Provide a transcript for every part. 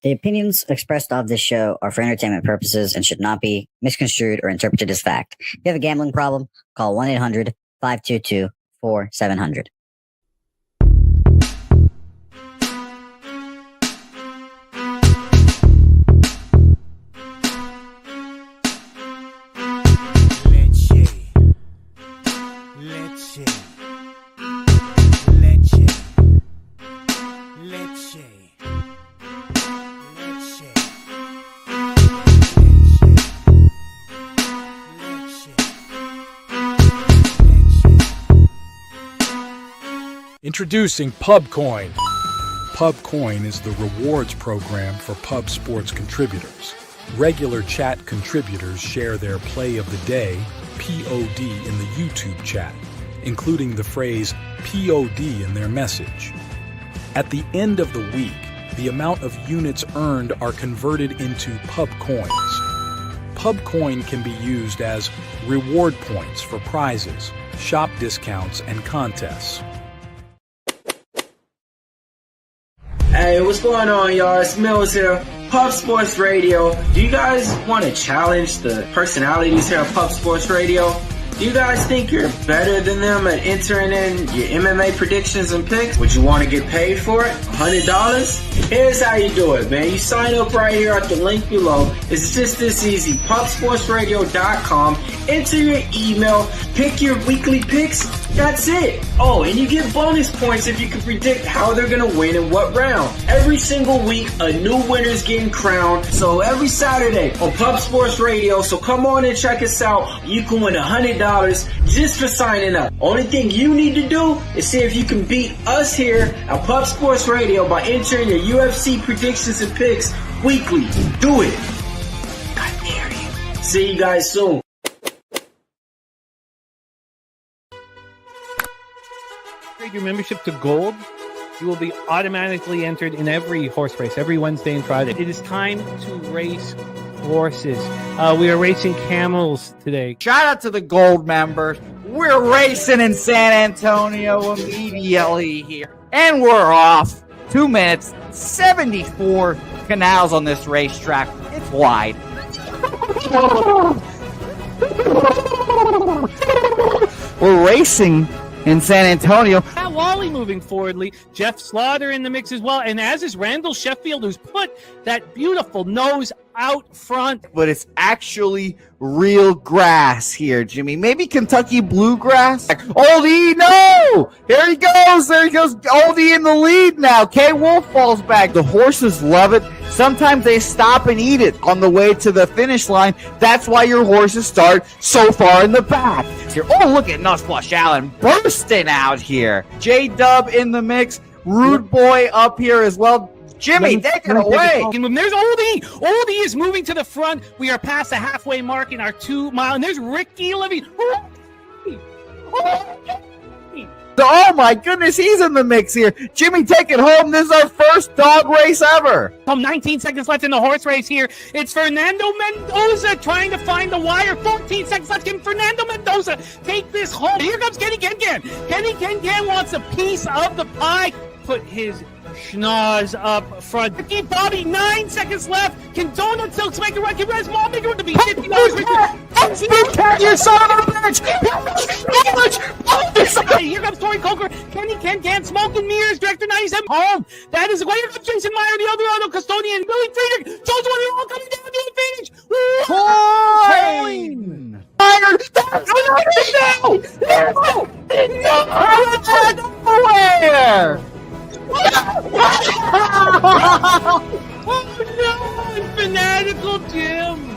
The opinions expressed of this show are for entertainment purposes and should not be misconstrued or interpreted as fact. If you have a gambling problem, call 1-800-522-4700. Introducing PubCoin. PubCoin is the rewards program for pub sports contributors. Regular chat contributors share their play of the day, POD, in the YouTube chat, including the phrase POD in their message. At the end of the week, the amount of units earned are converted into PubCoins. PubCoin can be used as reward points for prizes, shop discounts, and contests. Hey, what's going on, y'all? It's Mills here. Pub Sports Radio. Do you guys want to challenge the personalities here at Pub Sports Radio? Do you guys think you're better than them at entering in your MMA predictions and picks? Would you want to get paid for it? $100? Here's how you do it, man. You sign up right here at the link below. It's just this easy. PubSportsRadio.com. Enter your email. Pick your weekly picks. That's it. Oh, and you get bonus points if you can predict how they're going to win in what round. Every single week, a new winner's getting crowned. So every Saturday on Pub Sports Radio. So come on and check us out. You can win $100 just for signing up. Only thing you need to do is see if you can beat us here at Pub Sports Radio by entering your UFC predictions and picks weekly. Do it. I dare you. See you guys soon. Your membership to Gold, you will be automatically entered in every horse race, every Wednesday and Friday. It is time to race horses. We are racing camels today. Shout out to the Gold members. We're racing in San Antonio immediately here. And we're off. 2 minutes, 74 canals on this racetrack. It's wide. We're racing in San Antonio. Matt Wally moving forwardly. Jeff Slaughter in the mix as well. And as is Randall Sheffield, who's put that beautiful nose out front. But it's actually real grass here, Jimmy. Maybe Kentucky bluegrass. Oldie, no! Here he goes. There he goes. Oldie in the lead now. K. Wolf falls back. The horses love it. Sometimes they stop and eat it on the way to the finish line. That's why your horses start so far in the back. Here. Oh, look at Nuss Flush Allen bursting out here. J-Dub in the mix. Rude Boy up here as well. Jimmy, take it away. There's Oldie. Oldie is moving to the front. We are past the halfway mark in our 2 mile. And there's Ricky Levy. Oh my goodness, he's in the mix here. Jimmy, take it home. This is our first dog race ever. 19 seconds left in the horse race here. It's Fernando Mendoza trying to find the wire. 14 seconds left. Can Fernando Mendoza take this home? Here comes Kenny Ken. Kenny Ken wants a piece of the pie. Put his schnoz up front. Ricky Bobby, 9 seconds left. Can Donut Silks make a run? Can Res Mall make a run to be $50? Bouquett, you son of a bitch! Here comes Tori Coker. Kenny Ken, Smoke and Mirrors, Director 97, home. That is the way. Here comes Jason Meyer, the other auto custodian, Billy Friedrich. Jones one, all coming down to the finish. Coin! Meyer, that's nowhere! Oh no, Fanatical Jim.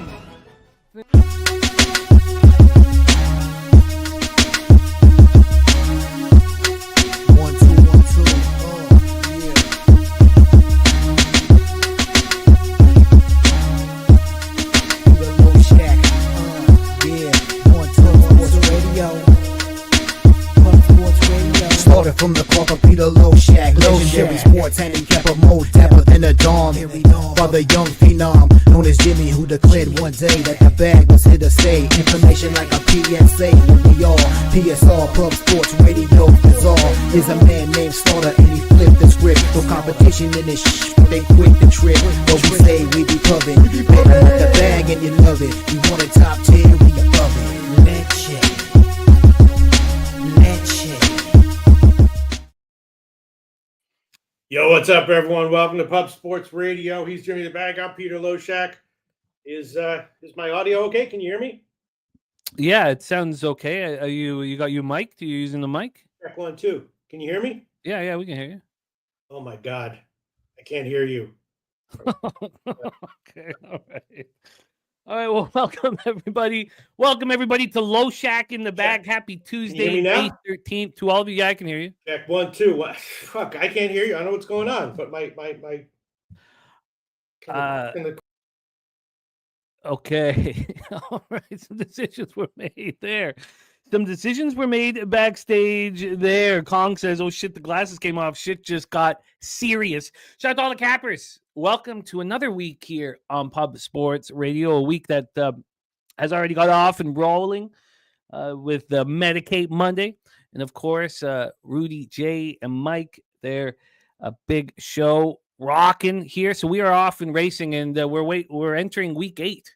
From the club of Peter Loshak, legendary sports handicapper, more dapper than a dawn. By the young phenom known as Jimmy, who declared one day that the bag was here to stay. Information like a PSA when we all PSR Pub Sports Radio is all. Is a man named Slaughter and he flip the script. No competition in this but they quick to trip. But we say we be pubbing. Betting up the bag and you love it. We want a top 10, we above it. Let's check. Yo, what's up, everyone? Welcome to Pub Sports Radio. He's Jimmy the Bag. I'm Peter Loshak. Is my audio okay? Can you hear me? Yeah, it sounds okay. Are you got your mic? Are you using the mic? Check 1, 2. Can you hear me? Yeah, we can hear you. Oh my God, I can't hear you. Okay, all right. All right, well, welcome everybody to Loshak in the Bag. Happy Tuesday, May 13th. To all of you, yeah, I can hear you. Check 1, 2. What? Fuck, I can't hear you. I don't know what's going on, but my. Okay, all right. Some decisions were made there. Some decisions were made backstage there. Kong says, "Oh shit, the glasses came off. Shit just got serious." Shout out to all the cappers. Welcome to another week here on Pub Sports Radio. A week that has already got off and rolling with the Medicate Monday, and of course, Rudy, Jay, and Mike. They're a big show rocking here. So we are off and racing, and we're entering week 8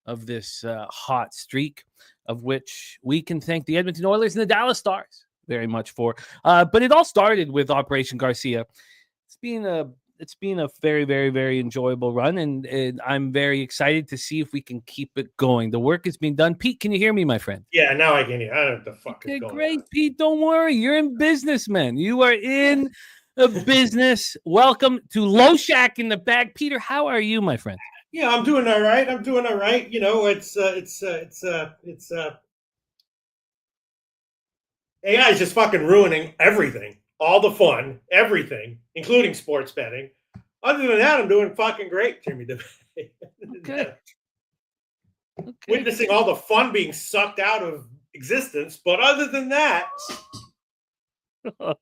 of this hot streak, of which we can thank the Edmonton Oilers and the Dallas Stars very much for. But it all started with Operation Garcia. It's been a very, very, very enjoyable run, and I'm very excited to see if we can keep it going. The work is being done. Pete, can you hear me, my friend? Yeah, now I can hear. I don't know what the fuck is going great, on. Pete. Don't worry. You're in business, man. You are in the business. Welcome to Loshak in the Bag. Peter, how are you, my friend? Yeah, I'm doing all right. You know, it's AI is just fucking ruining everything, all the fun, everything, including sports betting. Other than that, I'm doing fucking great, Jimmy. Okay. Witnessing all the fun being sucked out of existence, but other than that, I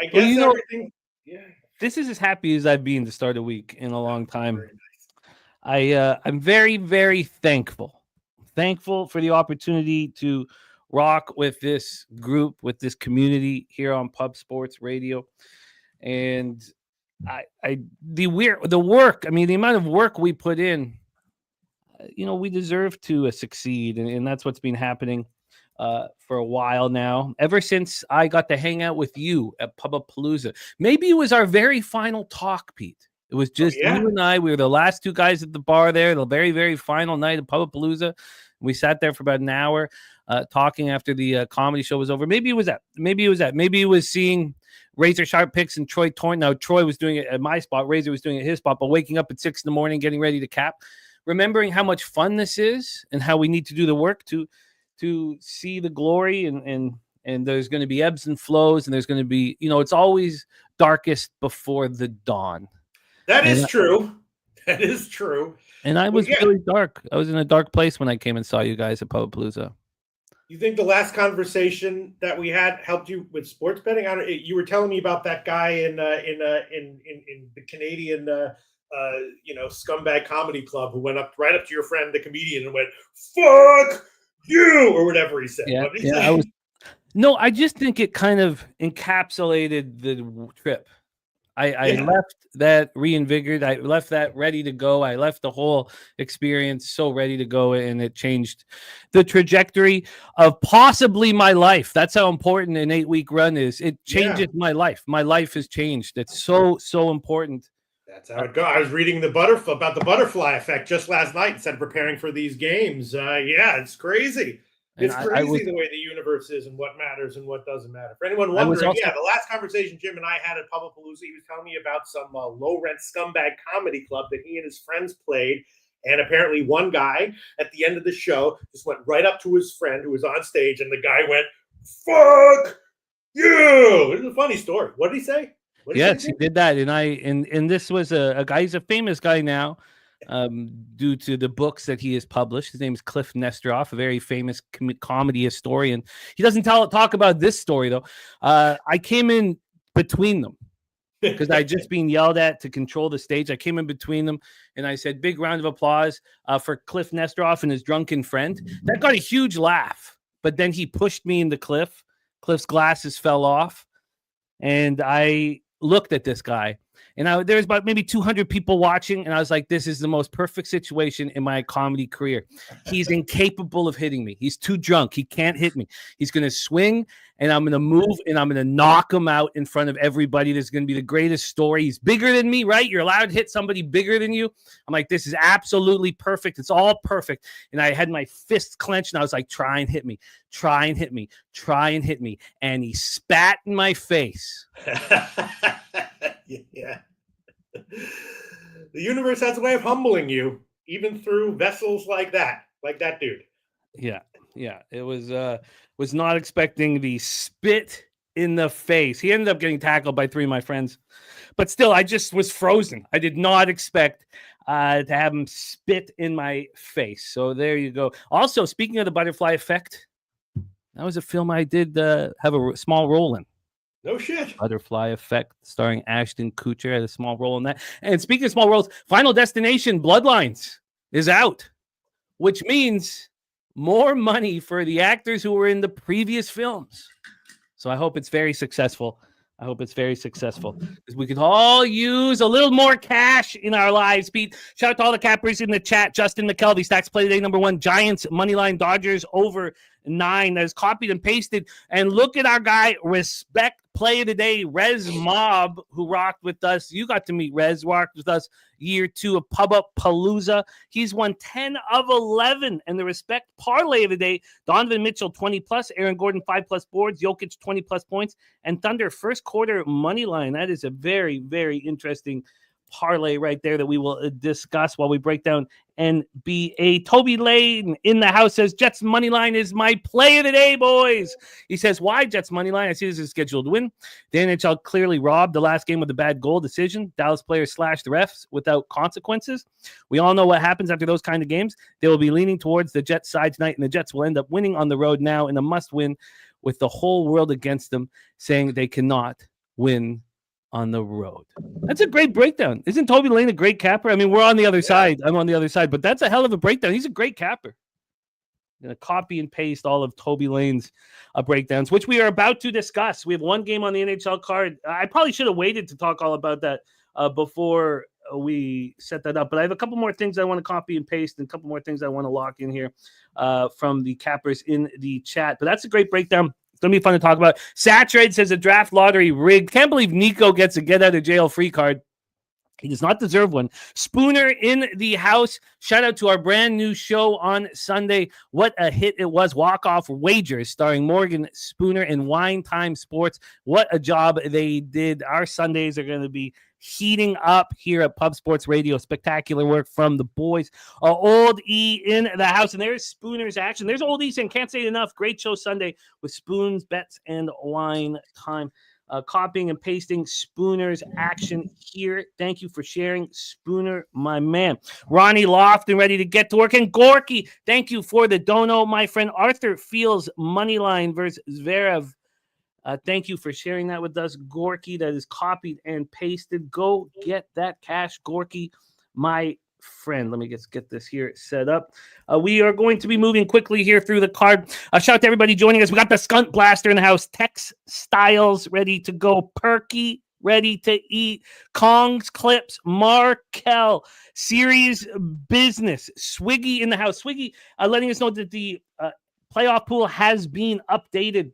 guess everything. Yeah. This is as happy as I've been to start a week in a long time. I'm very, very thankful for the opportunity to rock with this group, with this community here on Pub Sports Radio. And the work, I mean, the amount of work we put in, we deserve to succeed. And that's what's been happening for a while now, ever since I got to hang out with you at Pubapalooza. Maybe it was our very final talk, Pete. It was just you and I. We were the last two guys at the bar there, the very, very final night of Pubapalooza. We sat there for about an hour talking after the comedy show was over. Maybe it was that. Maybe it was seeing Razor Sharp Picks and Troy Torn. Now, Troy was doing it at my spot. Razor was doing it at his spot. But waking up at 6 a.m, getting ready to cap, remembering how much fun this is and how we need to do the work to see the glory. And there's going to be ebbs and flows. And there's going to be, it's always darkest before the dawn. That is true. That is true. And I was really dark. I was in a dark place when I came and saw you guys at Pubapalooza. You think the last conversation that we had helped you with sports betting? You were telling me about that guy in the Canadian scumbag comedy club who went right up to your friend, the comedian, and went, "Fuck you," or whatever he said. Yeah, I just think it kind of encapsulated the trip. I left that reinvigorated. I left that ready to go. I left the whole experience so ready to go, and it changed the trajectory of possibly my life. That's how important an 8-week run is. It changes my life. My life has changed. It's so important. That's how it goes. I was reading about the butterfly effect just last night instead of preparing for these games. It's crazy. It's crazy the way the universe is and what matters and what doesn't matter. For anyone wondering, the last conversation Jim and I had at Pubapalooza, he was telling me about some low-rent scumbag comedy club that he and his friends played. And apparently one guy at the end of the show just went right up to his friend who was on stage, and the guy went, "Fuck you!" It was a funny story. What did he say? Yes, he did that. And this was a guy, he's a famous guy now. Due to the books that he has published. His name is Cliff Nesteroff, a very famous comedy historian. He doesn't talk about this story, though. I came in between them because I'd just been yelled at to control the stage. I came in between them, and I said, "Big round of applause for Cliff Nesteroff and his drunken friend." That got a huge laugh, but then he pushed me into Cliff. Cliff's glasses fell off, and I looked at this guy, and there's about maybe 200 people watching, and I was like, this is the most perfect situation in my comedy career. He's incapable of hitting me. He's too drunk. He can't hit me. He's going to swing, and I'm going to move, and I'm going to knock him out in front of everybody. This is going to be the greatest story. He's bigger than me, right? You're allowed to hit somebody bigger than you. I'm like, this is absolutely perfect. It's all perfect. And I had my fists clenched, and I was like, try and hit me. Try and hit me. Try and hit me. And he spat in my face. Yeah. The universe has a way of humbling you, even through vessels like that dude. Yeah. It was not expecting the spit in the face. He ended up getting tackled by 3 of my friends, but still, I just was frozen. I did not expect to have him spit in my face. So there you go. Also, speaking of the butterfly effect, that was a film I did have a small role in. No shit. Butterfly Effect, starring Ashton Kutcher, had a small role in that. And speaking of small roles, Final Destination Bloodlines is out, which means more money for the actors who were in the previous films. So I hope it's very successful. Because we could all use a little more cash in our lives, Pete. Shout out to all the cappers in the chat. Justin McKelvey, Stacks Play Today #1. Giants, Moneyline, Dodgers over 9. That is copied and pasted. And look at our guy, Respect Play of the Day, Rez Mob, who rocked with us. You got to meet Rez, rocked with us year 2 of Pub Up Palooza. He's won 10 of 11. And the Respect Parlay of the Day, Donovan Mitchell 20+, Aaron Gordon 5+ boards, Jokic 20+ points, and Thunder first quarter money line. That is a very, very interesting parlay right there that we will discuss while we break down NBA. Toby Lane in the house says Jets money line is my play of the day, boys. He says, why Jets money line? I see this is scheduled to win. The NHL clearly robbed the last game with a bad goal decision. Dallas players slashed the refs without consequences. We all know what happens after those kind of games. They will be leaning towards the Jets side tonight, and the Jets will end up winning on the road now in a must-win with the whole world against them, saying they cannot win on the road. That's a great breakdown. Isn't Toby Lane a great capper? I mean, we're on the other side. I'm on the other side, but that's a hell of a breakdown. He's a great capper. I'm going to copy and paste all of Toby Lane's breakdowns, which we are about to discuss. We have one game on the NHL card. I probably should have waited to talk all about that before we set that up, but I have a couple more things I want to copy and paste and a couple more things I want to lock in here from the cappers in the chat. But that's a great breakdown. It's going to be fun to talk about. Saturate says a draft lottery rigged. Can't believe Nico gets a get out of jail free card. He does not deserve one. Spooner in the house. Shout out to our brand new show on Sunday. What a hit it was. Walk-Off Wagers starring Morgan Spooner and Wine Time Sports. What a job they did. Our Sundays are going to be heating up here at Pub Sports Radio. Spectacular work from the boys. Old E in the house. And there's Spooner's action. There's Old E saying, can't say it enough. Great show Sunday with Spoons, Bets, and Wine Time. Copying and pasting Spooner's action here. Thank you for sharing, Spooner, my man. Ronnie Lofton ready to get to work. And Gorky, thank you for the dono, my friend. Arthur Fields Moneyline versus Zverev. Thank you for sharing that with us, Gorky. That is copied and pasted. Go get that cash, Gorky, my friend. Let me just get this here set up. We are going to be moving quickly here through the card. Shout out to everybody joining us. We got the Skunt Blaster in the house. Tex Styles ready to go. Perky ready to eat. Kong's Clips. Markel. Serious Business. Swiggy in the house. Swiggy letting us know that the playoff pool has been updated.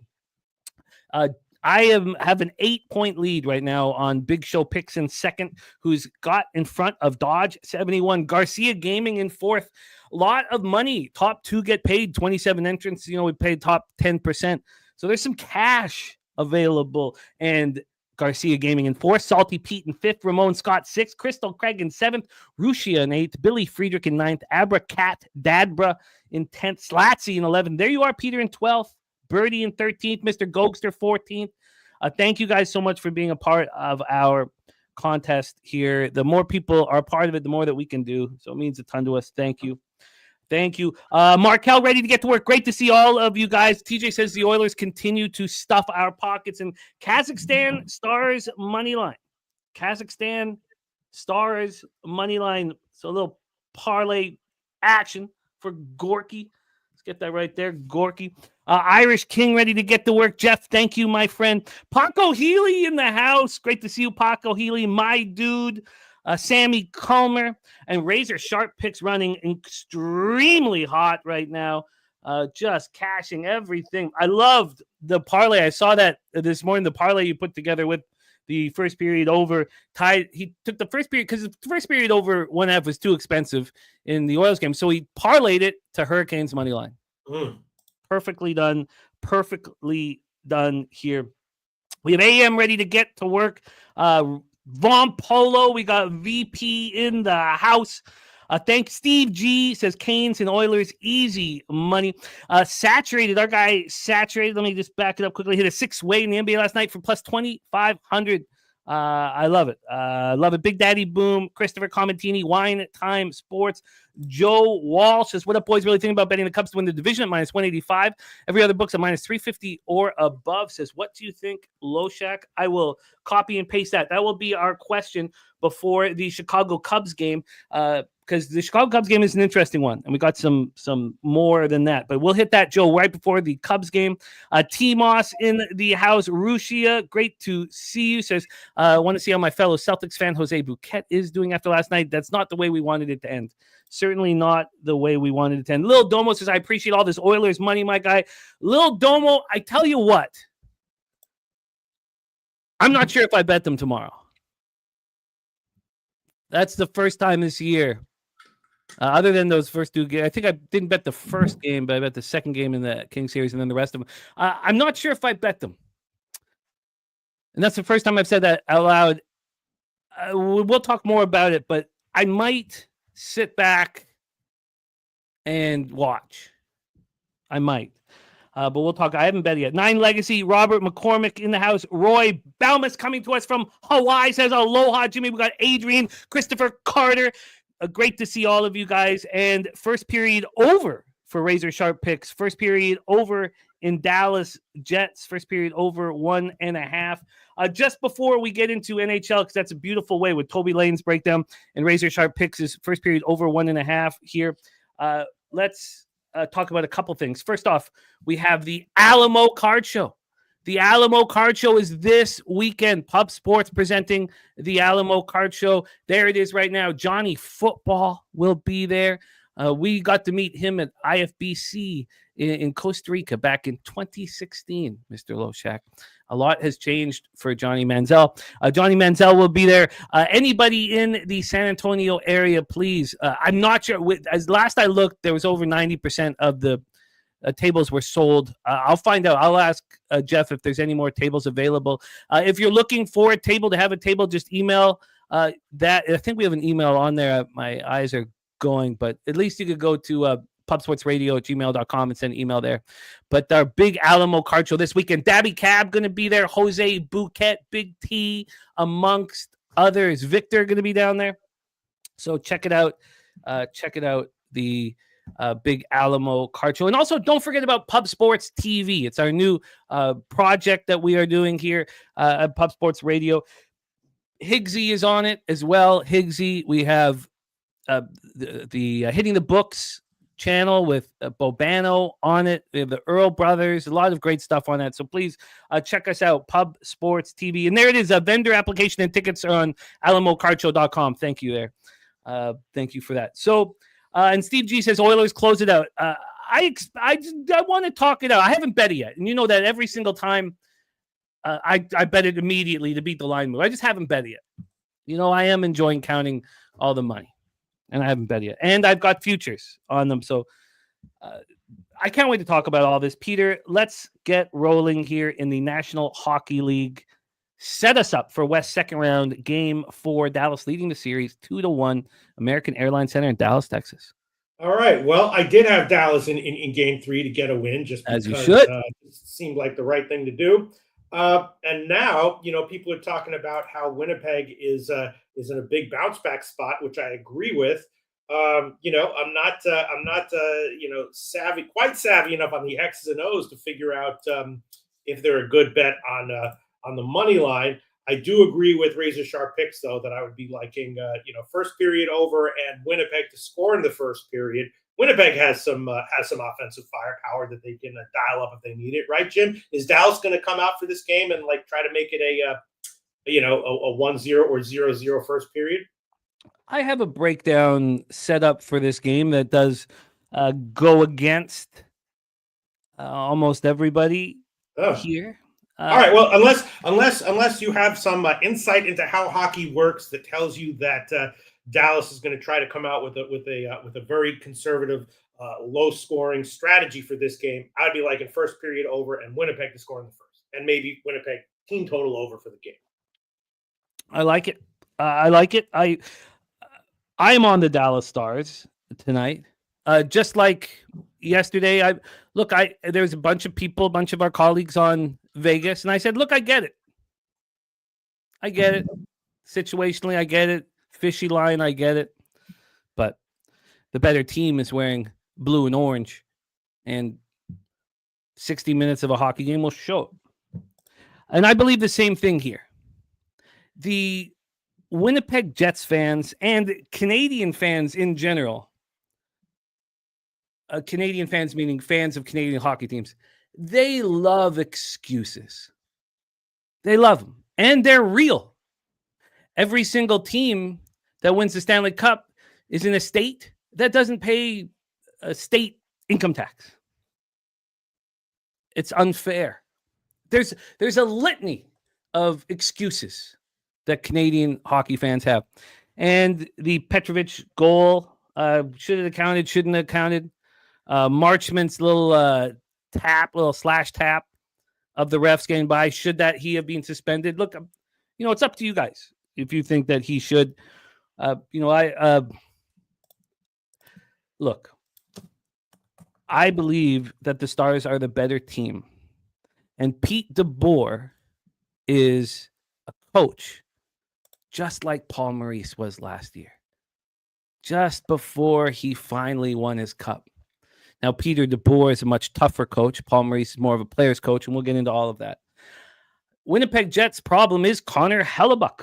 I have an 8-point lead right now on Big Show Picks in second, who's got in front of Dodge 71. Garcia Gaming in fourth. A lot of money. Top 2 get paid. 27 entrants. You know, we paid top 10%. So there's some cash available. And Garcia Gaming in fourth. Salty Pete in fifth. Ramon Scott sixth. Crystal Craig in seventh. Rushia in eighth. Billy Friedrich in ninth. Abra Cat Dadbra in 10th. Slatsy in 11th. There you are, Peter, in 12th. Birdie in 13th, Mr. Gogster 14th. Thank you guys so much for being a part of our contest here. The more people are a part of it, the more that we can do. So it means a ton to us. Thank you. Thank you. Markel ready to get to work. Great to see all of you guys. TJ says the Oilers continue to stuff our pockets. And Kazakhstan Stars money line. Kazakhstan Stars money line. So a little parlay action for Gorky. get that right there, Gorky. Irish King ready to get to work. Jeff, thank you, my friend. Paco Healy in the house. Great to see you, Paco Healy, my dude. Sammy Calmer and Razor Sharp Picks running extremely hot right now. Just cashing everything. I loved the parlay. I saw that this morning, the parlay you put together with the first period over tied. He took the first period because the first period over 1.5 was too expensive in the Oilers game. So he parlayed it to Hurricanes money line. Perfectly done here. We have AM ready to get to work. Von Polo, we got VP in the house. Thanks, Steve G says Canes and Oilers, easy money. Saturated, our guy Saturated. Let me just back it up quickly. Hit a 6-way in the NBA last night for plus 2,500. I love it. Love it. Big Daddy Boom, Christopher Comentini, Wine Time Sports. Joe Walsh says, what up, boys? Really thinking about betting the Cubs to win the division at minus 185. Every other book's at minus 350 or above. Says, what do you think, Loshak? I will copy and paste that. That will be our question before the Chicago Cubs game. Because the Chicago Cubs game is an interesting one, and we got some more than that. But we'll hit that, Joe, right before the Cubs game. T-Moss in the house. Rushia, great to see you. Says, I want to see how my fellow Celtics fan, Jose Bouquett, is doing after last night. That's not the way we wanted it to end. Certainly not the way we wanted it to end. Lil Domo says, I appreciate all this Oilers money, my guy. Lil Domo, I tell you what. I'm not sure if I bet them tomorrow. That's the first time this year. Other than those first two games, I think I didn't bet the first game, but I bet the second game in the King Series and then the rest of them. I'm not sure if I bet them. And that's the first time I've said that out loud. We'll talk more about it, but I might sit back and watch. I might. But we'll talk. I haven't bet yet. 9 Legacy, Robert McCormick in the house. Roy Balmus coming to us from Hawaii says, aloha, Jimmy. We got Adrian, Christopher Carter. Great to see all of you guys. And first period over for Razor Sharp Picks. First period over in Dallas Jets. First period over 1.5. Just before we get into NHL, because that's a beautiful way with Toby Lane's breakdown and Razor Sharp Picks is first period over 1.5 here. Let's talk about a couple things. First off, we have the Alamo Card Show. The Alamo Card Show is this weekend. Pub Sports presenting the Alamo Card Show. There it is right now. Johnny Football will be there. We got to meet him at IFBC in Costa Rica back in 2016, Mr. Loshak. A lot has changed for Johnny Manziel. Johnny Manziel will be there. Anybody in the San Antonio area, please. I'm not sure. As last I looked, there was over 90% of the tables were sold. I'll find out. I'll ask Jeff if there's any more tables available. If you're looking for a table, to have a table, just email that. I think we have an email on there. My eyes are going, but at least you could go to pubsportsradio@gmail.com and send an email there. But our big Alamo Card Show this weekend. Dabby Cab going to be there. Jose Bouquett, Big T, amongst others. Victor going to be down there. So check it out. The big Alamo Card Show. And also don't forget about Pub Sports TV. It's our new project that we are doing here at Pub Sports Radio. Higgsy is on it as well. Higgsy, we have the Hitting the Books channel with Bobano on it. We have the Earl Brothers, a lot of great stuff on that. So please check us out, Pub Sports TV. And there it is. A vendor application and tickets are on alamocardshow.com. Thank you there. Thank you for that. So, and Steve G says, Oilers close it out. I want to talk it out. I haven't bet it yet. And you know that every single time I bet it immediately to beat the line move. I just haven't bet it yet. You know, I am enjoying counting all the money. And I haven't bet yet. And I've got futures on them. So I can't wait to talk about all this. Peter, let's get rolling here in the National Hockey League. Set us up for West second round, game 4. Dallas leading the series 2-1. American Airlines Center in Dallas, Texas. All right. Well, I did have Dallas in game 3 to get a win, just because, as you should. It seemed like the right thing to do. And now, you know, people are talking about how Winnipeg is in a big bounce back spot, which I agree with. You know, I'm not quite savvy enough on the X's and O's to figure out if they're a good bet on the money line. I do agree with Razor Sharp Picks, though, that I would be liking, first period over and Winnipeg to score in the first period Winnipeg has some offensive firepower that they can dial up if they need it, right, Jim? Is Dallas going to come out for this game and try to make it a 1-0 or 0-0 first period? I have a breakdown set up for this game that does go against almost everybody here. All right. Well, unless you have some insight into how hockey works that tells you that Dallas is going to try to come out with a very conservative, low-scoring strategy for this game, I'd be liking first period over and Winnipeg to score in the first, and maybe Winnipeg team total over for the game. I like it. I like it. I'm on the Dallas Stars tonight. Just like yesterday, there's a bunch of our colleagues on Vegas, and I said, look, I get it. Situationally, I get it. Fishy line, I get it. But the better team is wearing blue and orange, and 60 minutes of a hockey game will show it. And I believe the same thing here. The Winnipeg Jets fans and Canadian fans in general, Canadian fans meaning fans of Canadian hockey teams, they love excuses. They love them, and they're real. Every single team that wins the Stanley Cup is in a state that doesn't pay a state income tax. It's unfair. There's a litany of excuses that Canadian hockey fans have. And the Petrovic goal, should have counted, shouldn't have counted. Marchman's little slash tap of the refs getting by, should that he have been suspended? Look, it's up to you guys if you think that he should. Look, I believe that the Stars are the better team. And Pete DeBoer is a coach just like Paul Maurice was last year, just before he finally won his cup. Now, Peter DeBoer is a much tougher coach. Paul Maurice is more of a player's coach, and we'll get into all of that. Winnipeg Jets' problem is Connor Hellebuck.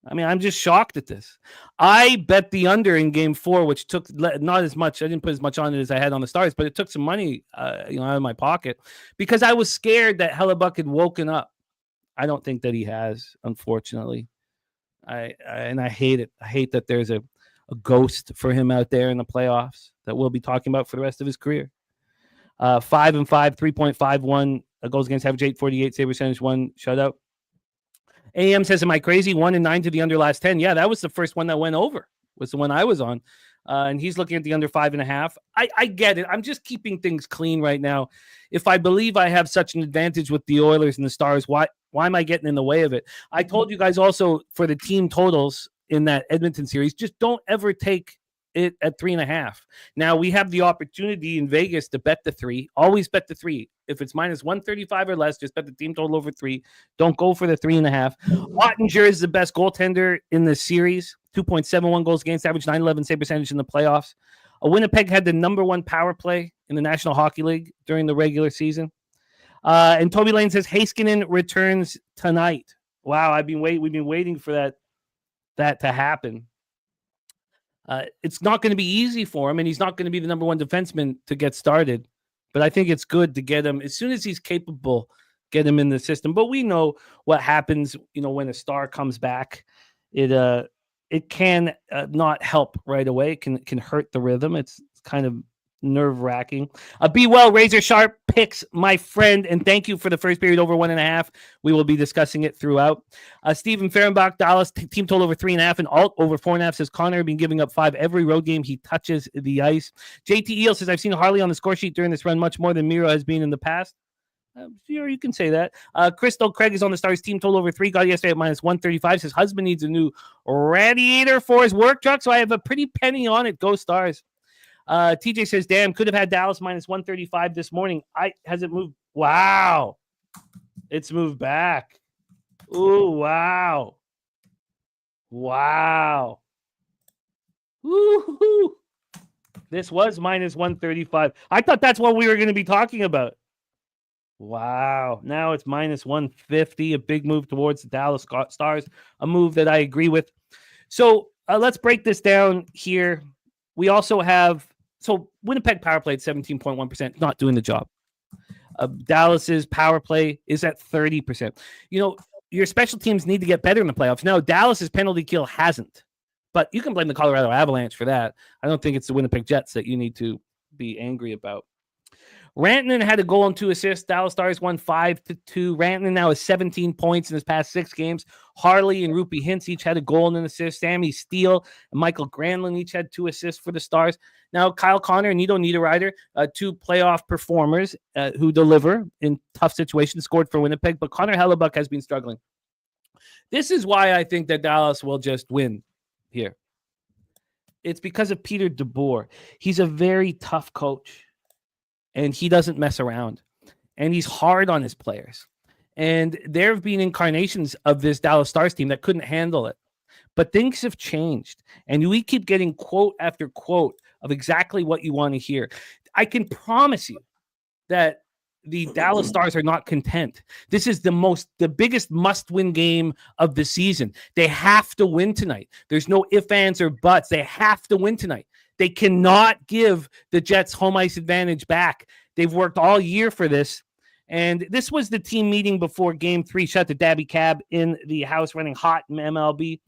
I mean, I'm just shocked at this. I bet the under in Game 4, which took not as much. I didn't put as much on it as I had on the Stars, but it took some money, out of my pocket because I was scared that Hellebuck had woken up. I don't think that he has, unfortunately. I hate it. I hate that there's a ghost for him out there in the playoffs that we'll be talking about for the rest of his career. 5-5, 3.51 goals against average, 848 save percentage, 1 shutout. AM says, am I crazy? 1-9 to the under last 10. Yeah, that was the first one that went over, was the one I was on. And he's looking at the under 5.5. I get it. I'm just keeping things clean right now. If I believe I have such an advantage with the Oilers and the Stars, why am I getting in the way of it? I told you guys also for the team totals in that Edmonton series, just don't ever take it at 3.5. Now we have the opportunity in Vegas to bet the 3. Always bet the 3. If it's minus 135 or less, just bet the team total over 3. Don't go for the 3.5. Ottinger is the best goaltender in the series. 2.71 goals against average, 911 save percentage in the playoffs. Winnipeg had the number 1 power play in the National Hockey League during the regular season. And Toby Lane says Heiskanen returns tonight. Wow, we've been waiting for that to happen. It's not going to be easy for him, and he's not going to be the number 1 defenseman to get started. But I think it's good to get him as soon as he's capable, get him in the system. But we know what happens, when a star comes back. It can not help right away. It can hurt the rhythm. It's kind of nerve-wracking. Be well, Razor Sharp picks, my friend, and thank you for the first period over 1.5. We will be discussing it throughout. Stephen Fehrenbach, Dallas team total over 3.5 and alt over 4.5 says Connor been giving up 5 every road game he touches the ice. JT Eel says I've seen Harley on the score sheet during this run much more than Miro has been in the past. Sure, you can say that. Crystal Craig is on the Stars team total over 3. Got yesterday at minus 135. Says husband needs a new radiator for his work truck, so I have a pretty penny on it. Go Stars. TJ says, damn, could have had Dallas minus 135 this morning. Has it moved? Wow. It's moved back. Ooh, wow. Wow. Woo-hoo. This was minus 135. I thought that's what we were going to be talking about. Wow. Now it's minus 150, a big move towards the Dallas Stars, a move that I agree with. So let's break this down here. We also have So Winnipeg power play at 17.1%, not doing the job. Dallas's power play is at 30%. Your special teams need to get better in the playoffs. Now, Dallas's penalty kill hasn't, but you can blame the Colorado Avalanche for that. I don't think it's the Winnipeg Jets that you need to be angry about. Rantanen had a goal and 2 assists. Dallas Stars won 5-2. Rantanen now has 17 points in his past 6 games. Harley and Rupi Hintz each had a goal and an assist. Sammy Steele and Michael Granlund each had 2 assists for the Stars. Now, Kyle Connor and Nito Niederreiter, 2 playoff performers who deliver in tough situations, scored for Winnipeg, but Connor Hellebuck has been struggling. This is why I think that Dallas will just win here. It's because of Peter DeBoer. He's a very tough coach, and he doesn't mess around, and he's hard on his players. And there have been incarnations of this Dallas Stars team that couldn't handle it. But things have changed, and we keep getting quote after quote of exactly what you want to hear. I can promise you that the Dallas Stars are not content. This is the biggest must-win game of the season. They have to win tonight. There's no ifs, ands, or buts. They have to win tonight. They cannot give the Jets home ice advantage back. They've worked all year for this. And this was the team meeting before Game 3. Shout out to Dabby Cab in the house running hot in MLB.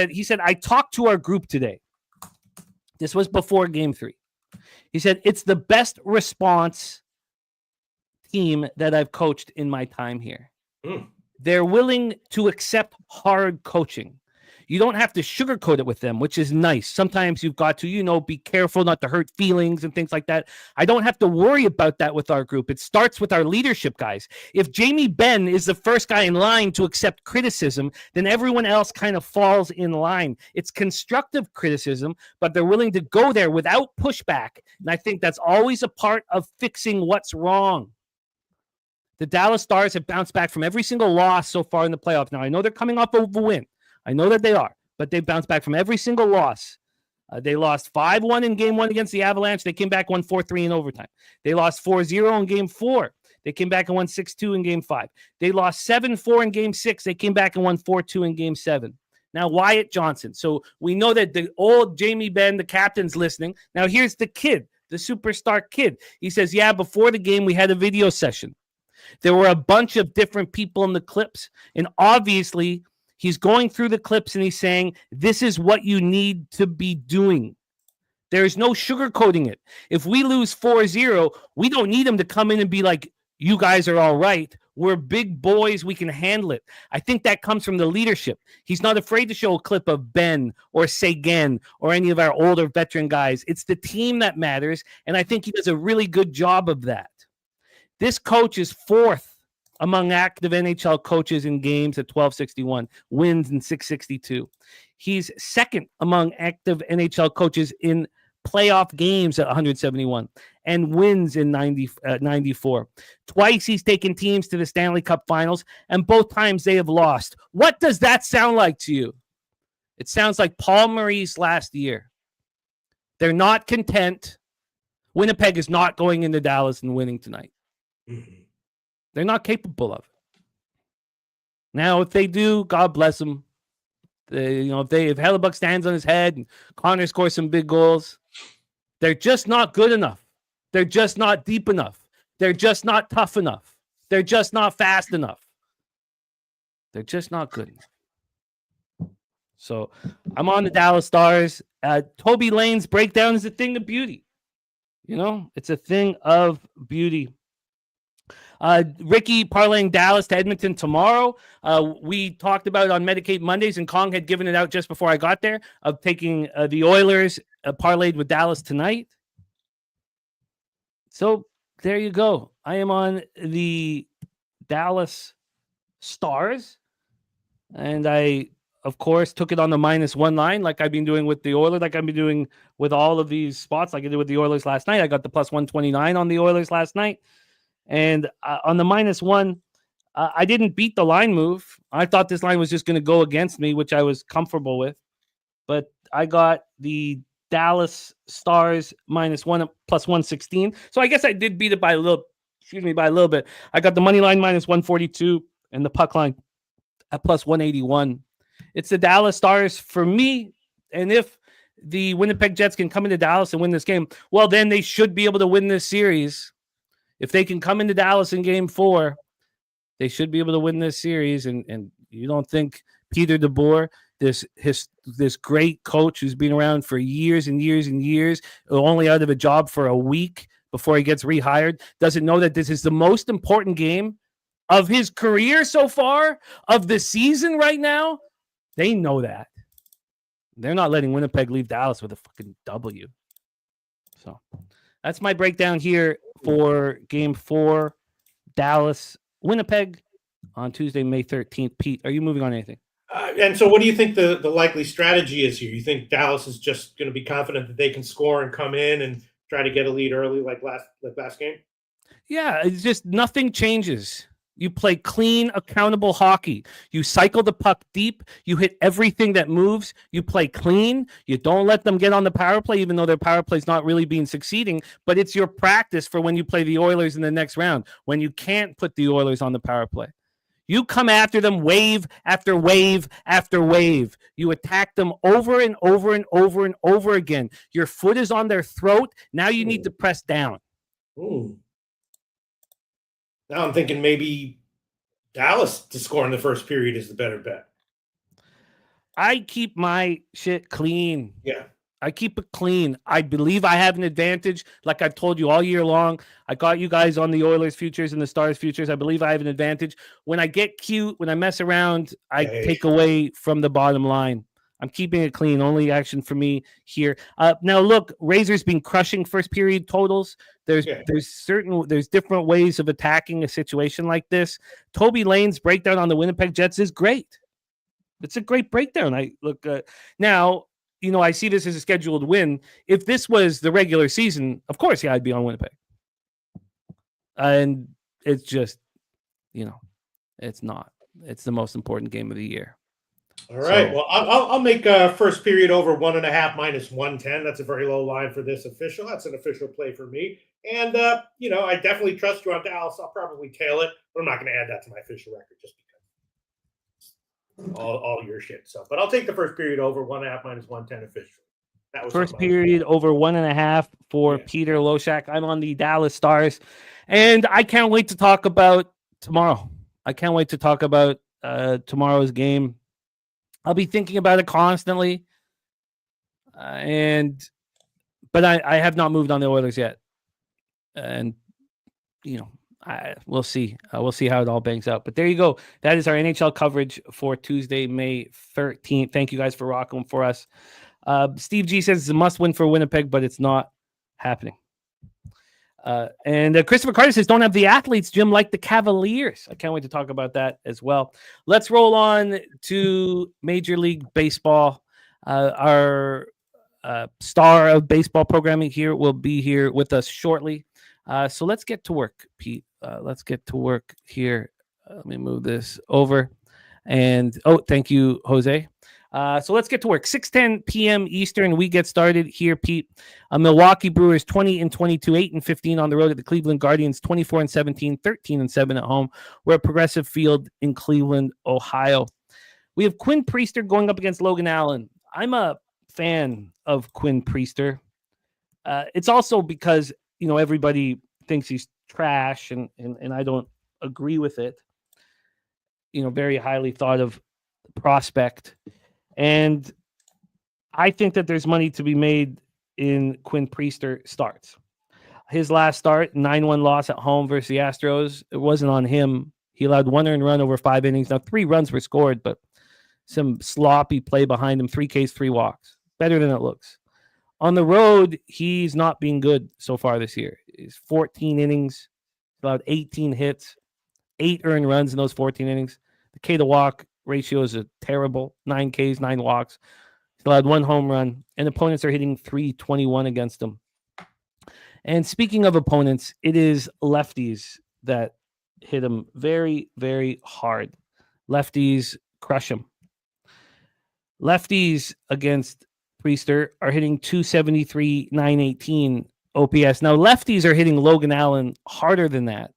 He said, I talked to our group today. This was before Game 3. He said, it's the best response team that I've coached in my time here. They're willing to accept hard coaching. You don't have to sugarcoat it with them, which is nice. Sometimes you've got to, be careful not to hurt feelings and things like that. I don't have to worry about that with our group. It starts with our leadership guys. If Jamie Benn is the first guy in line to accept criticism, then everyone else kind of falls in line. It's constructive criticism, but they're willing to go there without pushback. And I think that's always a part of fixing what's wrong. The Dallas Stars have bounced back from every single loss so far in the playoffs. Now, I know they're coming off of a win. I know that they are, but they bounced back from every single loss. They lost 5-1 in Game 1 against the Avalanche. They came back, won 4-3 in overtime. They lost 4-0 in Game 4. They came back and won 6-2 in Game 5. They lost 7-4 in Game 6. They came back and won 4-2 in Game 7. Now, Wyatt Johnson. So we know that the old Jamie Benn, the captain's listening. Now, here's the kid, the superstar kid. He says, yeah, before the game, we had a video session. There were a bunch of different people in the clips, and obviously he's going through the clips and he's saying, this is what you need to be doing. There's no sugarcoating it. If we lose 4-0, we don't need him to come in and be like, you guys are all right. We're big boys. We can handle it. I think that comes from the leadership. He's not afraid to show a clip of Ben or Seguin or any of our older veteran guys. It's the team that matters, and I think he does a really good job of that. This coach is 4th among active NHL coaches in games at 1261, wins in 662. He's 2nd among active NHL coaches in playoff games at 171 and wins in 94. Twice he's taken teams to the Stanley Cup Finals, and both times they have lost. What does that sound like to you? It sounds like Paul Maurice last year. They're not content. Winnipeg is not going into Dallas and winning tonight. They're not capable of it. Now, if they do, God bless them. If Hellebuck stands on his head and Connor scores some big goals, they're just not good enough. They're just not deep enough. They're just not tough enough. They're just not fast enough. They're just not good enough. So I'm on the Dallas Stars. Toby Lane's breakdown is a thing of beauty. It's a thing of beauty. Ricky parlaying Dallas to Edmonton tomorrow. We talked about it on Medicate Mondays, and Kong had given it out just before I got there, of taking the Oilers parlayed with Dallas tonight. So there you go. I am on the Dallas Stars, and I, of course, took it on the -1 line like I've been doing with the Oilers, like I've been doing with all of these spots like I did with the Oilers last night. I got the +129 on the Oilers last night. And on the -1, I didn't beat the line move. I thought this line was just going to go against me, which I was comfortable with. But I got the Dallas Stars -1 +116. So I guess I did beat it by a little bit. I got the money line -142 and the puck line at +181. It's the Dallas Stars for me. And if the Winnipeg Jets can come into Dallas and win this game, well, then they should be able to win this series. If they can come into Dallas in Game 4, they should be able to win this series. And you don't think Peter DeBoer, this great coach who's been around for years and years and years, only out of a job for a week before he gets rehired, doesn't know that this is the most important game of his career so far, of the season right now? They know that. They're not letting Winnipeg leave Dallas with a fucking W. So that's my breakdown here for Game 4, Dallas-Winnipeg on Tuesday, May 13th. Pete, are you moving on anything? And so what do you think the likely strategy is here? You think Dallas is just going to be confident that they can score and come in and try to get a lead early like last game? Yeah, it's just nothing changes. You play clean, accountable hockey. You cycle the puck deep. You hit everything that moves. You play clean. You don't let them get on the power play, even though their power play is not really being succeeding. But it's your practice for when you play the Oilers in the next round, when you can't put the Oilers on the power play. You come after them wave after wave after wave. You attack them over and over and over and over again. Your foot is on their throat. Now you need to press down. Ooh. Now I'm thinking maybe Dallas to score in the first period is the better bet. I keep my shit clean. Yeah. I keep it clean. I believe I have an advantage. Like I've told you all year long, I got you guys on the Oilers futures and the Stars futures. I believe I have an advantage. When I get cute, when I mess around, I take away from the bottom line. I'm keeping it clean. Only action for me here. Now, look, Razor's been crushing first period totals. There's different ways of attacking a situation like this. Toby Lane's breakdown on the Winnipeg Jets is great. It's a great breakdown. I look now. You know, I see this as a scheduled win. If this was the regular season, of course, yeah, I'd be on Winnipeg. And it's just, it's not. It's the most important game of the year. All right. Well, I'll make first period over 1.5 minus 110. That's a very low line for this official. That's an official play for me. And, I definitely trust you on Dallas. I'll probably tail it, but I'm not going to add that to my official record just because. All your shit. So, but I'll take the first period over 1.5 minus 110 official. That was first period over 1.5 for Peter Loshak. I'm on the Dallas Stars, and I can't wait to talk about tomorrow. I can't wait to talk about tomorrow's game. I'll be thinking about it constantly, but I have not moved on the Oilers yet, and we'll see. We'll see how it all bangs out. But there you go. That is our NHL coverage for Tuesday, May 13th. Thank you guys for rocking for us. Steve G says it's a must-win for Winnipeg, but it's not happening. And Christopher Carter says, don't have the athletes, Jim, like the Cavaliers. I can't wait to talk about that as well. Let's roll on to Major League Baseball. Our star of baseball programming here will be here with us shortly. So let's get to work, Pete. Let's get to work here. Let me move this over. And, thank you, Jose. So let's get to work. 6:10 p.m. Eastern, we get started here, Pete. Milwaukee Brewers 20-22, 8-15 on the road at the Cleveland Guardians, 24-17, 13-7 at home. We're at Progressive Field in Cleveland, Ohio. We have Quinn Priester going up against Logan Allen. I'm a fan of Quinn Priester. It's also because everybody thinks he's trash, and I don't agree with it. Very highly thought of prospect. And I think that there's money to be made in Quinn Priester starts. His last start, 9-1 loss at home versus the Astros. It wasn't on him. He allowed 1 earned run over 5 innings. Now, 3 runs were scored, but some sloppy play behind him. 3 Ks, 3 walks. Better than it looks. On the road, he's not been good so far this year. He's 14 innings, allowed 18 hits, 8 earned runs in those 14 innings. The K to walk ratio is terrible. 9 Ks, 9 walks. He's allowed 1 home run, and opponents are hitting .321 against him. And speaking of opponents, it is lefties that hit him very, very hard. Lefties crush him. Lefties against Priester are hitting .273, 918 OPS. Now, lefties are hitting Logan Allen harder than that,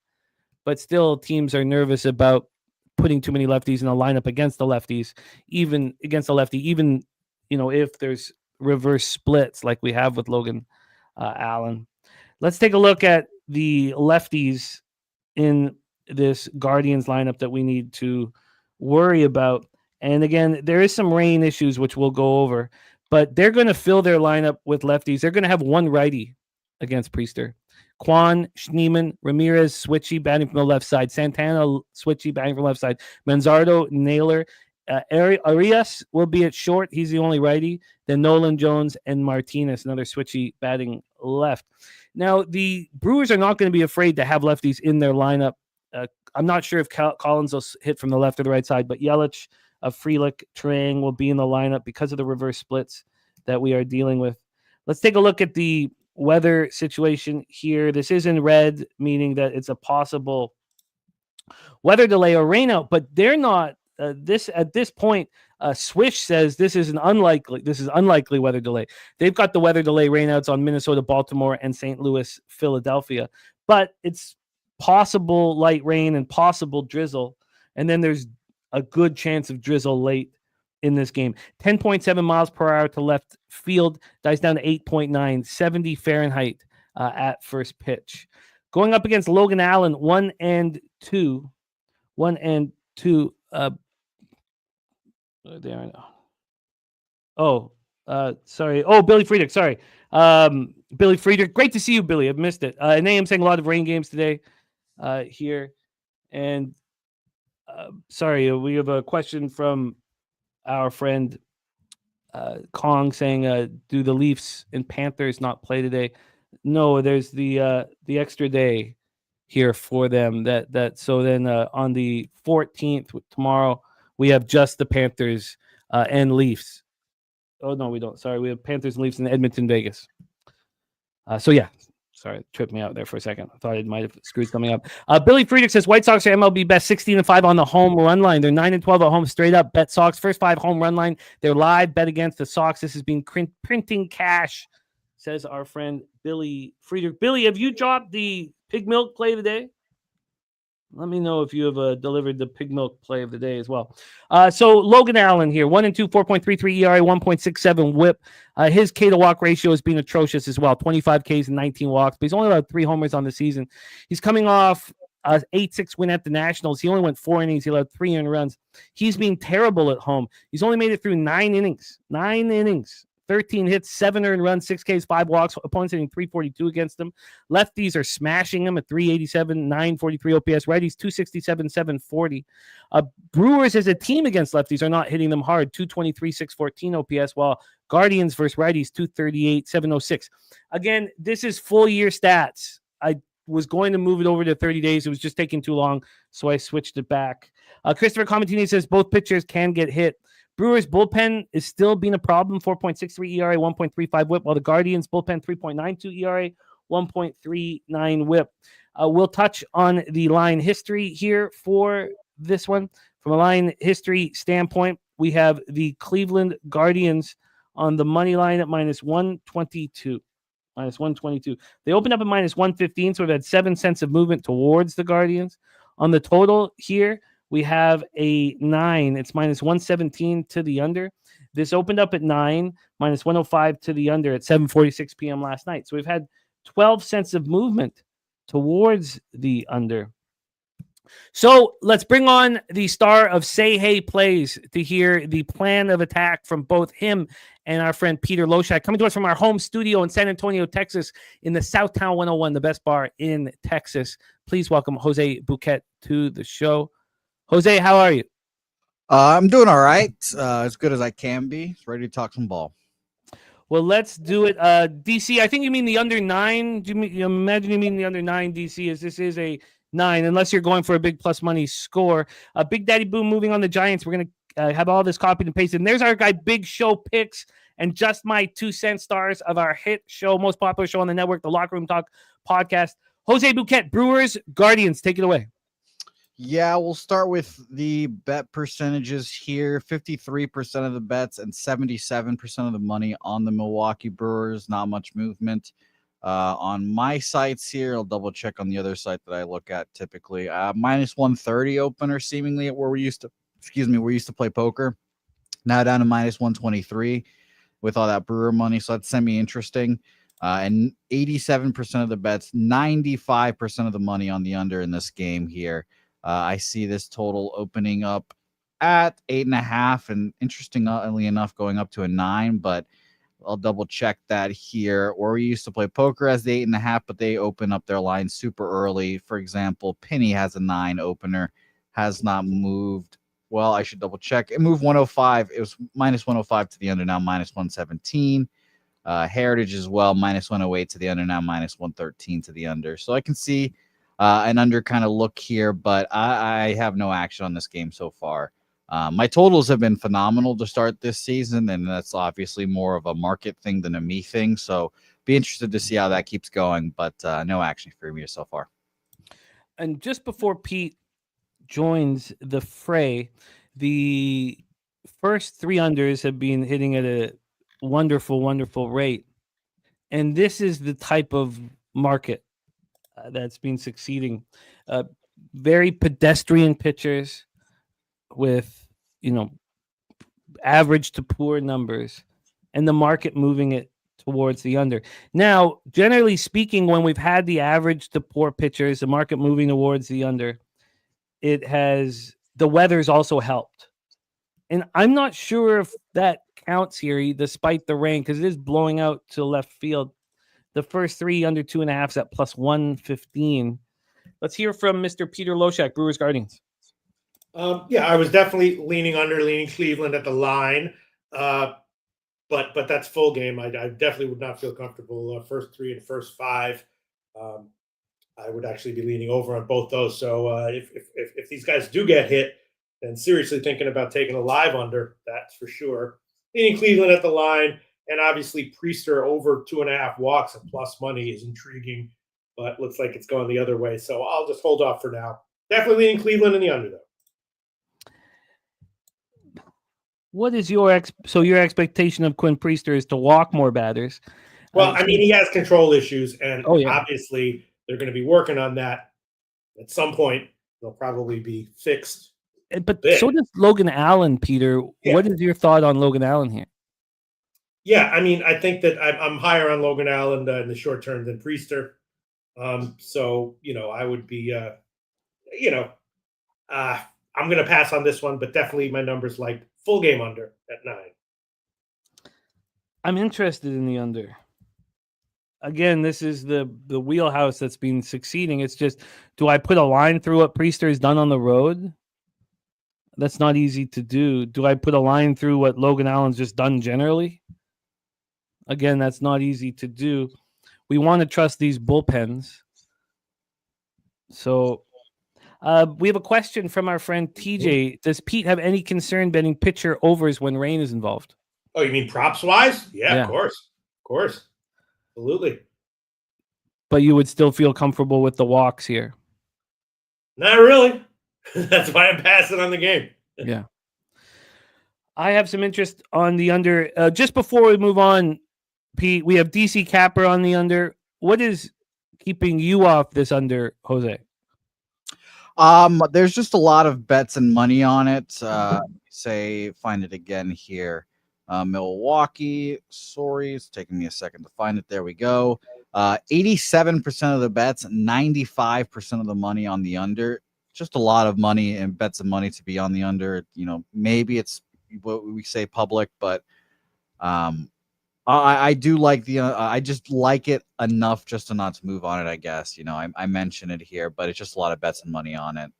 but still teams are nervous about putting too many lefties in a lineup against the lefties, even against the lefty, even if there's reverse splits like we have with Logan Allen. Let's take a look at the lefties in this Guardians lineup that we need to worry about. And again, there is some rain issues, which we'll go over, but they're going to fill their lineup with lefties. They're going to have one righty against Priester. Kwan, Schneemann, Ramirez, switchy, batting from the left side. Santana, switchy, batting from the left side. Manzardo, Naylor. Arias will be at short. He's the only righty. Then Nolan Jones and Martinez, another switchy, batting left. Now, the Brewers are not going to be afraid to have lefties in their lineup. I'm not sure if Collins will hit from the left or the right side, but Yelich, Frelick, Trang will be in the lineup because of the reverse splits that we are dealing with. Let's take a look at the weather situation here. This is in red, meaning that it's a possible weather delay or rain out, but they're not. At this point, Swish says this is unlikely weather delay. They've got the weather delay rainouts on Minnesota, Baltimore, and St. Louis, Philadelphia, but it's possible light rain and possible drizzle, and then there's a good chance of drizzle late in this game. 10.7 miles per hour to left field, dies down to 8.9, 70 Fahrenheit at first pitch. Going up against Logan Allen, 1 and 2. There I know. Sorry. Billy Friedrich. Sorry. Billy Friedrich. Great to see you, Billy. I've missed it. And I'm saying a lot of rain games today here. And sorry, we have a question from our friend Kong saying, do the Leafs and Panthers not play today? No, there's the extra day here for them. So then on the 14th, tomorrow, we have just the Panthers and Leafs. Oh, no, we don't. Sorry, we have Panthers and Leafs in Edmonton, Vegas. Sorry, it tripped me out there for a second. I thought it might have screwed something up. Billy Friedrich says White Sox are MLB best, 16-5 on the home run line. They're 9-12 at home, straight up. Bet Sox first 5 home run line. They're live. Bet against the Sox. This has been printing cash, says our friend Billy Friedrich. Billy, have you dropped the pig milk play today? Let me know if you have delivered the pig milk play of the day as well. So Logan Allen here, 1 and 2, 4.33 ERA, 1.67 WHIP. His K to walk ratio has been atrocious as well, 25 Ks and 19 walks, but he's only allowed 3 homers on the season. He's coming off an 8-6 win at the Nationals. He only went 4 innings. He allowed 3 earned runs. He's been terrible at home. He's only made it through 9 innings. 13 hits, 7 earned runs, 6 Ks, 5 walks. Opponents hitting 342 against them. Lefties are smashing him at 387, 943 OPS. Righties 267, 740. Brewers as a team against lefties are not hitting them hard. 223, 614 OPS, while Guardians versus righties 238, 706. Again, this is full year stats. I was going to move it over to 30 days. It was just taking too long, so I switched it back. Christopher Comentini says both pitchers can get hit. Brewers bullpen is still being a problem, 4.63 ERA, 1.35 WHIP, while the Guardians bullpen 3.92 ERA, 1.39 WHIP. We'll touch on the line history here for this one. From a line history standpoint, we have the Cleveland Guardians on the money line at minus 122. They opened up at minus 115, so we've had 7 cents of movement towards the Guardians. On the total here, we have a 9. It's minus 117 to the under. This opened up at 9, minus 105 to the under at 7:46 p.m. last night. So we've had 12 cents of movement towards the under. So let's bring on the star of Say Hey Plays to hear the plan of attack from both him and our friend Peter Loshak, coming to us from our home studio in San Antonio, Texas, in the Southtown 101, the best bar in Texas. Please welcome Jose Bouquett to the show. Jose, how are you? I'm doing all right. As good as I can be. Ready to talk some ball. Well, let's do it. DC, I think you mean the under 9. You imagine you mean the under 9, DC, as this is a 9, unless you're going for a big plus money score. Big Daddy Boom moving on the Giants. We're going to have all this copied and pasted. And there's our guy, Big Show Picks, and just my 2 cent stars of our hit show, most popular show on the network, the Locker Room Talk podcast. Jose Bouquett, Brewers, Guardians, take it away. Yeah, we'll start with the bet percentages here. 53% of the bets and 77% of the money on the Milwaukee Brewers. Not much movement. On my sites here, I'll double check on the other site that I look at typically. Minus 130 opener seemingly at where we used to play poker. Now down to minus 123. with all that Brewer money. So that's semi-interesting. And 87% of the bets, 95% of the money on the under in this game here. I see this total opening up at 8.5, and interestingly enough, going up to a 9, but I'll double check that here. Or we used to play poker as the 8.5, but they open up their line super early. For example, Penny has a 9 opener, has not moved. Well, I should double check. It moved 105. It was minus 105 to the under, now minus 117. Heritage as well, minus 108 to the under, now minus 113 to the under. So I can see an under kind of look here, but I have no action on this game so far. My totals have been phenomenal to start this season, and that's obviously more of a market thing than a me thing. So be interested to see how that keeps going, but no action for me so far. And just before Pete joins the fray, the first 3 unders have been hitting at a wonderful, wonderful rate. And this is the type of market that's been succeeding. Very pedestrian pitchers with, average to poor numbers, and the market moving it towards the under. Now, generally speaking, when we've had the average to poor pitchers, the market moving towards the under, the weather's also helped. And I'm not sure if that counts here, despite the rain, because it is blowing out to left field. The first 3 under 2.5 at plus 115. Let's hear from Mr. Peter Loshak, Brewers Guardians. I was definitely leaning Cleveland at the line, but that's full game. I definitely would not feel comfortable. First 3 and first 5, I would actually be leaning over on both those. So if these guys do get hit, then seriously thinking about taking a live under, that's for sure. Leaning Cleveland at the line, and obviously Priester over 2.5 walks and plus money is intriguing, but looks like it's going the other way. So I'll just hold off for now. Definitely leaning Cleveland in the under, though. What is your expectation of Quinn Priester is to walk more batters? Well, he has control issues, and obviously they're going to be working on that. At some point, they'll probably be fixed. But so does Logan Allen, Peter. Yeah. What is your thought on Logan Allen here? Yeah, I think that I'm higher on Logan Allen in the short term than Priester. So, I would be, I'm going to pass on this one, but definitely my number's like full game under at 9. I'm interested in the under. Again, this is the wheelhouse that's been succeeding. It's just, do I put a line through what Priester has done on the road? That's not easy to do. Do I put a line through what Logan Allen's just done generally? Again, that's not easy to do. We want to trust these bullpens. So we have a question from our friend TJ. Does Pete have any concern betting pitcher overs when rain is involved? Oh, you mean props wise? Yeah. Of course. Absolutely. But you would still feel comfortable with the walks here? Not really. That's why I'm passing on the game. Yeah. I have some interest on the under. Just before we move on, Pete, we have DC Capper on the under. What is keeping you off this under, Jose? There's just a lot of bets and money on it. Find it again here. Milwaukee. Sorry, it's taking me a second to find it. There we go. 87% of the bets, 95% of the money on the under. Just a lot of money and bets and money to be on the under. Maybe it's what we say public, but I do like I just like it enough just to not to move on it, I guess. I mention it here, but it's just a lot of bets and money on it.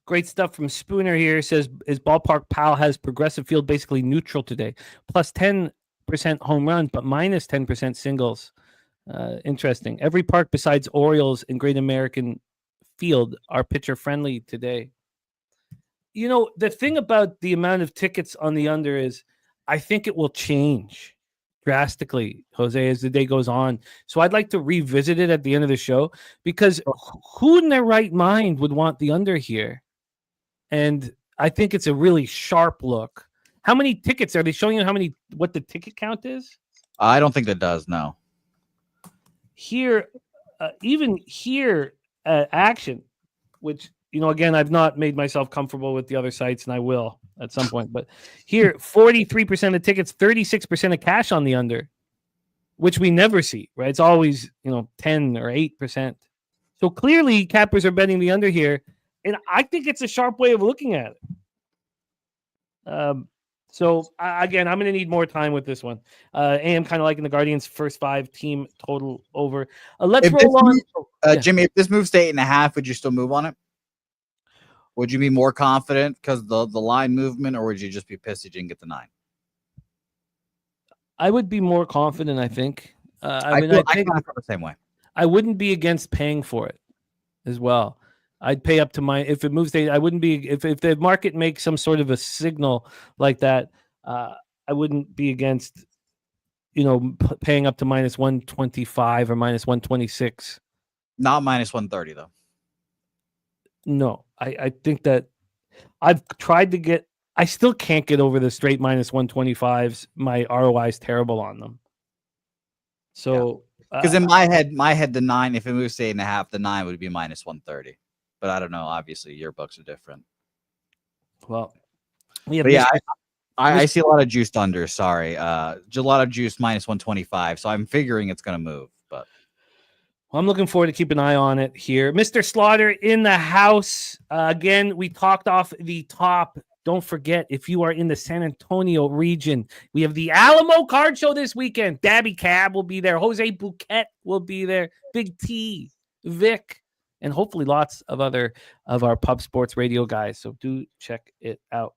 Great stuff from Spooner here. Says, his ballpark pal has progressive field basically neutral today. Plus 10% home runs, but minus 10% singles. Interesting. Every park besides Orioles and Great American Field are pitcher friendly today. The thing about the amount of tickets on the under is I think it will change drastically, Jose, as the day goes on. So I'd like to revisit it at the end of the show, because who in their right mind would want the under here? And I think it's a really sharp look. How many tickets are they showing you? What the ticket count is? I don't think that does. No. Here, even here at Action, which, again, I've not made myself comfortable with the other sites, and I will. at some point. But here, 43% of tickets, 36% of cash on the under, which we never see, right? It's always, 10 or 8%. So clearly, cappers are betting the under here, and I think it's a sharp way of looking at it. Again, I'm going to need more time with this one. AM kind of liking the Guardians' first 5 team total over. Let's roll on. Jimmy, if this moves to 8.5, would you still move on it? Would you be more confident because the line movement, or would you just be pissed you didn't get the 9? I would be more confident, I think. I think I feel the same way. I wouldn't be against paying for it as well. I'd pay up to if it moves to 8. I wouldn't be if the market makes some sort of a signal like that. I wouldn't be against, paying up to minus 125 or minus 126. Not minus 130 though. No, I think that I've tried to get. I still can't get over the straight minus 125s. My ROI is terrible on them. So because in my head, the 9, if it moves to 8.5, the 9 would be minus 130. But I don't know. Obviously, your books are different. Well, I see a lot of juiced under. Sorry, a lot of juice minus 125. So I'm figuring it's going to move. But I'm looking forward to keep an eye on it here. Mr. Slaughter in the house again. We talked off the top. Don't forget, if you are in the San Antonio region, we have the Alamo Card Show this weekend. Dabby Cab will be there. Jose Bouquett will be there. Big T, Vic, and hopefully lots of other of our Pub Sports Radio guys. So do check it out.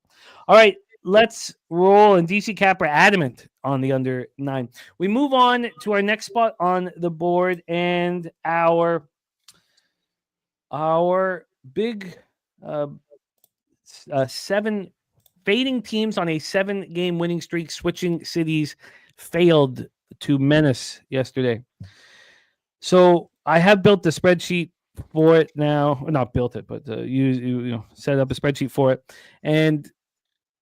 All right, let's roll. And DC Capper adamant on the under 9. We move on to our next spot on the board and our big 7 fading teams on a 7-game winning streak. Switching cities failed to menace yesterday. So I have built the spreadsheet for it now. Not built it, but set up a spreadsheet for it. And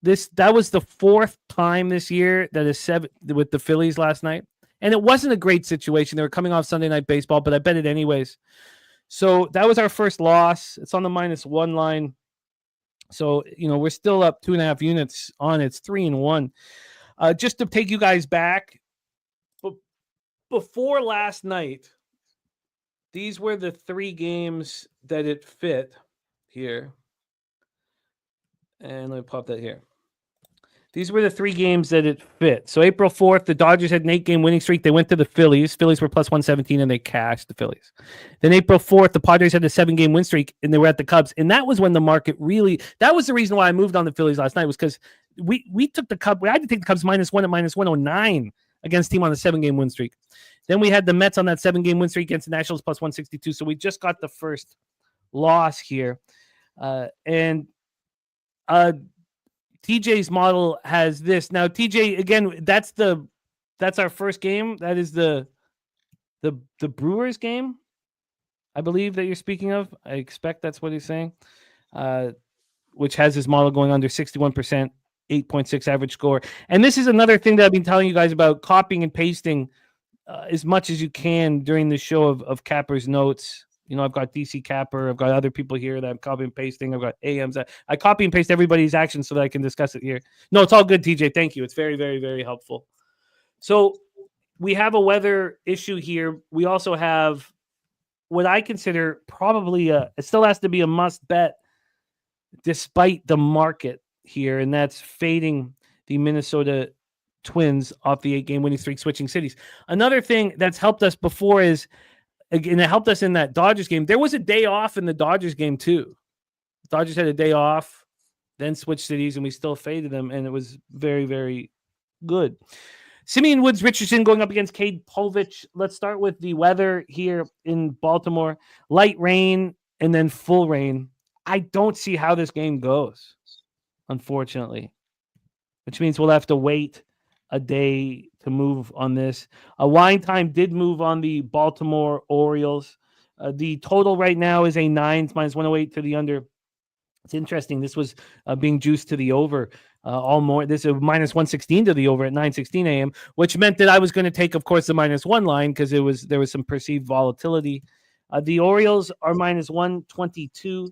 that was the 4th time this year that is 7 with the Phillies last night. And it wasn't a great situation. They were coming off Sunday Night Baseball, but I bet it anyways. So that was our first loss. It's on the -1 line. So, we're still up 2.5 units on it. It's 3-1. Just to take you guys back, before last night, these were the 3 games that it fit here. And let me pop that here. These were the 3 games that it fit. So April 4th, the Dodgers had an 8-game winning streak. They went to the Phillies. Phillies were plus 117, and they cashed the Phillies. Then April 4th, the Padres had a 7-game win streak, and they were at the Cubs. And that was when the market really – that was the reason why I moved on the Phillies last night, was because we took the Cubs – we had to take the Cubs -1 at -109 against team on a 7-game win streak. Then we had the Mets on that 7-game win streak against the Nationals plus 162. So we just got the first loss here. TJ's model has this. Now, TJ, again, that's our first game. That is the Brewers game, I believe, that you're speaking of. I expect that's what he's saying, which has his model going under 61%, 8.6 average score. And this is another thing that I've been telling you guys about, copying and pasting as much as you can during the show of Capper's notes. I've got DC Capper. I've got other people here that I'm copying and pasting. I've got AMs. I copy and paste everybody's actions so that I can discuss it here. No, it's all good, TJ. Thank you. It's very, very, very helpful. So we have a weather issue here. We also have what I consider probably it still has to be a must bet despite the market here, and that's fading the Minnesota Twins off the 8-game winning streak, switching cities. Another thing that's helped us before is, and it helped us in that Dodgers game. There was a day off in the Dodgers game too. The Dodgers had a day off, then switched cities, and we still faded them, and it was very, very good. Simeon Woods Richardson going up against Cade Povich. Let's start with the weather here in Baltimore. Light rain and then full rain. I don't see how this game goes, unfortunately, which means we'll have to wait a day to move on this. Wine time did move on the Baltimore Orioles. The total right now is a 9, -108 to the under. It's interesting. This was being juiced to the over all more. This is -116 to the over at 9:16 a.m., which meant that I was going to take, of course, the -1 line because there was some perceived volatility. The Orioles are -122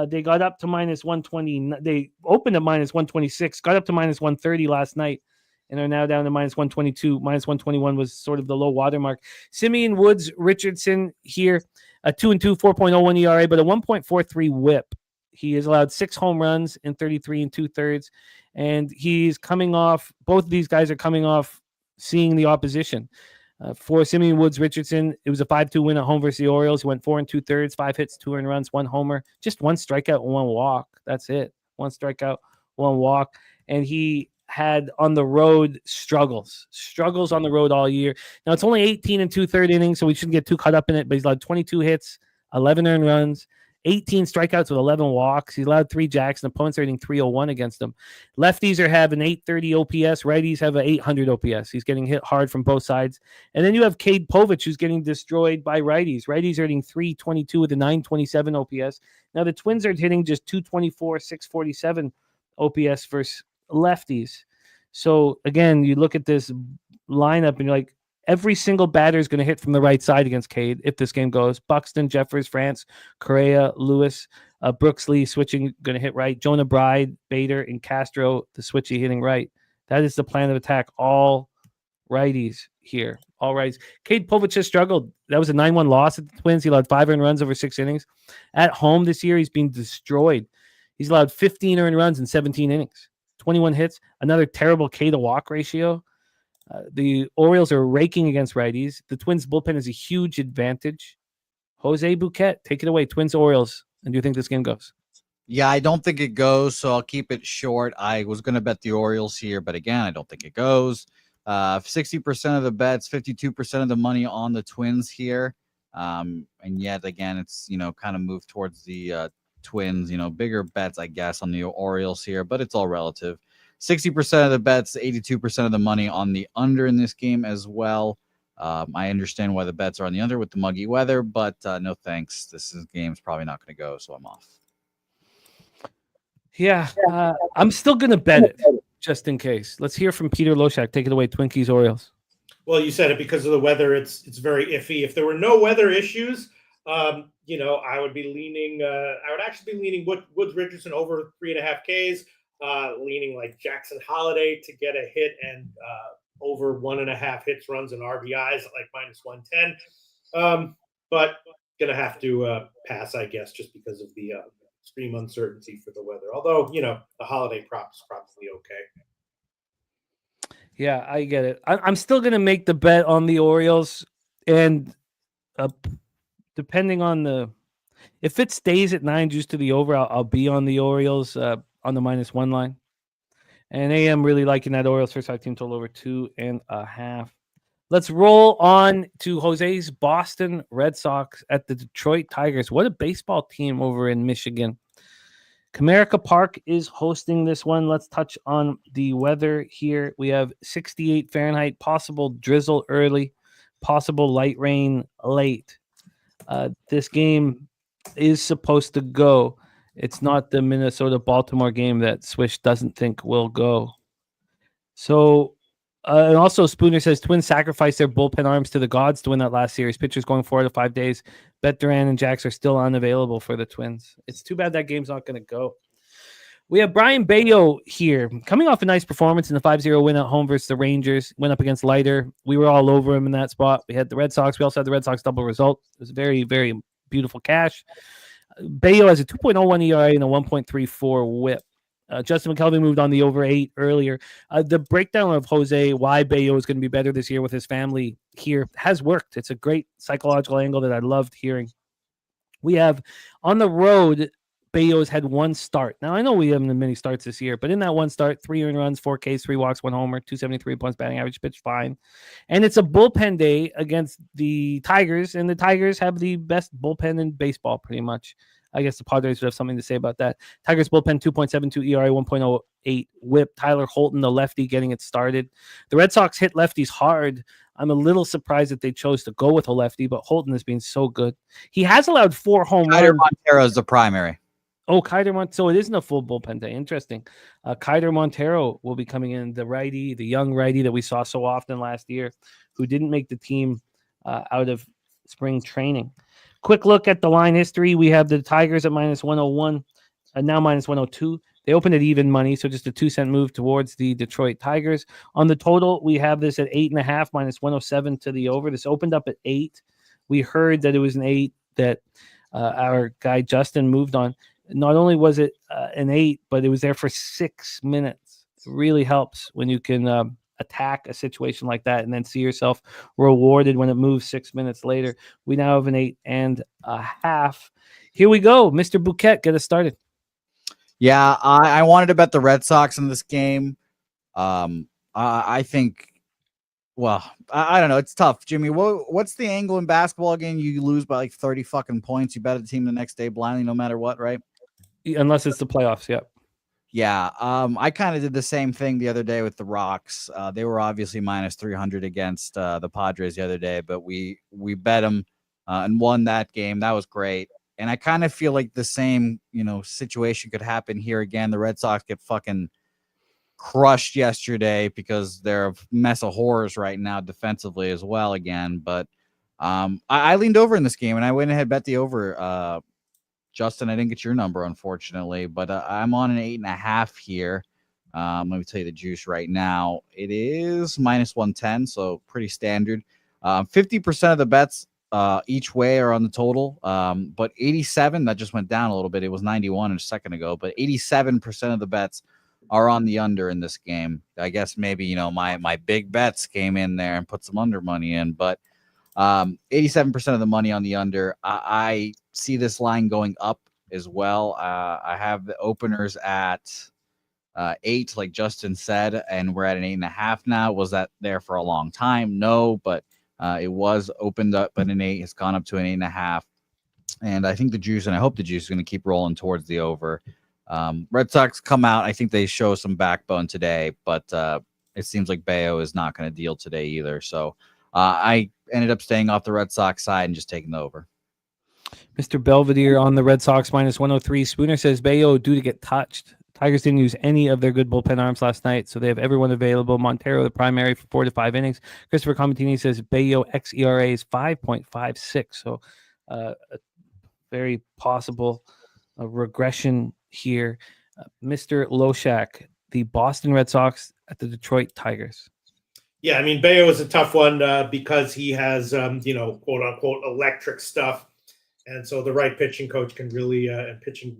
They got up to minus 120. They opened at minus 126, got up to minus 130 last night, and are now down to minus 122. Minus 121 was sort of the low water mark. Simeon, Woods, Richardson here, a 2-2, 4.01 ERA, but a 1.43 whip. He has allowed 6 home runs in 33 2/3, and he's coming off, both of these guys are coming off seeing the opposition. For Simeon, Woods, Richardson, it was a 5-2 win at home versus the Orioles. He went 4 2/3, 5 hits, 2 earned runs, 1 homer, just 1 strikeout, 1 walk. That's it. 1 strikeout, 1 walk. And he had on the road struggles on the road all year. Now it's only 18 2/3 innings, so we shouldn't get too caught up in it, but he's allowed 22 hits, 11 earned runs, 18 strikeouts with 11 walks. He's allowed 3 jacks, and opponents are hitting 301 against him. Lefties have an 830 OPS. Righties have an 800 OPS. He's getting hit hard from both sides. And then you have Cade Povich, who's getting destroyed by righties. Righties are hitting 322 with a 927 OPS. Now the Twins are hitting just 224, 647 OPS versus lefties. So again, you look at this lineup and you're like, every single batter is going to hit from the right side against Cade if this game goes. Buxton, Jeffers, France, Correa, Lewis, Brooks Lee switching, going to hit right. Jonah Bride, Bader, and Castro, the switchy hitting right. That is the plan of attack. All righties here. All righties. Cade Povich has struggled. That was a 9-1 loss at the Twins. He allowed 5 earned runs over 6 innings. At home this year, he's been destroyed. He's allowed 15 earned runs in 17 innings. 21 hits. Another terrible K to walk ratio. The Orioles are raking against righties. The Twins bullpen is a huge advantage. Jose Bouquett, take it away. Twins, Orioles. And do you think this game goes? Yeah, I don't think it goes, so I'll keep it short. I was going to bet the Orioles here, but again, I don't think it goes. 60% of the bets, 52% of the money on the Twins here. And yet again, it's, kind of moved towards the Twins, bigger bets, I guess, on the Orioles here, but it's all relative. 60% of the bets, 82% of the money on the under in this game as well. I understand why the bets are on the under with the muggy weather, but no thanks. Game's probably not going to go, so I'm off. Yeah, I'm still going to bet it just in case. Let's hear from Peter Loshak. Take it away, Twinkies, Orioles. Well, you said it because of the weather. It's very iffy. If there were no weather issues, I would be leaning. I would actually be leaning Woods Richardson over 3.5 Ks. Leaning like Jackson Holiday to get a hit and over 1.5 hits, runs, and RBIs at like minus 110. But gonna have to pass, I guess, just because of the extreme uncertainty for the weather. Although the holiday prop is probably okay. Yeah, I get it. I'm still gonna make the bet on the Orioles, and depending on if it stays at 9 juice to the over, I'll be on the Orioles. On the -1 line. And AM really liking that Orioles first 5 team total over 2.5. Let's roll on to Jose's Boston Red Sox at the Detroit Tigers. What a baseball team over in Michigan. Comerica Park is hosting this one. Let's touch on the weather here. We have 68 Fahrenheit, possible drizzle early, possible light rain late. This game is supposed to go. It's not the Minnesota-Baltimore game that Swish doesn't think will go. So, and also Spooner says Twins sacrificed their bullpen arms to the gods to win that last series. Pitchers going 4 to 5 days. Bet Duran and Jax are still unavailable for the Twins. It's too bad that game's not going to go. We have Brian Bayo here, coming off a nice performance in the 5-0 win at home versus the Rangers. Went up against Leiter. We were all over him in that spot. We had the Red Sox. We also had the Red Sox double result. It was very, very beautiful cash. Bayo has a 2.01 ERA and a 1.34 whip. Justin McKelvey moved on the over 8 earlier. The breakdown of Jose, why Bayo is going to be better this year with his family here, has worked. It's a great psychological angle that I loved hearing. We have on the road, Bayo's had 1 start. Now, I know we haven't many starts this year, but in that 1 start, 3 earned runs, 4 Ks, 3 walks, 1 homer, 273 points batting average, pitched fine. And it's a bullpen day against the Tigers, and the Tigers have the best bullpen in baseball, pretty much. I guess the Padres would have something to say about that. Tigers bullpen, 2.72 ERA, 1.08 whip. Tyler Holton, the lefty, getting it started. The Red Sox hit lefties hard. I'm a little surprised that they chose to go with a lefty, but Holton has been so good. He has allowed 4 home runs. Montero is the primary. Oh, Kaider Montero. So it isn't a full bullpen day. Interesting. Kaider Montero will be coming in, the young righty that we saw so often last year, who didn't make the team out of spring training. Quick look at the line history. We have the Tigers at minus 101, now minus 102. They opened at even money, so just a 2-cent move towards the Detroit Tigers. On the total, we have this at 8.5, minus 107 to the over. This opened up at 8. We heard that it was an 8 that our guy Justin moved on. Not only was it an 8, but it was there for 6 minutes. It really helps when you can attack a situation like that and then see yourself rewarded when it moves 6 minutes later. We now have an 8.5. Here we go. Mr. Bouquett, get us started. Yeah, I wanted to bet the Red Sox in this game. I think, well, I don't know. It's tough. Jimmy, what's the angle in basketball again? You lose by like 30 fucking points. You bet a team the next day blindly no matter what, right? Unless it's the playoffs, yep. Yeah, I kind of did the same thing the other day with the Rocks. They were obviously minus 300 against the Padres the other day, but we bet them and won that game. That was great. And I kind of feel like the same, situation could happen here again. The Red Sox get fucking crushed yesterday because they're a mess of horrors right now defensively as well again. But I leaned over in this game and I went ahead bet the over. Justin, I didn't get your number, unfortunately, but I'm on an 8.5 here. Let me tell you the juice right now. It is minus 110, so pretty standard. 50% of the bets each way are on the total, but 87, that just went down a little bit. It was 91 a second ago, but 87% of the bets are on the under in this game. I guess maybe, my big bets came in there and put some under money in, but 87% of the money on the under. I see this line going up as well. I have the openers at 8, like Justin said, and we're at an 8.5 now. Was that there for a long time? No, but it was opened up at an 8. It's gone up to an 8.5. And I think the juice, and I hope the juice is going to keep rolling towards the over. Red Sox come out. I think they show some backbone today, but it seems like Bayo is not going to deal today either. So I ended up staying off the Red Sox side and just taking the over. Mr. Belvedere on the Red Sox minus 103. Spooner says Bayo due to get touched. Tigers didn't use any of their good bullpen arms last night, so they have everyone available. Montero, the primary, for 4 to 5 innings. Christopher Comatini says Bayo xERA is 5.56, so a very possible regression here. Mr. Loshak, the Boston Red Sox at the Detroit Tigers. Yeah, I mean, Bayo is a tough one because he has, quote unquote, electric stuff. And so the right pitching coach can really, and pitching,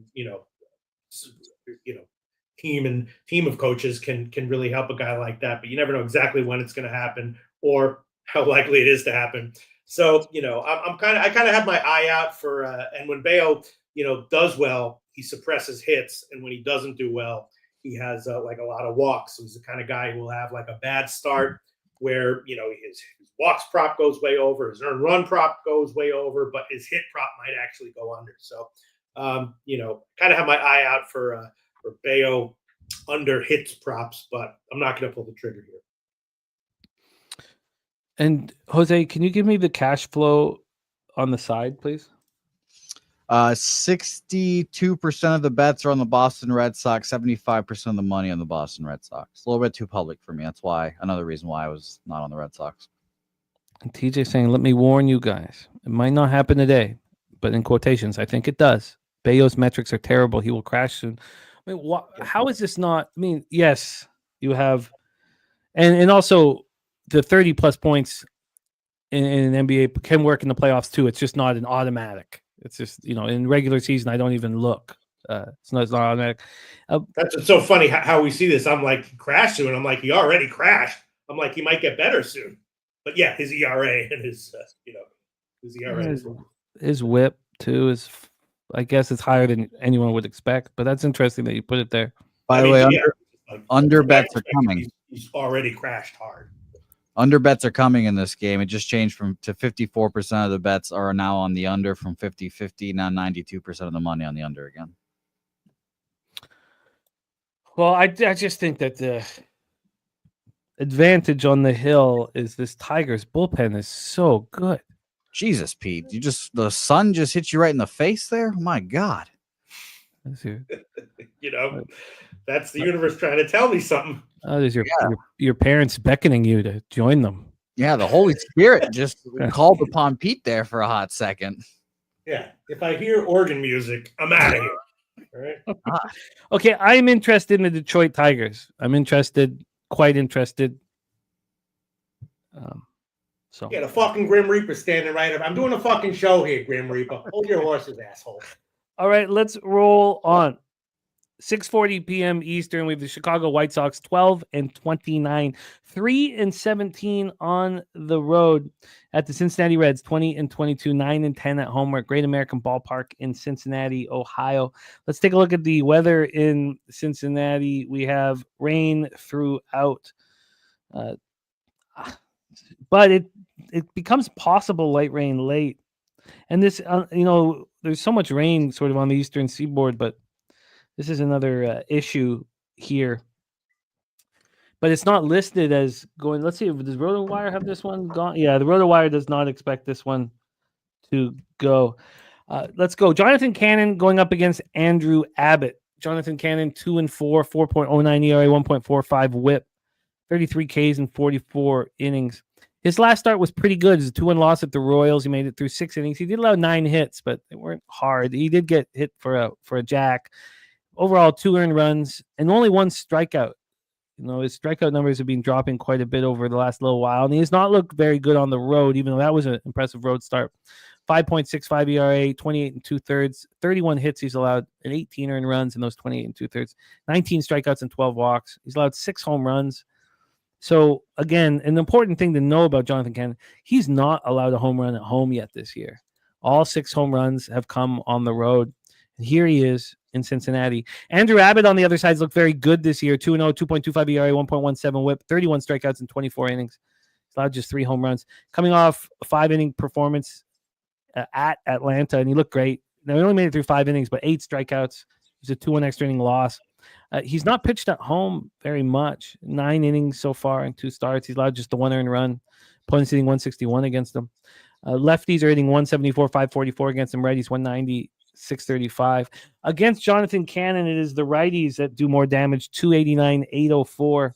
team of coaches can really help a guy like that. But you never know exactly when it's going to happen or how likely it is to happen. So, I kind of have my eye out for, and when Bayo, does well, he suppresses hits. And when he doesn't do well, he has like a lot of walks. So he's the kind of guy who will have like a bad start where, his walks prop goes way over, his earned run prop goes way over, but his hit prop might actually go under. So, kind of have my eye out for Bayo under hits props, but I'm not going to pull the trigger here. And Jose, can you give me the cash flow on the side, please? 62% of the bets are on the Boston Red Sox, 75% of the money on the Boston Red Sox. A little bit too public for me. That's why another reason why I was not on the Red Sox. And TJ saying, let me warn you guys. It might not happen today, but in quotations, I think it does. Bayo's metrics are terrible. He will crash soon. I mean, how is this not? I mean, yes, you have, and also the 30 plus points in an NBA can work in the playoffs too. It's just not an automatic. It's just, in regular season, I don't even look. It's not automatic. That's what's so funny how we see this. I'm like, he crashed soon. I'm like, he already crashed. I'm like, he might get better soon. But yeah, his ERA and his ERA. His whip too is, I guess, it's higher than anyone would expect. But that's interesting that you put it there. By the way, under bets are coming. He's already crashed hard. Under bets are coming in this game. It just changed to 54% of the bets are now on the under from 50-50. Now 92% of the money on the under again. Well, I just think that the advantage on the hill is this Tigers bullpen is so good. Jesus, Pete, the sun just hit you right in the face there. Oh my God. That's the universe trying to tell me something. Oh, there's your parents beckoning you to join them. Yeah, the Holy Spirit just called upon Pete there for a hot second. Yeah, if I hear organ music, I'm out of here. All right. Okay, I'm interested in the Detroit Tigers. I'm quite interested. So yeah, the fucking Grim Reaper standing right up. I'm doing a fucking show here, Grim Reaper. Hold your horses, asshole. All right, let's roll on. 6:40 p.m. Eastern. We have the Chicago White Sox 12-29, 3-17 on the road at the Cincinnati Reds 20-22, 9-10 at home. We're at Great American Ballpark in Cincinnati, Ohio. Let's take a look at the weather in Cincinnati. We have rain throughout, but it becomes possible light rain late. And this, there's so much rain sort of on the Eastern Seaboard, but this is another issue here. But it's not listed as going. Let's see, does RotoWire have this one gone? Yeah, the RotoWire does not expect this one to go. Let's go. Jonathan Cannon going up against Andrew Abbott. Jonathan Cannon, 2-4, 4.09 ERA, 1.45 WHIP, 33 Ks in 44 innings. His last start was pretty good. It was a 2-1 loss at the Royals. He made it through 6 innings. He did allow 9 hits, but they weren't hard. He did get hit for a jack. Overall, 2 earned runs and only 1 strikeout. His strikeout numbers have been dropping quite a bit over the last little while, and he has not looked very good on the road, even though that was an impressive road start. 5.65 ERA, 28 2/3, 31 hits he's allowed, and 18 earned runs in those 28 2/3, 19 strikeouts and 12 walks. He's allowed 6 home runs. So, again, an important thing to know about Jonathan Cannon, he's not allowed a home run at home yet this year. All 6 home runs have come on the road. And here he is in Cincinnati. Andrew Abbott on the other side has looked very good this year. 2-0, 2.25 ERA, 1.17 WHIP, 31 strikeouts in 24 innings. He's allowed just 3 home runs. Coming off a 5-inning performance at Atlanta, and he looked great. Now, he only made it through 5 innings, but 8 strikeouts. It was a 2-1 extra inning loss. He's not pitched at home very much. 9 innings so far in 2 starts. He's allowed just the 1 earned run. Opponents hitting 161 against him. Lefties are hitting 174, 544 against him. Righties 190, 635. Against Jonathan Cannon, it is the righties that do more damage. 289, 804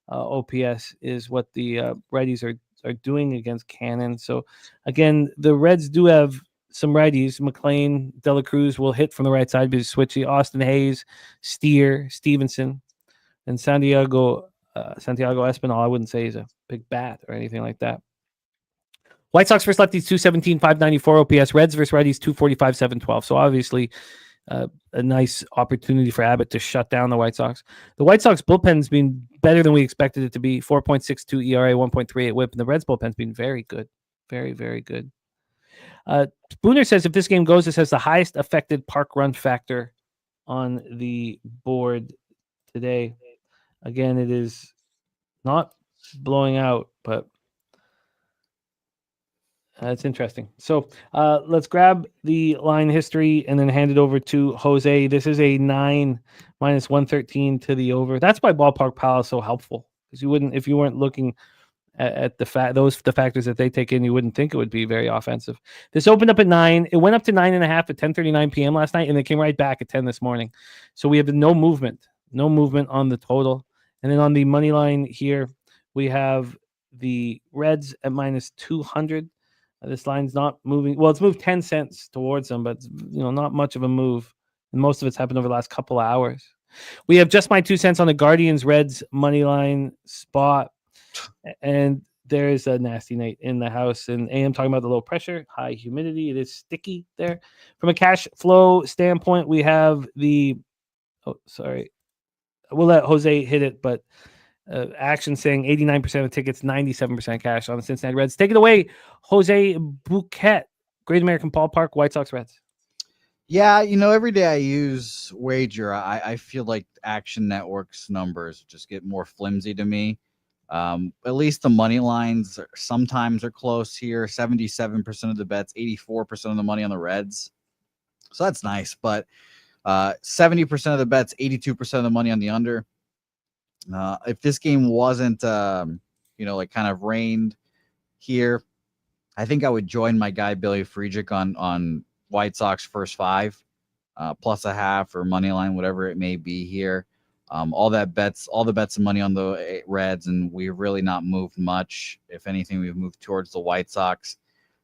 OPS is what the righties are doing against Cannon. So, again, the Reds do have some righties. McLean, Dela Cruz will hit from the right side, be switchy. Austin Hayes, Steer, Stevenson, and Santiago Espinal. I wouldn't say he's a big bat or anything like that. White Sox versus lefties, 217, 594 OPS. Reds versus righties, 245, 712. So obviously a nice opportunity for Abbott to shut down the White Sox. The White Sox bullpen's been better than we expected it to be. 4.62 ERA, 1.38 WHIP. And the Reds bullpen's been very good. Very, very good. Spooner says if this game goes, this has the highest affected park run factor on the board today. Again, it is not blowing out, but it's interesting. So let's grab the line history and then hand it over to Jose. This is a 9 minus 113 to the over. That's why Ballpark Pal is so helpful, because you wouldn't, if you weren't looking at the factors that they take in, you wouldn't think it would be very offensive. This opened up at 9. It went up to 9.5 at 10:39 p.m. last night, and it came right back at 10 this morning. So we have no movement on the total. And then on the money line here, we have the Reds at minus 200. This line's not moving. Well, it's moved 10 cents towards them, but not much of a move. And most of it's happened over the last couple of hours. We have just my 2 cents on the Guardians Reds money line spot. And there is a nasty night in the house. And AM talking about the low pressure, high humidity. It is sticky there. From a cash flow standpoint, we have we'll let Jose hit it, but Action saying 89% of tickets, 97% cash on the Cincinnati Reds. Take it away, Jose Bouquett, Great American Ballpark, White Sox Reds. Yeah, every day I use Wager, I feel like Action Network's numbers just get more flimsy to me. At least the money lines sometimes are close here. 77% of the bets, 84% of the money on the Reds. So that's nice. But 70% of the bets, 82% of the money on the under. If this game wasn't, kind of rained here, I think I would join my guy Billy Friedrich on White Sox first 5, plus a half or money line, whatever it may be here. All the bets and money on the Reds, and we've really not moved much. If anything, we've moved towards the White Sox.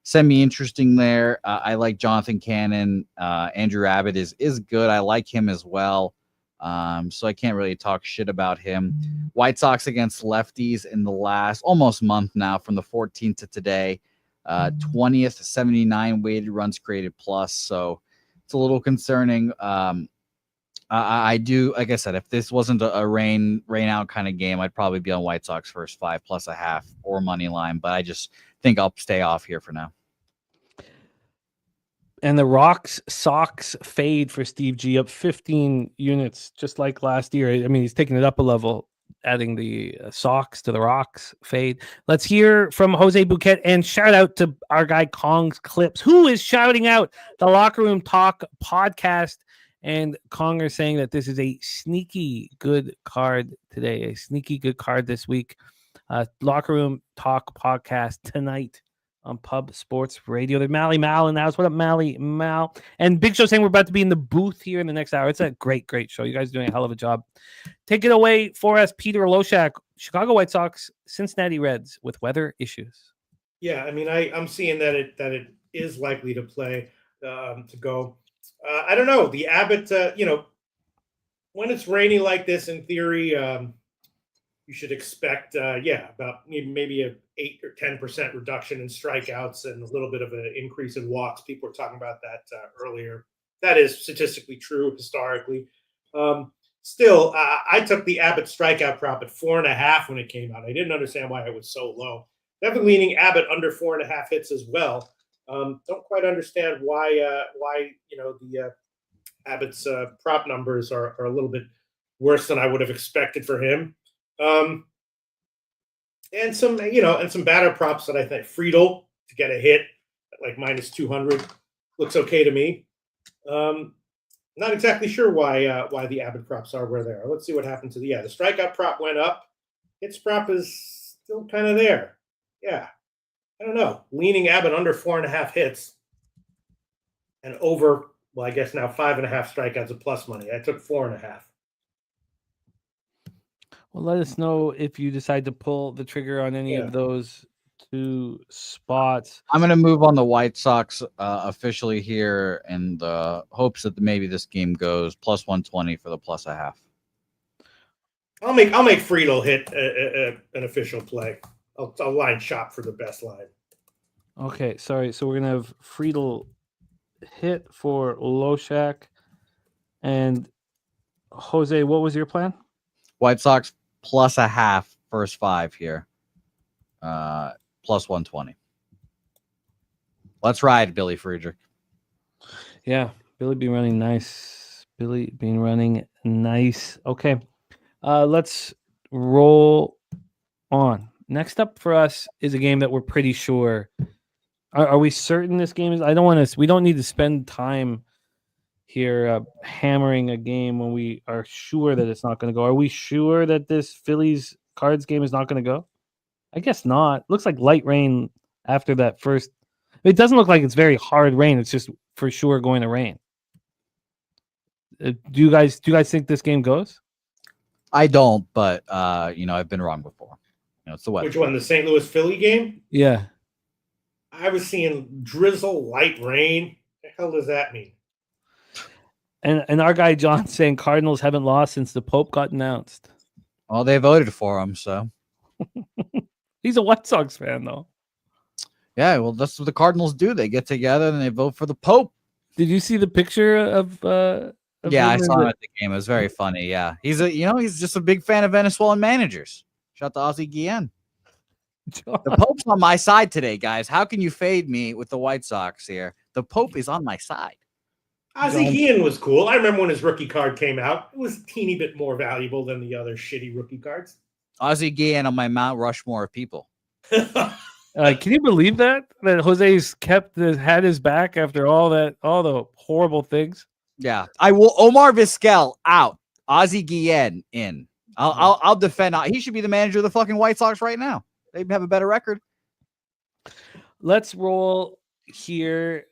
Semi-interesting there. I like Jonathan Cannon. Andrew Abbott is good. I like him as well. So I can't really talk shit about him. White Sox against lefties in the last almost month now, from the 14th to today. 20th, 79 weighted runs created plus. So it's a little concerning. I do, like I said, if this wasn't a rain out kind of game, I'd probably be on White Sox first 5 plus a half or money line, but I just think I'll stay off here for now. And the Sox fade for Steve G, up 15 units, just like last year. I mean, he's taking it up a level, adding the Sox to the Rocks fade. Let's hear from Jose Bouquett, and shout out to our guy Kong's Clips, who is shouting out the Locker Room Talk podcast. And Conger saying that this is a sneaky good card today, a sneaky good card this week. Locker Room Talk podcast tonight on Pub Sports Radio. There's Mally Mal in the house. What up, Mally Mal? And Big Show saying we're about to be in the booth here in the next hour. It's a great show. You guys are doing a hell of a job. Take it away for us, Peter Loshak. Chicago White Sox, Cincinnati Reds with weather issues. Yeah, I mean, I'm seeing that it is likely to play to go. I don't know. The Abbott, when it's rainy like this, in theory, you should expect, about maybe a 8 or 10% reduction in strikeouts and a little bit of an increase in walks. People were talking about that earlier. That is statistically true historically. Still, I took the Abbott strikeout prop at 4.5 when it came out. I didn't understand why it was so low. Definitely leaning Abbott under 4.5 hits as well. Don't quite understand why the Abbott's prop numbers are a little bit worse than I would have expected for him. And some batter props that I think Friedel to get a hit at like minus 200 looks okay to me. Not exactly sure why the Abbott props are where they are. Let's see what happened to the strikeout prop went up. Hits prop is still kind of there. Yeah. I don't know. Leaning Abbott under 4.5 hits and over, well, I guess now 5.5 strikeouts of plus money. I took 4.5. Well, let us know if you decide to pull the trigger on any of those two spots. I'm going to move on the White Sox officially here in the hopes that maybe this game goes plus 120 for the plus a half. I'll make Friedel hit an official play. I'll line shop for the best line. Okay, sorry. So we're going to have Friedel hit for Loshak. And Jose, what was your plan? White Sox plus a half, first 5 here. Plus 120. Let's ride, Billy Friedrich. Yeah, Billy been running nice. Okay, let's roll on. Next up for us is a game that we're pretty sure. Are we certain this game is? We don't need to spend time here hammering a game when we are sure that it's not going to go. Are we sure that this Phillies Cards game is not going to go? I guess not. Looks like light rain after that first. It doesn't look like it's very hard rain. It's just for sure going to rain. Do you guys think this game goes? I don't, but I've been wrong before. It's the weather. Which one? The St. Louis Philly game? Yeah. I was seeing drizzle, light rain. What the hell does that mean? And our guy John saying Cardinals haven't lost since the Pope got announced. Well, they voted for him, so. He's a White Sox fan, though. Yeah, well, that's what the Cardinals do. They get together and they vote for the Pope. Did you see the picture of yeah, I saw him at the game. It was very funny. Yeah, he's just a big fan of Venezuelan managers. Shout out to Ozzie Guillen. The Pope's on my side today, guys. How can you fade me with the White Sox here? The Pope is on my side. Ozzie Guillen was cool. I remember when his rookie card came out. It was a teeny bit more valuable than the other shitty rookie cards. Ozzie Guillen on my Mount Rushmore of people. Can you believe that Jose's had his back after all the horrible things? Yeah, I will. Omar Vizquel out. Ozzie Guillen in. I'll defend. He should be the manager of the fucking White Sox right now. They have a better record. Let's roll here.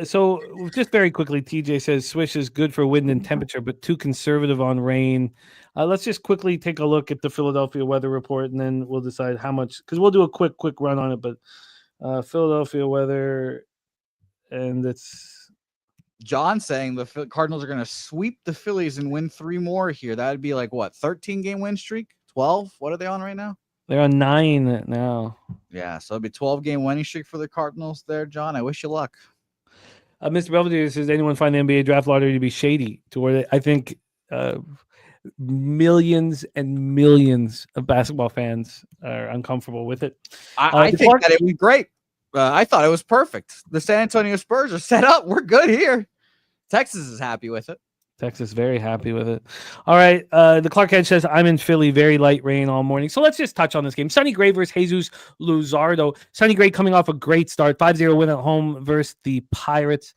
So just very quickly, TJ says Swish is good for wind and temperature, but too conservative on rain. Let's just quickly take a look at the Philadelphia weather report, and then we'll decide how much, because we'll do a quick run on it. But Philadelphia weather, and it's John saying the Cardinals are going to sweep the Phillies and win 3 more here. That would be like what, 13-game win streak? 12? What are they on right now? They're on 9 now. Yeah, so it'll be 12-game winning streak for the Cardinals there, John. I wish you luck. Mr. Belvedere says, anyone find the NBA draft lottery to be shady? To where I think millions and millions of basketball fans are uncomfortable with it. I think that it was great. I thought it was perfect. The San Antonio Spurs are set up. We're good here. Texas is happy with it. Texas very happy with it. All right. The Clark Hedge says, I'm in Philly. Very light rain all morning. So let's just touch on this game. Sonny Gray versus Jesus Luzardo. Sonny Gray coming off a great start. 5-0 win at home versus the Pirates.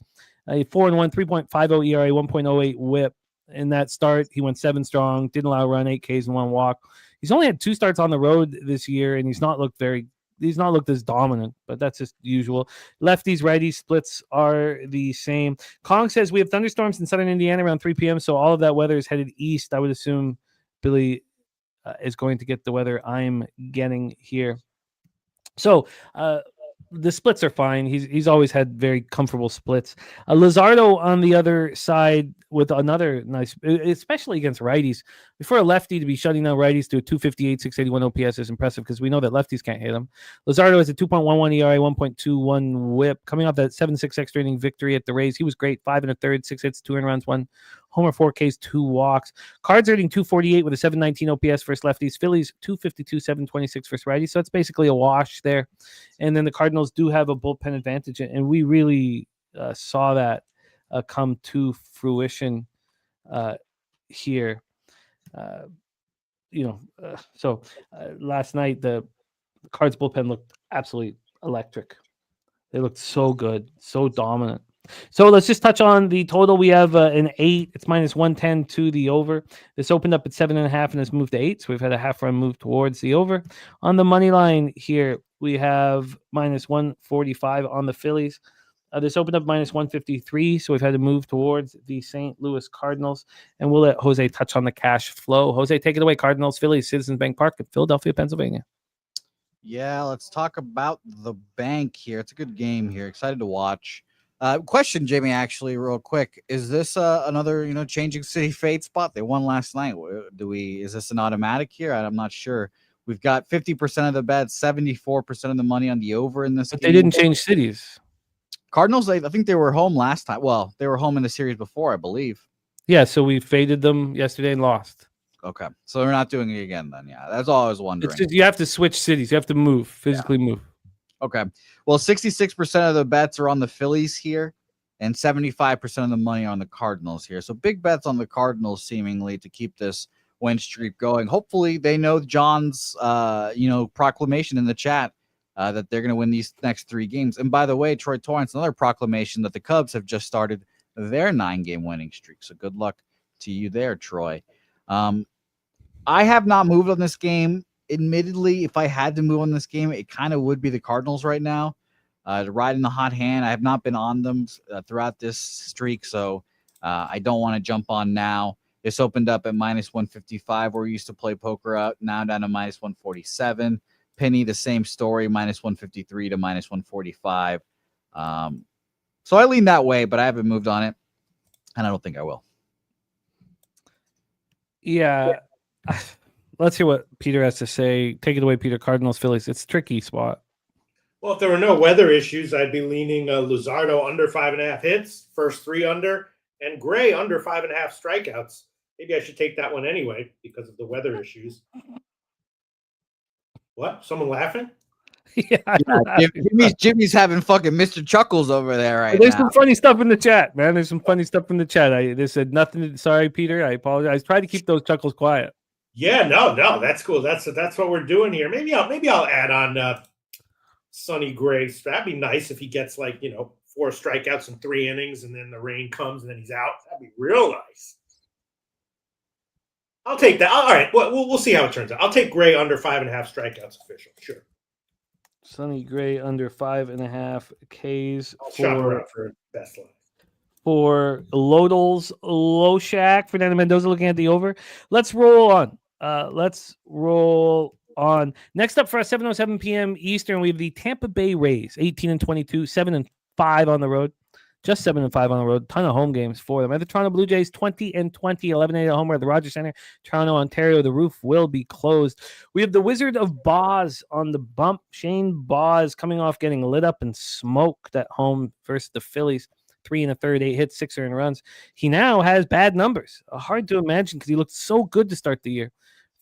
A 4-1, 3.50 ERA, 1.08 whip. In that start, he went 7 strong. Didn't allow a run, 8 Ks and 1 walk. He's only had 2 starts on the road this year, and he's not looked as dominant, but that's just usual. Lefties, righties, splits are the same. Kong says we have thunderstorms in southern Indiana around 3 p.m., so all of that weather is headed east. I would assume Billy is going to get the weather I'm getting here. So the splits are fine. He's always had very comfortable splits. Luzardo on the other side with another nice, especially against righties. For a lefty to be shutting down righties to a 258, 681 OPS is impressive because we know that lefties can't hit him. Luzardo has a 2.11 ERA, 1.21 whip. Coming off that 7-6 extra inning victory at the Rays, he was great. 5 1/3, 6 hits, 2 runs, 1 homer, 4 Ks, 2 walks. Cards are hitting 248 with a 719 OPS versus lefties. Phillies 252, 726 versus righties. So it's basically a wash there. And then the Cardinals do have a bullpen advantage, and we really saw that come to fruition here. So last night the Cards bullpen looked absolutely electric. They looked so good, so dominant. So let's just touch on the total. We have an 8. It's -110 to the over. This opened up at 7.5 and has moved to 8. So we've had a half run move towards the over. On the money line here, we have -145 on the Phillies. This opened up -153. So we've had to move towards the St. Louis Cardinals. And we'll let Jose touch on the cash flow. Jose, take it away. Cardinals, Phillies, Citizens Bank Park in Philadelphia, Pennsylvania. Yeah, let's talk about the bank here. It's a good game here. Excited to watch. Question, Jamie, actually, real quick. Is this another, changing city fate spot? They won last night. Is this an automatic here? I'm not sure. We've got 50% of the bets, 74% of the money on the over in this game. They didn't change cities. Cardinals, I think they were home last time. Well, they were home in the series before, I believe. Yeah, so we faded them yesterday and lost. Okay, so they're not doing it again then. Yeah, that's all I was wondering. It's just you have to switch cities. You have to physically move. Okay. Well, 66% of the bets are on the Phillies here and 75% of the money on the Cardinals here. So big bets on the Cardinals seemingly to keep this win streak going. Hopefully they know John's, proclamation in the chat that they're going to win these next 3 games. And by the way, Troy Torrance, another proclamation that the Cubs have just started their 9-game winning streak. So good luck to you there, Troy. I have not moved on this game. Admittedly, if I had to move on this game, it kind of would be the Cardinals right now. To ride in the hot hand, I have not been on them throughout this streak, so I don't want to jump on now. This opened up at -155, where we used to play poker out, now down to -147. Penny, the same story, -153 to -145. So I lean that way, but I haven't moved on it, and I don't think I will. Yeah. Let's hear what Peter has to say. Take it away, Peter. Cardinals, Phillies. It's a tricky spot. Well, if there were no weather issues, I'd be leaning Luzardo under 5.5 hits, first 3 under, and Gray under 5.5 strikeouts. Maybe I should take that one anyway because of the weather issues. What? Someone laughing? Jimmy's having fucking Mr. Chuckles over there right There's now. some funny stuff in the chat, man. There's some funny stuff in the chat. They said nothing. Sorry, Peter. I apologize. Try to keep those chuckles quiet. Yeah, no, that's cool. That's what we're doing here. Maybe I'll add on Sonny Gray. That'd be nice if he gets 4 strikeouts in 3 innings, and then the rain comes and then he's out. That'd be real nice. I'll take that. All right, we'll see how it turns out. I'll take Gray under 5.5 strikeouts official. Sure. Sonny Gray under 5.5 Ks I'll shop around for best line. For Lodels, Loshak, Fernando Mendoza looking at the over. Let's roll on. Next up for us, 7:07 p.m. Eastern, we have the Tampa Bay Rays, 18-22, 7-5 on the road. Just 7-5 on the road. Ton of home games for them. And the Toronto Blue Jays, 20-20, 11-8 at home at the Rogers Center, Toronto, Ontario. The roof will be closed. We have the Wizard of Boz on the bump. Shane Boz coming off getting lit up and smoked at home versus the Phillies. 3 1/3, 8 hits, 6 earned runs. He now has bad numbers. Hard to imagine because he looked so good to start the year.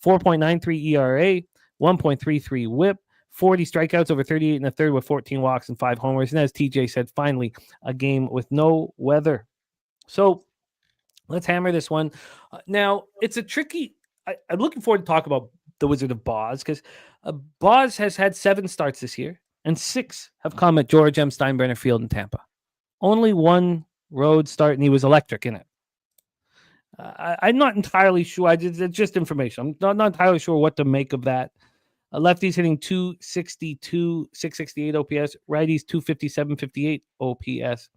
4.93 ERA, 1.33 WHIP, 40 strikeouts over 38 1/3 with 14 walks and 5 homers. And as TJ said, finally a game with no weather. So let's hammer this one. Now it's a tricky. I'm looking forward to talk about the Wizard of Boz because Boz has had 7 starts this year, and 6 have come at George M. Steinbrenner Field in Tampa. Only 1 road start, and he was electric in it. I'm not entirely sure. It's just information. I'm not entirely sure what to make of that. Lefties hitting 262, 668 OPS. Righties 257, 58 OPS.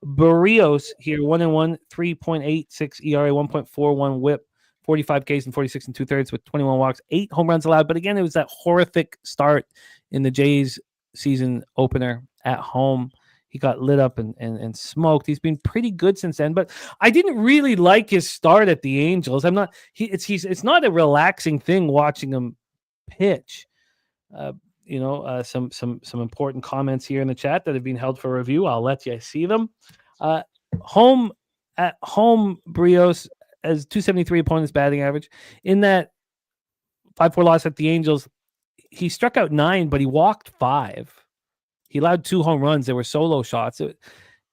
Barrios here 1-1, 3.86 ERA, 1.41 WHIP, 45 Ks and 46 2/3 with 21 walks, 8 home runs allowed. But again, it was that horrific start in the Jays season opener at home. He got lit up and smoked. He's been pretty good since then, but I didn't really like his start at the Angels. It's not a relaxing thing watching him pitch. Some important comments here in the chat that have been held for review. I'll let you see them. At home, Barrios as 273 opponent's batting average. In that 5-4 loss at the Angels, he struck out 9, but he walked 5. He allowed 2 home runs. They were solo shots.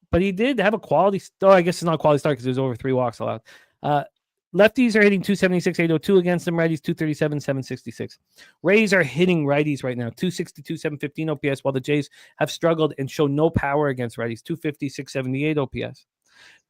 But he did have a quality start. I guess it's not a quality start because there's over 3 walks allowed. Lefties are hitting 276, 802 against them. Righties 237, 766. Rays are hitting righties right now, 262, 715 OPS, while the Jays have struggled and show no power against righties, 250, 678 OPS.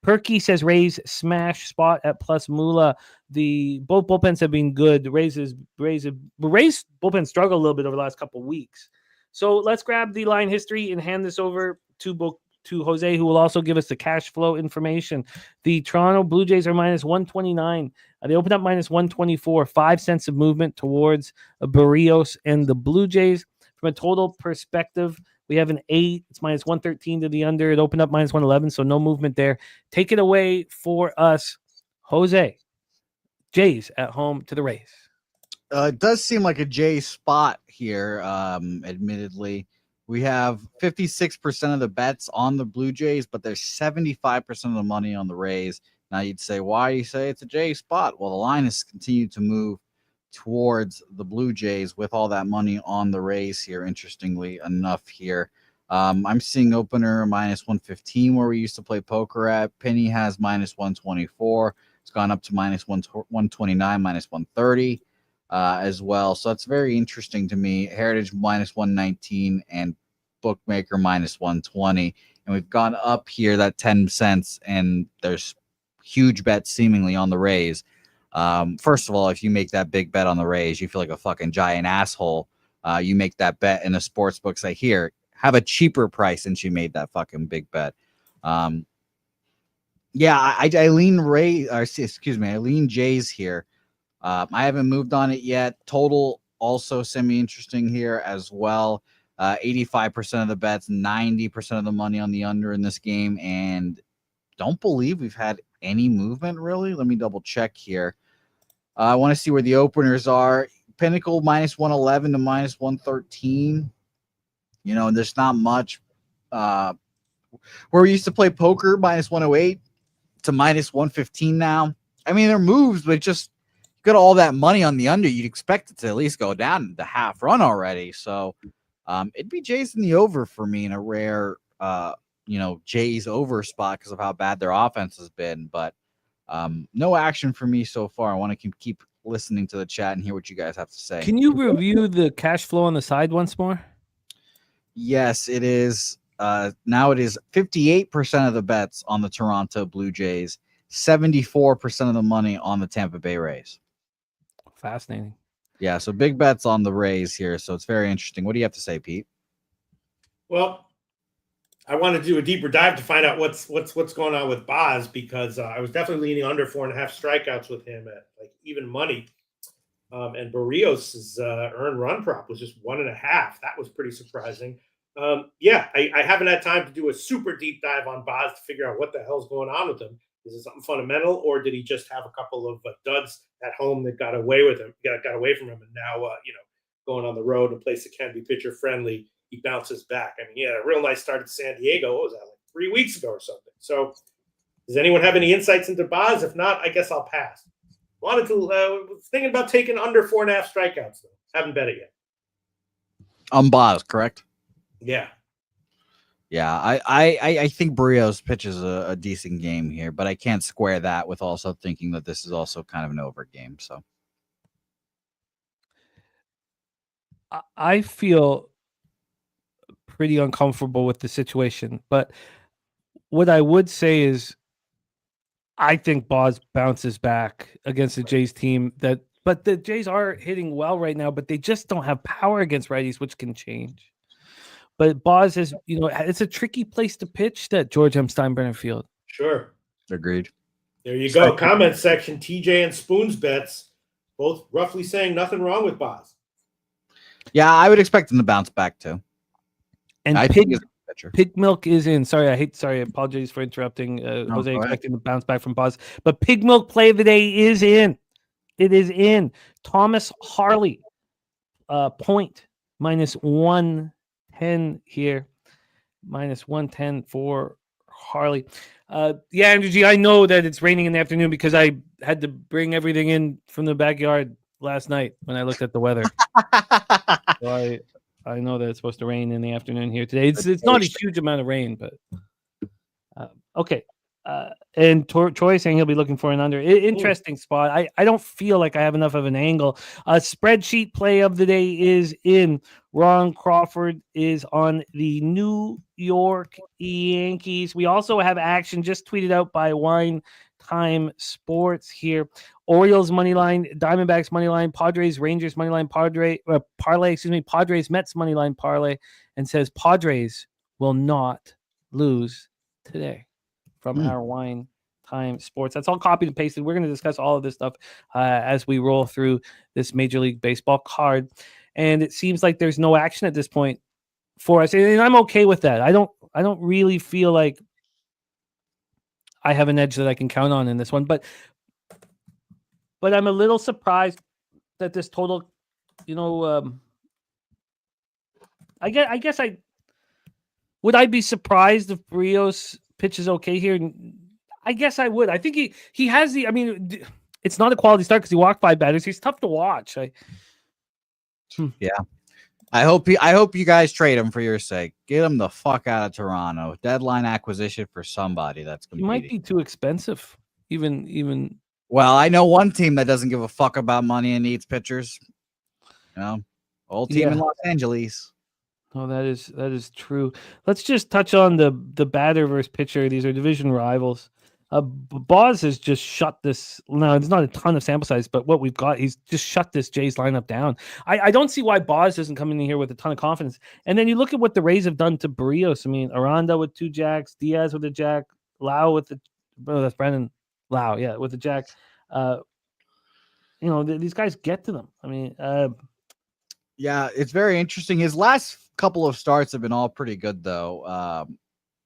Perky says Rays smash spot at plus Mula. Both bullpens have been good. Rays bullpen struggled a little bit over the last couple of weeks. So let's grab the line history and hand this over to Jose, who will also give us the cash flow information. The Toronto Blue Jays are minus 129. They opened up minus 124, 5 cents of movement towards Barrios and the Blue Jays. From a total perspective, we have an 8. It's minus 113 to the under. It opened up minus 111, so no movement there. Take it away for us, Jose. Jays at home to the Rays. It does seem like a J spot here, admittedly. We have 56% of the bets on the Blue Jays, but there's 75% of the money on the Rays. Now you'd say, why do you say it's a J spot? Well, the line has continued to move towards the Blue Jays with all that money on the Rays here, interestingly enough here. I'm seeing opener minus 115 where we used to play poker at. Penny has minus 124. It's gone up to minus 129, minus 130. As well. So that's very interesting to me. Heritage minus 119 and Bookmaker minus 120. And we've gone up here that 10 cents, and there's huge bets seemingly on the Rays. First of all, if you make that big bet on the Rays, you feel like a fucking giant asshole. You make that bet in a sports book, say, here, have a cheaper price since you made that fucking big bet. I lean Jays here. I haven't moved on it yet. Total also semi-interesting here as well. 85% of the bets, 90% of the money on the under in this game, and don't believe we've had any movement really. Let me double check here. I want to see where the openers are. Pinnacle minus 111 to minus 113. There's not much. Where we used to play poker, minus 108 to minus 115 now. I mean, they're moves, but just got all that money on the under, you'd expect it to at least go down the half run already. So it'd be Jays in the over for me in a rare, Jays over spot because of how bad their offense has been. But no action for me so far. I want to keep listening to the chat and hear what you guys have to say. Can you review the cash flow on the side once more? Yes, it is. Now it is 58% of the bets on the Toronto Blue Jays, 74% of the money on the Tampa Bay Rays. Fascinating. Yeah, so big bets on the Rays here, so it's very interesting. What do you have to say, Pete? Well, I want to do a deeper dive to find out what's going on with Boz, because I was definitely leaning under 4.5 strikeouts with him at like even money. And Barrios' earned run prop was just 1.5. That was pretty surprising. I haven't had time to do a super deep dive on Boz to figure out what the hell's going on with him. Is it something fundamental, or did he just have a couple of duds at home that got away with him, got away from him, and now going on the road, a place that can be pitcher friendly, he bounces back. I mean, he had a real nice start at San Diego. What was that, like 3 weeks ago or something? So, does anyone have any insights into Boz? If not, I guess I'll pass. Was thinking about taking under 4.5 strikeouts, though. Haven't bet it yet. Boz, correct? Yeah. Yeah, I think Barrios pitches a decent game here, but I can't square that with also thinking that this is also kind of an over game. So I feel pretty uncomfortable with the situation, but what I would say is I think Boz bounces back against the Jays team but the Jays are hitting well right now, but they just don't have power against righties, which can change. But Boz is, it's a tricky place to pitch, that George M. Steinbrenner Field. Sure. Agreed. There you go. Comment section, TJ and Spoon's bets, both roughly saying nothing wrong with Boz. Yeah, I would expect him to bounce back too. And Pig Milk is in. Sorry, I apologize for interrupting. Jose expecting to bounce back from Boz. But Pig Milk play of the day is in. It is in. Thomas Harley, point, -110 here. -110 for Harley. Andrew G, I know that it's raining in the afternoon because I had to bring everything in from the backyard last night when I looked at the weather. So I know that it's supposed to rain in the afternoon here today. It's not a huge amount of rain, but okay. And Troy saying he'll be looking for an under. Interesting spot. I don't feel like I have enough of an angle. Spreadsheet play of the day is in. Ron Crawford is on the New York Yankees. We also have action just tweeted out by Wine Time Sports here. Orioles money line, Diamondbacks money line, Padres Rangers money line, parlay, Padres Mets money line parlay, and says Padres will not lose today. From our Wine Time Sports. That's all copied and pasted. We're going to discuss all of this stuff as we roll through this Major League Baseball card. And it seems like there's no action at this point for us. And I'm okay with that. I don't really feel like I have an edge that I can count on in this one. But I'm a little surprised that this total, I guess would I be surprised if Barrios pitches okay here? I guess I would. I think he has it's not a quality start because he walked 5 batters. He's tough to watch. Yeah. I hope you guys trade him for your sake. Get him the fuck out of Toronto. Deadline acquisition for somebody that's competing. He might be too expensive. Even Well, I know one team that doesn't give a fuck about money and needs pitchers. Old team in Los Angeles. Oh, that is true. Let's just touch on the batter versus pitcher. These are division rivals. Boz has just shut this. Now, it's not a ton of sample size, but what we've got, he's just shut this Jays lineup down. I don't see why Boz doesn't come in here with a ton of confidence. And then you look at what the Rays have done to Barrios. I mean, Aranda with 2 jacks, Diaz with a jack, Lau with that's Brandon Lau, with the jack. These guys get to them. I mean, yeah, it's very interesting. His last couple of starts have been all pretty good, though.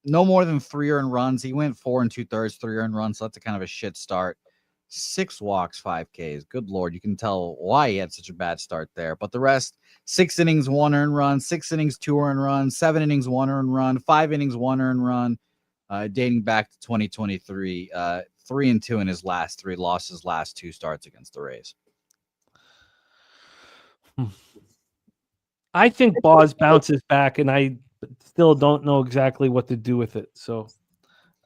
No more than 3 earned runs. He went 4 2/3, 3 earned runs. So that's a kind of a shit start. 6 walks, 5 Ks. Good Lord. You can tell why he had such a bad start there. But the rest, 6 innings, 1 earned run, 6 innings, 2 earned runs, 7 innings, 1 earned run, 5 innings, 1 earned run, dating back to 2023. 3-2 in his last 3, lost his last 2 starts against the Rays. I think Boz bounces back, and I still don't know exactly what to do with it. So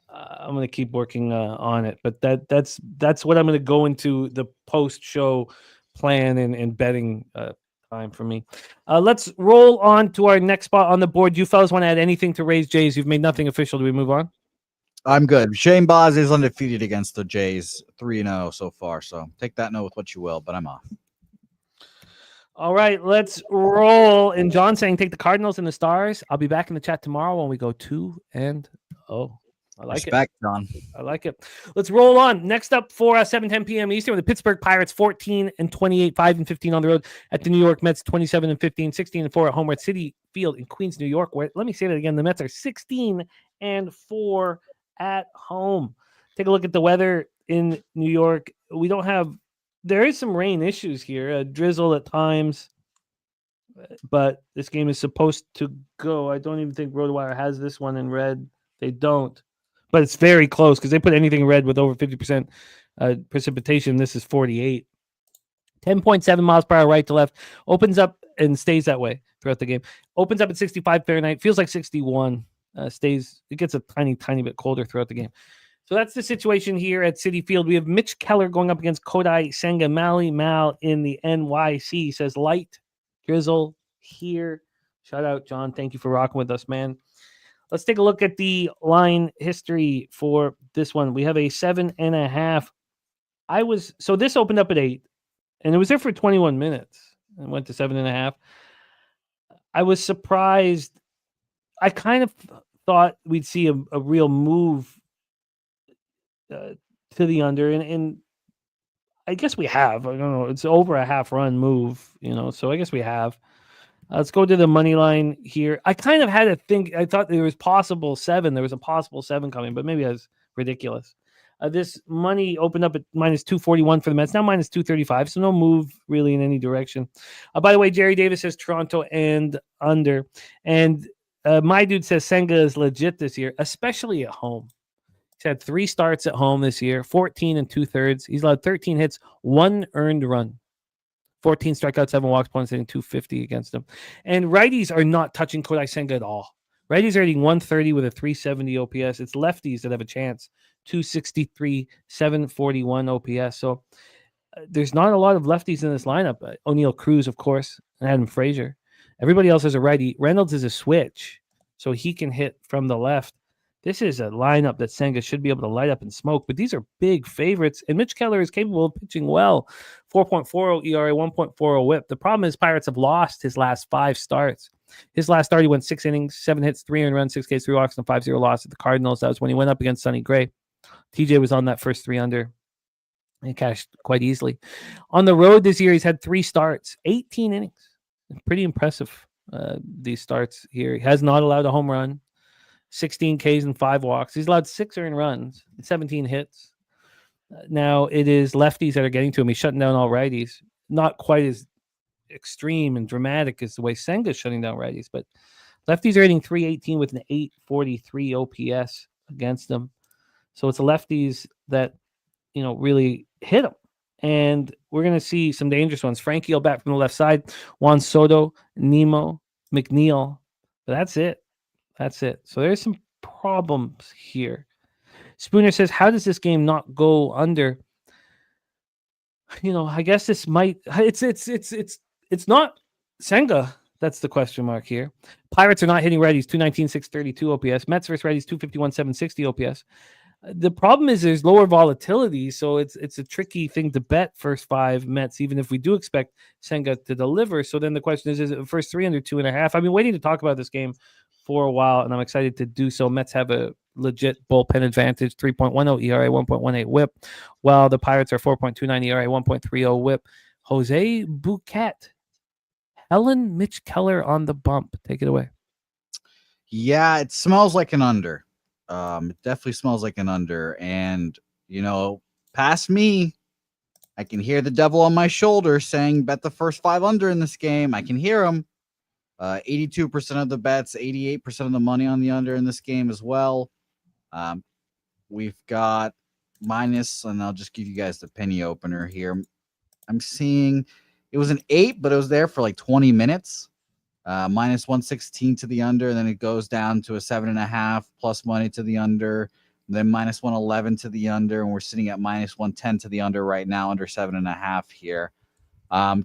I'm going to keep working on it. But that's what I'm going to go into the post-show plan and betting time for me. Let's roll on to our next spot on the board. You fellas want to add anything to Rays Jays? You've made nothing official. Do we move on? I'm good. Shane Boz is undefeated against the Jays, 3-0 so far. So take that note with what you will, but I'm off. All right, let's roll. And John saying take the Cardinals and the Stars. I'll be back in the chat tomorrow when we go 2-0. I like Respect, John. I like it. Let's roll on. Next up for 7:10 p.m. Eastern, with the Pittsburgh Pirates 14-28, 5-15 on the road at the New York Mets 27-15, 16-4 at home at Citi Field in Queens, New York. Where, let me say that again, the Mets are 16-4 at home. Take a look at the weather in New York. There is some rain issues here, a drizzle at times, but this game is supposed to go. I don't even think RotoWire has this one in red. They don't. But it's very close because they put anything red with over 50% precipitation. This is 48. 10.7 miles per hour right to left. Opens up and stays that way throughout the game. Opens up at 65 Fahrenheit. Feels like 61. It gets a tiny, tiny bit colder throughout the game. So that's the situation here at Citi Field. We have Mitch Keller going up against Kodai Senga. Mal in the NYC says light drizzle here. Shout out, John. Thank you for rocking with us, man. Let's take a look at the line history for this one. We have a 7.5. So this opened up at 8, and it was there for 21 minutes and went to 7.5. I was surprised. I kind of thought we'd see a real move to the under, and I guess we have. I don't know. It's over a half run move, so I guess we have. Let's go to the money line here. I kind of had to think. I thought there was possible 7. There was a possible 7 coming, but maybe that's ridiculous. This money opened up at minus 241 for the Mets. Now minus 235, so no move really in any direction. By the way, Jerry Davis says Toronto and under. And my dude says Senga is legit this year, especially at home. He's had 3 starts at home this year, 14 2/3. He's allowed 13 hits, 1 earned run. 14 strikeouts, 7 walks, points, hitting 250 against them. And righties are not touching Kodai Senga at all. Righties are hitting 130 with a 370 OPS. It's lefties that have a chance. 263, 741 OPS. So there's not a lot of lefties in this lineup. O'Neal Cruz, of course, and Adam Frazier. Everybody else is a righty. Reynolds is a switch, so he can hit from the left. This is a lineup that Senga should be able to light up and smoke, but these are big favorites, and Mitch Keller is capable of pitching well. 4.40 ERA, 1.40 whip. The problem is Pirates have lost his last 5 starts. His last start, he went 6 innings, 7 hits, 3 earned runs, 6 Ks, 3 walks, and a 5-0 loss at the Cardinals. That was when he went up against Sonny Gray. TJ was on that first 3 under and cashed quite easily. On the road this year, he's had 3 starts, 18 innings. Pretty impressive, these starts here. He has not allowed a home run. 16 Ks and 5 walks. He's allowed 6 earned runs, 17 hits. Now it is lefties that are getting to him. He's shutting down all righties. Not quite as extreme and dramatic as the way Senga's shutting down righties, but lefties are hitting 318 with an 843 OPS against them. So it's the lefties that, really hit him. And we're going to see some dangerous ones. Frankie will bat from the left side. Juan Soto, Nemo, McNeil. But that's it. So there's some problems here. Spooner says, how does this game not go under? I guess this might, it's not Senga. That's the question mark here. Pirates are not hitting righties, 219, 632 OPS. Mets versus righties, 251, 760 OPS. The problem is there's lower volatility, so it's a tricky thing to bet first 5 Mets, even if we do expect Senga to deliver. So then the question is it first 3 under 2.5? I've been waiting to talk about this game for a while, and I'm excited to do so. Mets have a legit bullpen advantage, 3.10 ERA, 1.18 whip, while the Pirates are 4.29 ERA, 1.30 whip. Jose Bouquett, Helen Mitch Keller on the bump. Take it away. Yeah, it smells like an under. It definitely smells like an under. And, past me, I can hear the devil on my shoulder saying, bet the first 5 under in this game. I can hear him. 82% of the bets, 88% of the money on the under in this game as well. We've got minus, and I'll just give you guys the penny opener here. I'm seeing it was an 8, but it was there for like 20 minutes. Minus 116 to the under, and then it goes down to a 7.5 plus money to the under, then minus 111 to the under, and we're sitting at minus 110 to the under right now, under 7.5 here.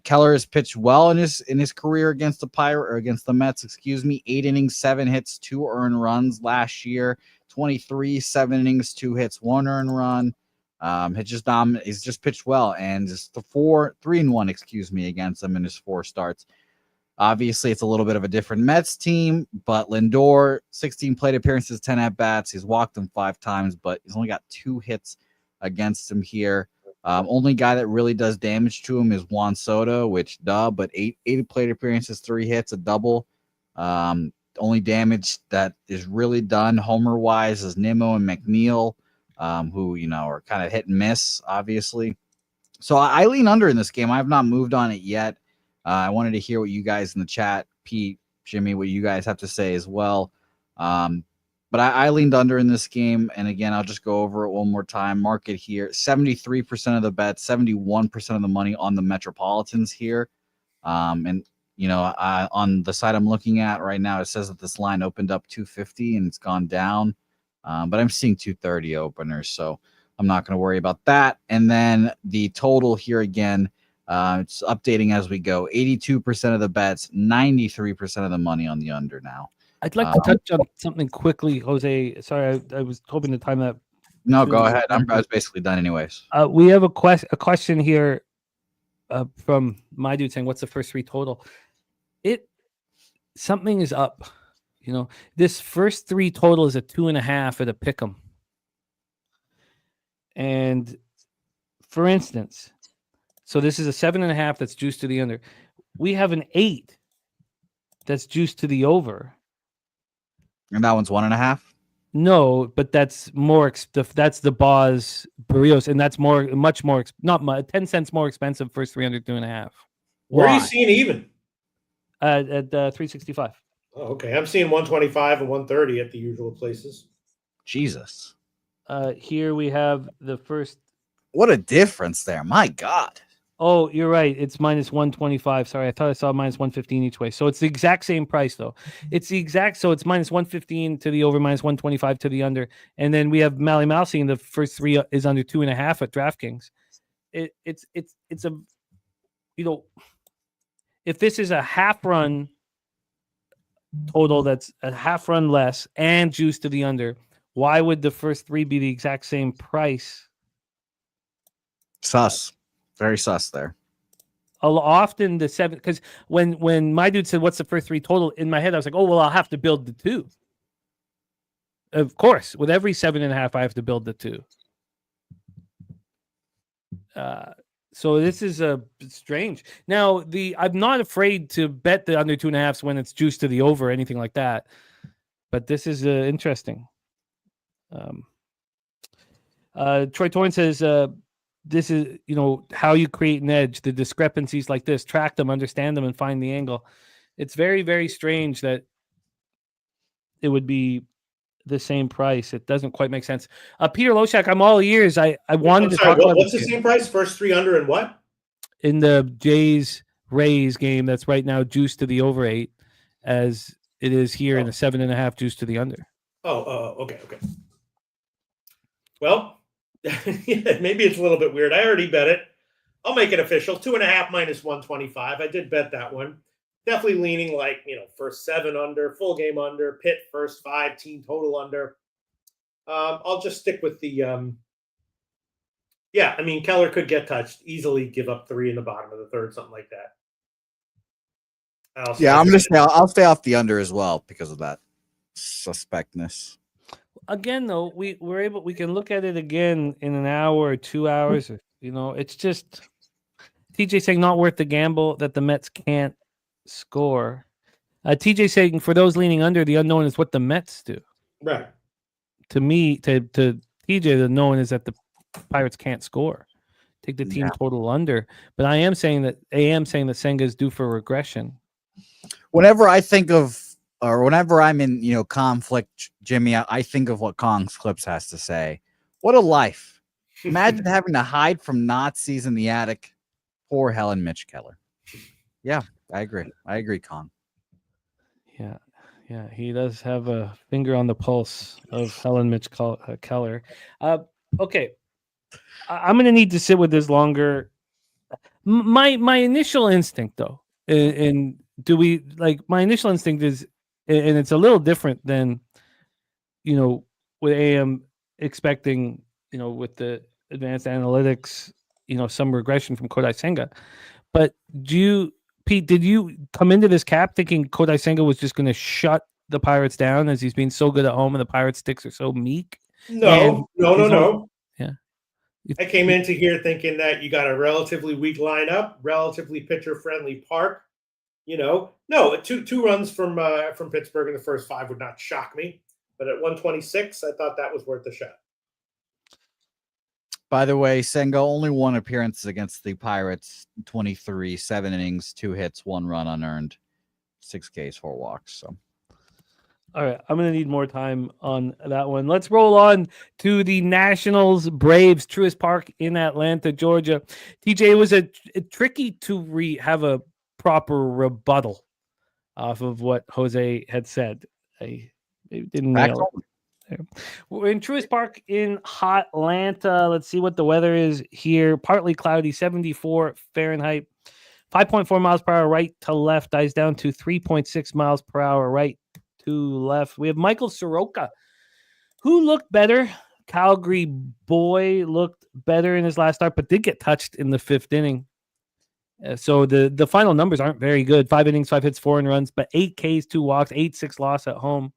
Keller has pitched well in his career against the Mets, 8 innings, 7 hits, 2 earned runs last year. 23, 7 innings, 2 hits, 1 earned run. He's just pitched well, and just 3-1, against them in his 4 starts. Obviously, it's a little bit of a different Mets team, but Lindor, 16 plate appearances, 10 at-bats. He's walked him 5 times, but he's only got 2 hits against him here. Only guy that really does damage to him is Juan Soto, but 8 plate appearances, 3 hits, a double. Only damage that is really done homer-wise is Nimmo and McNeil, who, are kind of hit and miss, obviously. So I lean under in this game. I have not moved on it yet. I wanted to hear what you guys in the chat, Pete, Jimmy, what you guys have to say as well. But I leaned under in this game. And again, I'll just go over it one more time. Market here, 73% of the bets, 71% of the money on the Metropolitans here. On the site I'm looking at right now, it says that this line opened up 250 and it's gone down. But I'm seeing 230 openers, so I'm not going to worry about that. And then the total here again, it's updating as we go. 82% of the bets, 93% of the money on the under now. I'd like to touch on something quickly, Jose. Sorry, I was hoping to time that. No, go ahead. I was basically done anyways. We have a question here from my dude saying, what's the first 3 total? Something is up. This first 3 total is a 2.5 at a pick'em. And for instance, so this is a 7.5 that's juiced to the under. We have an 8 that's juiced to the over. And that one's 1.5? No, but that's more. That's the Boz Barrios, and that's much more. Not 10 cents more expensive. First 300, 2.5. Where are you seeing even? At 365. Oh, okay. I'm seeing 125 and 130 at the usual places. Jesus. Here we have the first. What a difference there. My God. Oh, you're right. It's minus 125. Sorry, I thought I saw minus 115 each way. So it's the exact same price, though. So it's minus 115 to the over, minus 125 to the under. And then we have Mally Mousy, and the first 3 is under 2.5 at DraftKings. It's a, if this is a half run total, that's a half run less and juice to the under, why would the first 3 be the exact same price? Sus. Very sus there. Often the 7, because when my dude said, what's the first 3 total? In my head, I was like, oh, well, I'll have to build the 2. Of course, with every 7.5, I have to build the 2. So this is strange. Now, I'm not afraid to bet the under 2.5s when it's juiced to the over or anything like that. But this is interesting. Troy Torrance says, this is, how you create an edge, the discrepancies like this, track them, understand them, and find the angle. It's very, very strange that it would be the same price. It doesn't quite make sense. Peter Loshak, I'm all ears. I wanted to talk about what's the same price? First 3 under and what? In the Jays-Rays game that's right now juiced to the over 8, as it is here in the 7.5 juiced to the under. Okay. Well, maybe it's a little bit weird. I already bet it. I'll make it official. 2.5 minus 125. I did bet that one. Definitely leaning first 7 under, full game under, Pitt first 5, team total under. I'll just stick with the Keller could get touched, easily give up 3 in the bottom of the third, something like that. I'll stay off the under as well because of that suspectness. Again, though, we can look at it again in an hour or 2 hours. It's just TJ saying not worth the gamble that the Mets can't score. TJ saying for those leaning under, the unknown is what the Mets do. Right. To me, to TJ, the known is that the Pirates can't score. Take the team total under. But I am saying that Senga is due for regression. Whenever I'm in, conflict, Jimmy, I think of what Kong's Clips has to say. What a life. Imagine having to hide from Nazis in the attic. Poor Helen Mitch Keller. Yeah, I agree, Kong. Yeah, he does have a finger on the pulse of Helen Mitch Keller. Okay. I'm going to need to sit with this longer. My initial instinct, though, my initial instinct is, and it's a little different than, what AM expecting, with the advanced analytics, some regression from Kodai Senga. But Pete, did you come into this cap thinking Kodai Senga was just going to shut the Pirates down as he's been so good at home and the Pirates sticks are so meek? No. Yeah. I came into here thinking that you got a relatively weak lineup, relatively pitcher-friendly park. No, two runs from Pittsburgh in the first 5 would not shock me. But at 126, I thought that was worth a shot. By the way, Senga only 1 appearance against the Pirates, 23, 7 innings, 2 hits, 1 run unearned, 6 Ks, 4 walks. So, all right, I'm going to need more time on that one. Let's roll on to the Nationals Braves, Truist Park in Atlanta, Georgia. TJ, it was a tricky to have a proper rebuttal off of what Jose had said. I didn't nail it. We're in Truist Park in Atlanta. Let's see what the weather is here. Partly cloudy, 74 Fahrenheit, 5.4 miles per hour right to left, dies down to 3.6 miles per hour right to left. We have Michael Soroka, who looked better. Calgary boy looked better in his last start, but did get touched in the 5th inning. So the final numbers aren't very good. 5 innings, 5 hits, 4 runs, but 8 Ks, 2 walks, 8-6 loss at home.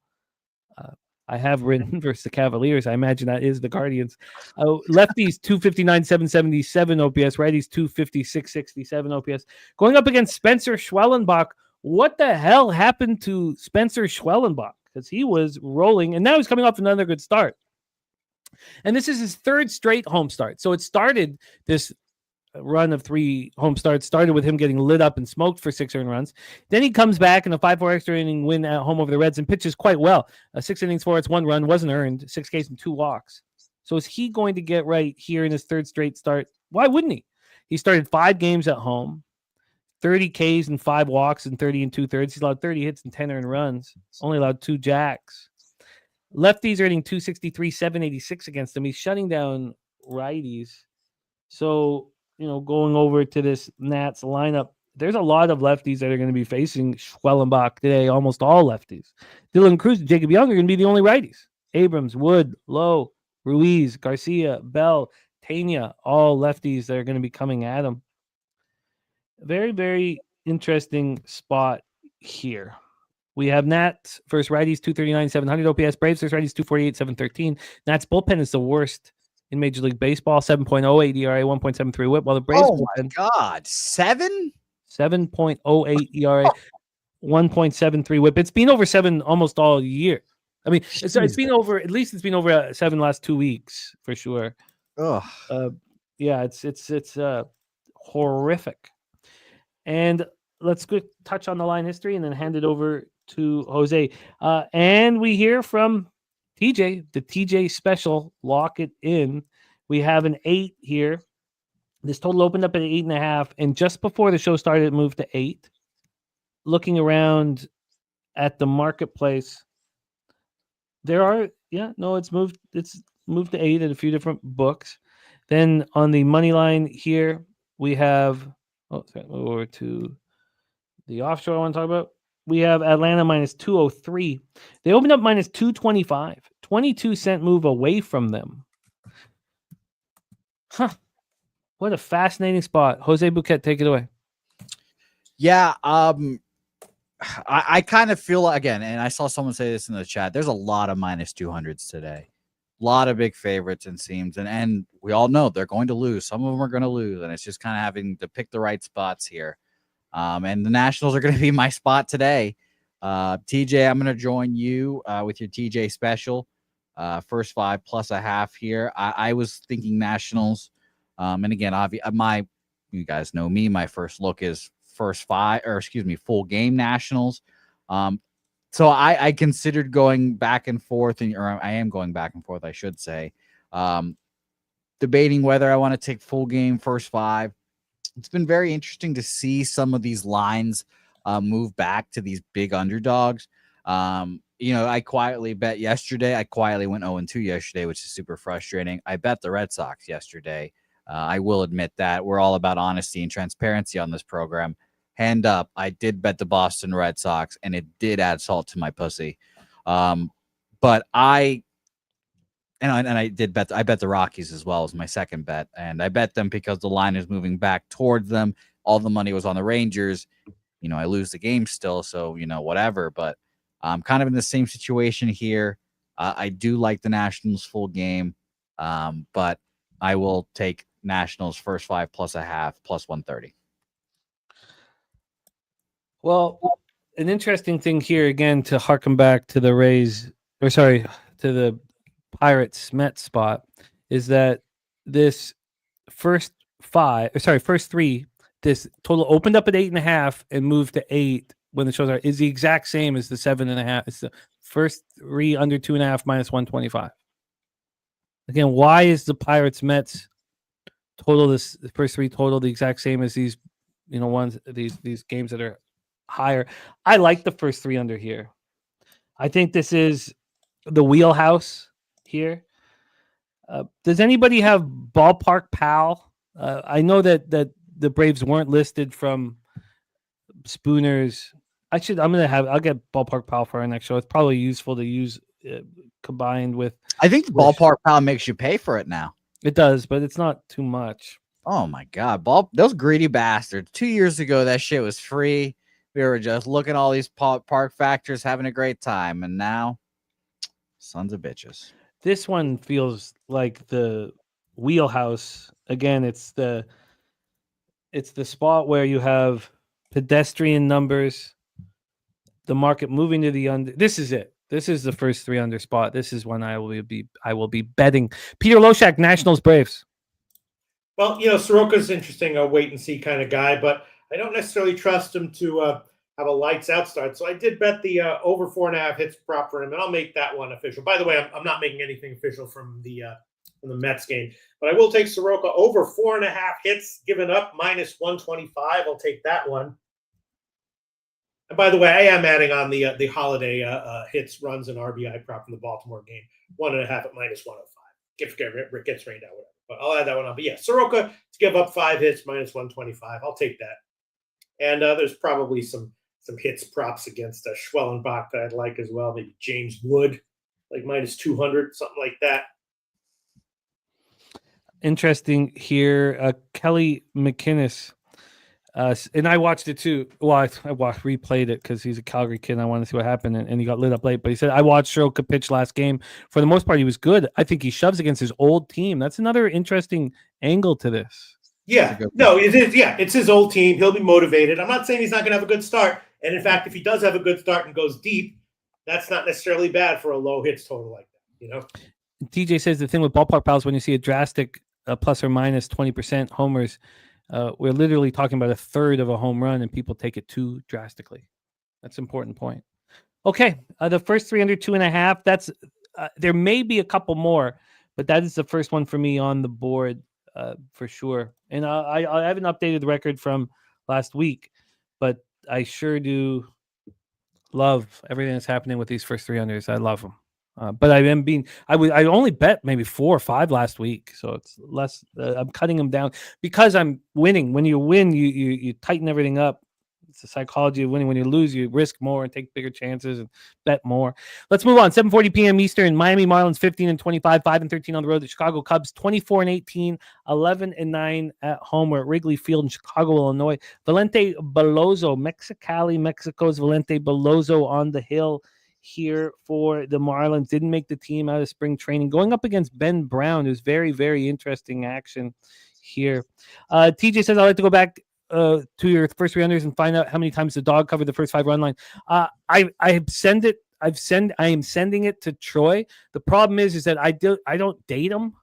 I have written versus the Cavaliers. I imagine that is the Guardians. Lefties 259, 777 OPS. Righties 250, 667 OPS. Going up against Spencer Schwellenbach. What the hell happened to Spencer Schwellenbach? Because he was rolling, and now he's coming off another good start. And this is his 3rd straight home start. So it started this run of 3 home starts started with him getting lit up and smoked for 6 earned runs. Then he comes back in a 5-4 extra inning win at home over the Reds and pitches quite well. 6 innings, 4 hits, 1 run, wasn't earned, 6 Ks and 2 walks. So is he going to get right here in his 3rd straight start? Why wouldn't he? He started 5 games at home, 30 Ks and 5 walks and 30 2/3. He's allowed 30 hits and 10 earned runs, only allowed 2 jacks. Lefties are hitting 263, 786 against him. He's shutting down righties. So going over to this Nats lineup, there's a lot of lefties that are going to be facing Schwellenbach today, almost all lefties. Dylan Cruz and Jacob Young are going to be the only righties. Abrams, Wood, Lowe, Ruiz, Garcia, Bell, Tena, all lefties that are going to be coming at him. Very, very interesting spot here. We have Nats versus righties, 239, 700 OPS. Braves versus righties, 248, 713. Nats bullpen is the worst in Major League Baseball, 7.08 ERA, 1.73 whip, while the Braves my God, 7.08 ERA, 1.73 whip. It's been over 7 almost all year. I mean, it's been over, at least it's been over 7 last 2 weeks for sure. Yeah, it's horrific. And let's go touch on the line history and then hand it over to Jose. And we hear from TJ, the TJ special, lock it in. We have an 8 here. This total opened up at 8.5, and just before the show started, it moved to 8. Looking around at the marketplace, it's moved to 8 at a few different books. Then on the money line here, we have over to the offshore I want to talk about. We have Atlanta minus 203. They opened up minus 225. 22-cent move away from them. What a fascinating spot. Jose Bouquett, take it away. Yeah, I kind of feel, again, and I saw someone say this in the chat, there's a lot of minus 200s today. A lot of big favorites, it seems. And we all know they're going to lose. Some of them are going to lose, and it's just kind of having to pick the right spots here. And the Nationals are going to be my spot today. TJ, I'm going to join you with your TJ special. First 5 plus a half here. I was thinking Nationals. And again, you guys know me. My first look is full game Nationals. So I considered going back and forth, or I am going back and forth, I should say. Debating whether I want to take full game first 5. It's been very interesting to see some of these lines move back to these big underdogs. I quietly bet yesterday. I quietly went 0-2 yesterday, which is super frustrating. I bet the Red Sox yesterday. I will admit that. We're all about honesty and transparency on this program. Hand up, I did bet the Boston Red Sox, and it did add salt to my pussy. But I And I did bet. I bet the Rockies as well as my second bet, and I bet them because the line is moving back towards them. All the money was on the Rangers. I lose the game still, so whatever. But I'm kind of in the same situation here. I do like the Nationals full game, but I will take Nationals first 5 plus a half plus 130. Well, an interesting thing here again to harken back to the Rays, to the Pirates Mets spot, is that this first three, this total opened up at 8.5 and moved to 8 when the shows are is the exact same as the 7.5. It's the first 3 under 2.5 minus 125. Again, why is the Pirates Mets total the first 3 total the exact same as these these games that are higher? I like the first 3 under here. I think this is the wheelhouse here. Does anybody have Ballpark Pal? I know that the Braves weren't listed from Spooner's. I'll get Ballpark Pal for our next show. It's probably useful to use combined with. I think Ballpark Pal makes you pay for it now. It does, but it's not too much. Oh my God, those greedy bastards! 2 years ago, that shit was free. We were just looking at all these park factors, having a great time, and now, sons of bitches. This one feels like the wheelhouse. Again, it's the spot where you have pedestrian numbers, the market moving to the under. This is it. This is the first 3 under spot. This is when I will be betting. Peter Loshak, Nationals Braves. Well, Soroka's interesting, a wait and see kind of guy, but I don't necessarily trust him to have a lights out start. So I did bet the over 4.5 hits prop for him, and I'll make that one official. By the way, I'm not making anything official from the Mets game, but I will take Soroka over 4.5 hits given up minus 125. I'll take that one. And by the way, I am adding on the holiday hits, runs, and RBI prop from the Baltimore game. 1.5 at minus 105. It gets rained out, whatever. But I'll add that one on. But yeah, Soroka to give up 5 hits minus 125. I'll take that. And there's probably some hits props against Schwellenbach that I'd like as well. Maybe James Wood, like minus 200, something like that. Interesting here. Kelly McInnes. And I watched it too. Well, I replayed it because he's a Calgary kid and I wanted to see what happened. And he got lit up late. But he said, I watched Soroka pitch last game. For the most part, he was good. I think he shoves against his old team. That's another interesting angle to this. Yeah. No, it is. Yeah, it's his old team. He'll be motivated. I'm not saying he's not going to have a good start. And in fact, if he does have a good start and goes deep, that's not necessarily bad for a low hits total like that, DJ says the thing with Ballpark Pals, when you see a drastic plus or minus 20% homers, we're literally talking about a third of a home run and people take it too drastically. That's an important point. Okay. The first 302.5, that's there may be a couple more, but that is the first one for me on the board for sure. And I haven't updated the record from last week, but I sure do love everything that's happening with these first 300s. I love them. But I only bet maybe 4 or 5 last week, so it's less. I'm cutting them down because I'm winning. When you win, you tighten everything up. It's the psychology of winning. When you lose, you risk more and take bigger chances and bet more. Let's move on. 7:40 p.m. Eastern. Miami Marlins 15-25, 5-13 on the road. The Chicago Cubs 24-18, 11-9 at home. We're at Wrigley Field in Chicago, Illinois. Valente Belozo, Mexicali, Mexico's Valente Belozo on the hill here for the Marlins. Didn't make the team out of spring training. Going up against Ben Brown, who's very, very interesting action here. TJ says, I'd like to go back to your first 300s and find out how many times the dog covered the first 5 run line. I am sending it to Troy. The problem is that I don't date him.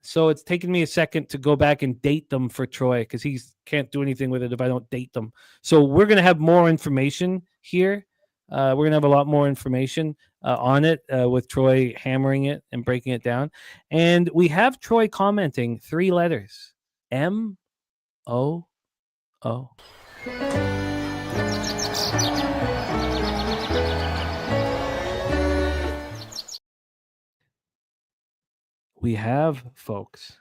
So it's taken me a second to go back and date them for Troy because he can't do anything with it if I don't date them. So we're going to have more information here. We're going to have a lot more information on it with Troy hammering it and breaking it down. And we have Troy commenting 3 letters. M-O-O. We have, folks,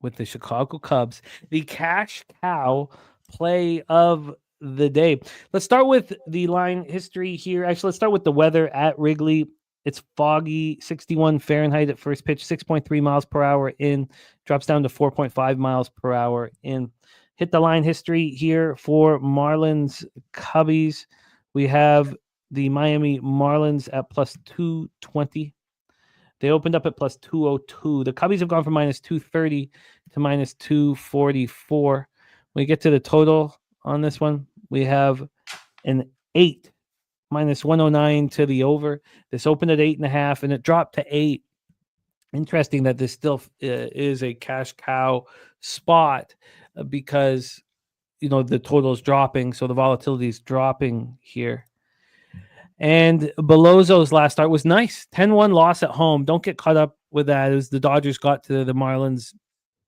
with the Chicago Cubs, the cash cow play of the day. Let's start with the line history here. Actually, let's start with the weather at Wrigley. It's foggy, 61 Fahrenheit at first pitch, 6.3 miles per hour in, drops down to 4.5 miles per hour in. Hit the line history here for Marlins Cubbies. We have the Miami Marlins at plus 220. They opened up at plus 202. The Cubbies have gone from minus 230 to minus 244. When we get to the total on this one, we have an 8, minus 109 to the over. This opened at 8.5, and it dropped to 8. Interesting that this still is a cash cow spot because, the total is dropping, so the volatility is dropping here. And Belozzo's last start was nice. 10-1 loss at home. Don't get caught up with that as the Dodgers got to the Marlins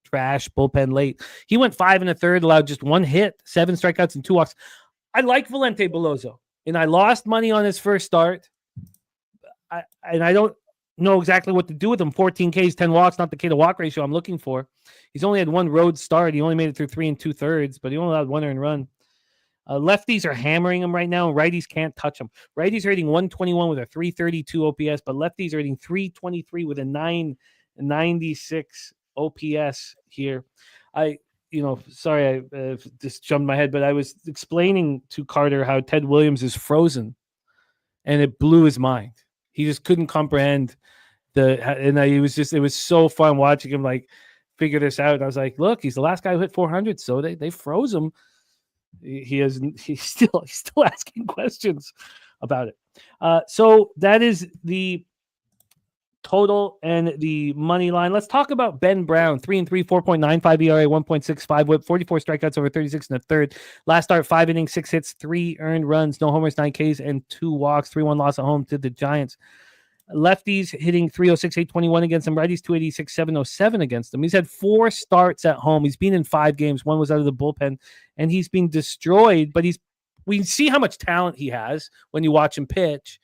trash bullpen late. He went 5 1/3, allowed just 1 hit, 7 strikeouts, and 2 walks. I like Valente Belozzo, and I lost money on his first start. I don't know exactly what to do with him. 14 Ks, 10 walks, not the K to walk ratio I'm looking for. He's only had 1 road start. He only made it through 3 2/3, but he only allowed 1 earned run. Lefties are hammering him right now. Righties can't touch him. Righties are hitting 121 with a 332 OPS, but lefties are hitting 323 with a 996 OPS here. Sorry, I just jumped my head, but I was explaining to Carter how Ted Williams is frozen, and it blew his mind. He just couldn't comprehend it was so fun watching him figure this out. And I was like, look, he's the last guy who hit 400, so they froze him. He's still asking questions about it. So that is the total and the money line. Let's talk about Ben Brown. 3-3, 4.95 ERA, 1.65 WHIP, 44 strikeouts over 36 1/3. Last start, 5 innings, 6 hits, 3 earned runs, no homers, 9 Ks, and 2 walks. 3-1 loss at home to the Giants. Lefties hitting 306, 821 against them. Righties 286, 707 against them. He's had 4 starts at home. He's been in 5 games. 1 was out of the bullpen, and he's been destroyed. But we see how much talent he has when you watch him pitch,